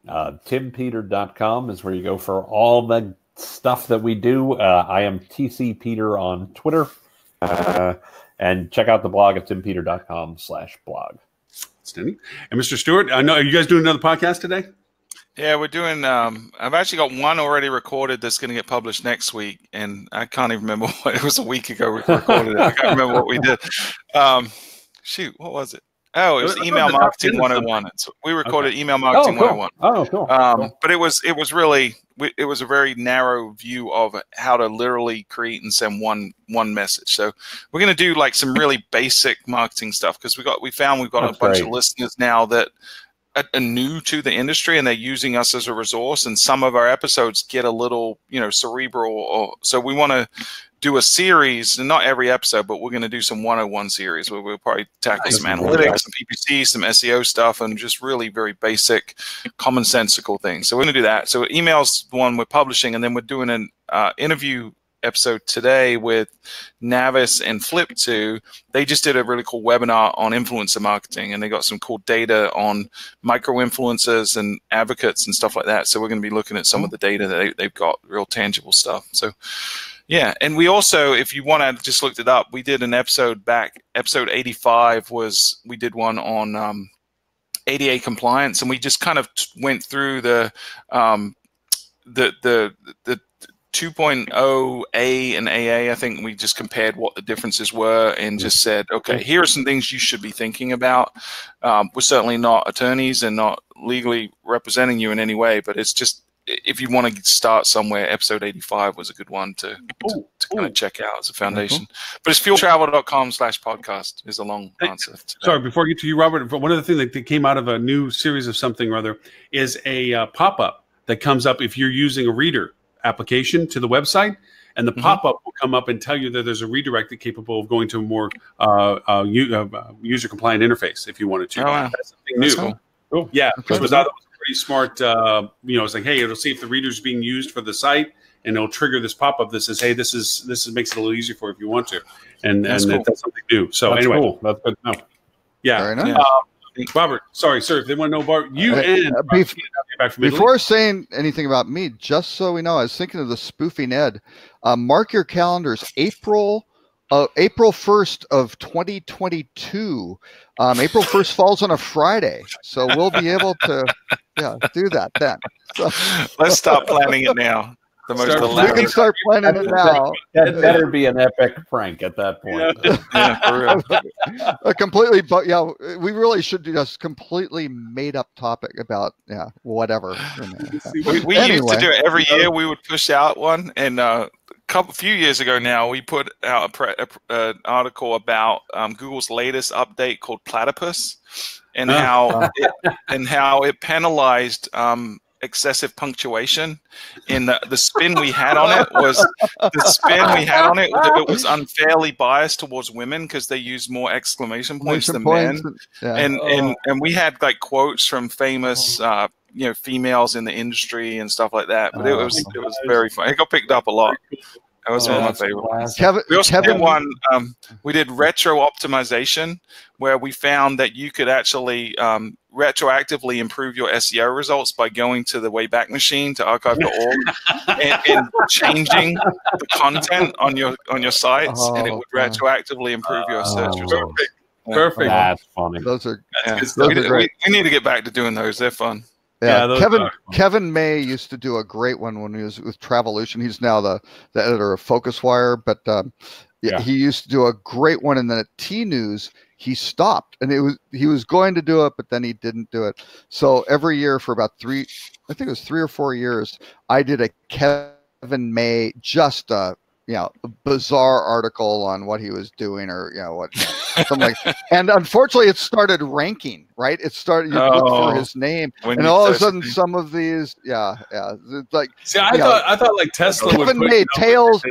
TimPeter.com is where you go for all the stuff that we do. I am TC Peter on Twitter. And check out the blog at timpeter.com/blog. Outstanding. And Mr. Stewart, I know, are you guys doing another podcast today? Yeah, we're doing, I've actually got one already recorded that's going to get published next week. And I can't even remember what, it was a week ago we recorded it. I can't remember what we did. What was it? Oh, it was Email Marketing 101. We recorded Email Marketing 101. Oh, cool. But it was really, it was a very narrow view of how to literally create and send one message. So we're going to do like some really basic marketing stuff, because we found we've got a bunch of listeners now that are new to the industry, and they're using us as a resource. And some of our episodes get a little, cerebral. So we want to do a series, and not every episode, but we're going to do some 101 series where we'll probably tackle some analytics, some PPC, some SEO stuff, and just really very basic, commonsensical things. So we're going to do that. So email's the one we're publishing, and then we're doing an interview episode today with Navis and Flip2. They just did a really cool webinar on influencer marketing, and they got some cool data on micro influencers and advocates and stuff like that. So we're going to be looking at some of the data that they've got, real tangible stuff. So yeah, and we also, if you want to, just looked it up, we did an episode back, episode 85 we did one on ADA compliance, and we just kind of went through the 2.0A and AA. I think we just compared what the differences were and just said, okay, here are some things you should be thinking about. We're certainly not attorneys and not legally representing you in any way, but it's just, if you want to start somewhere, episode 85 was a good one to kind of check out as a foundation. But it's fueltravel.com/podcast is a long answer. Sorry, before I get to you, Robert, one of the things that came out of a new series of something or other is a pop-up that comes up if you're using a reader application to the website, and the pop-up will come up and tell you that there's a redirect that's capable of going to a more user-compliant interface if you wanted to. Oh, wow. That's something new. Cool. Yeah, because I thought it was pretty smart. It's like, hey, it'll see if the reader's being used for the site, and it'll trigger this pop-up that says, hey, this makes it a little easier for you if you want to, and that's something new. So that's anyway, cool. That's good to know. Yeah. Very nice. Robert, sorry, sir. If they want to know about you before saying anything about me, just so we know, I was thinking of the spoofing Ed. Mark your calendars, April 1st of 2022. April 1st falls on a Friday, so we'll be able to do that then. So, let's start planning it now. The most Start- We elaborate. can start planning it now. That better be an epic prank at that point. Yeah, for real. A completely, but yeah, we really should do just completely made up topic about whatever. We used to do it every year. We would push out one, and few years ago now, we put out an article about Google's latest update called Platypus, and how it penalized excessive punctuation. In the spin we had on it was it was unfairly biased towards women because they used more exclamation points than men. Yeah. And we had like quotes from famous females in the industry and stuff like that. But it was very fun. It got picked up a lot. That was one of my favorites. We also did one. We did retro optimization, where we found that you could actually retroactively improve your SEO results by going to the Wayback Machine to archive.org and changing the content on your sites, and it would retroactively improve your search results. Perfect. That's funny. Those are We need to get back to doing those. They're fun. Yeah, those Kevin May used to do a great one when he was with Travolution. He's now the editor of FocusWire, but he used to do a great one. And then at T News, he stopped, and he was going to do it, but then he didn't do it. So every year for about 3 or 4 years, I did a Kevin May, just a bizarre article on what he was doing, or something like. And unfortunately, it started ranking. Right, it started. You look for his name, and all of a sudden, some of these, it's like. See, I thought like Tesla. Kevin May, tales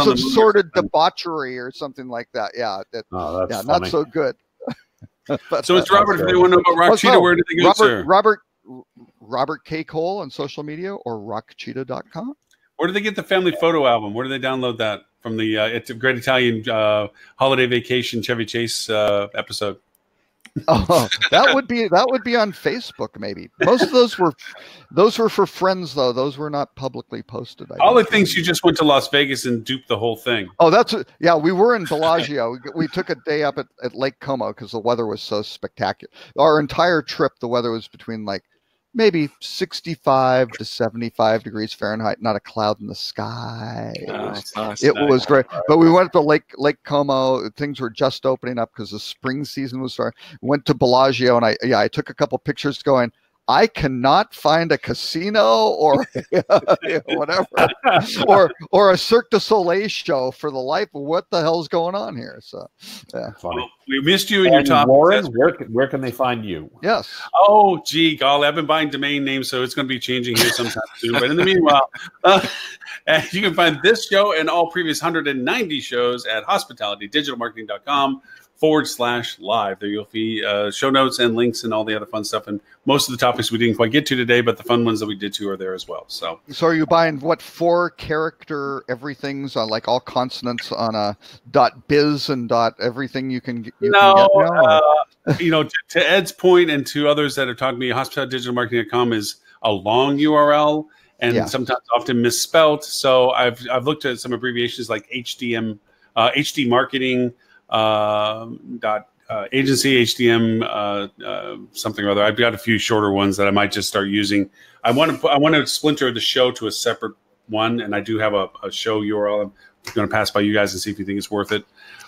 of sordid debauchery, or something like that. Yeah, that's not so good. But, so it's Robert. If they want to know about Rock Cheetah, where did they go, sir? Robert K. Cole on social media, or rockcheetah.com. Where do they get the family photo album? Where do they download that from? The it's a Great Italian Holiday Vacation Chevy Chase episode. Oh, that would be on Facebook, maybe. Most of those were for friends, though. Those were not publicly posted. All the things you just went to Las Vegas and duped the whole thing. Oh, we were in Bellagio. We took a day up at Lake Como because the weather was so spectacular. Our entire trip, the weather was between like maybe 65 to 75 degrees Fahrenheit, not a cloud in the sky. It was great. But we went to Lake Como. Things were just opening up because the spring season was starting. Went to Bellagio, and I took a couple pictures going, I cannot find a casino or whatever, or a Cirque du Soleil show for the life of what the hell's going on here. So, yeah. Well, we missed you in your top. Warren, where can they find you? Yes. Oh, gee, golly, I've been buying domain names, so it's going to be changing here sometime soon. But in the meanwhile, you can find this show and all previous 190 shows at hospitalitydigitalmarketing.com/live. There you'll see show notes and links and all the other fun stuff. And most of the topics we didn't quite get to today, but the fun ones that we did to are there as well. So are you buying what 4-character everything's on, like all consonants on a .biz and .everything you can get? To Ed's point and to others that are talking to me, hospitalitydigitalmarketing.com is a long URL and sometimes often misspelt. So I've looked at some abbreviations like HDM, HD marketing. Agency HDM something or other. I've got a few shorter ones that I might just start using. I want to splinter the show to a separate one, and I do have a show URL. I'm going to pass by you guys and see if you think it's worth it.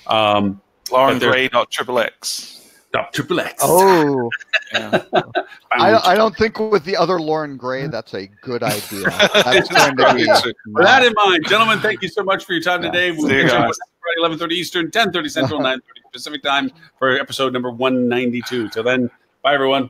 LaurenGray.xxx. .xxx. Oh, yeah. I don't think with the other Lauren Gray that's a good idea. That's going to be. With that in mind, gentlemen, thank you so much for your time today. We'll be Friday, 11:30 Eastern, 10:30 Central, 9:30 Pacific time for episode number 192. Till then, bye everyone.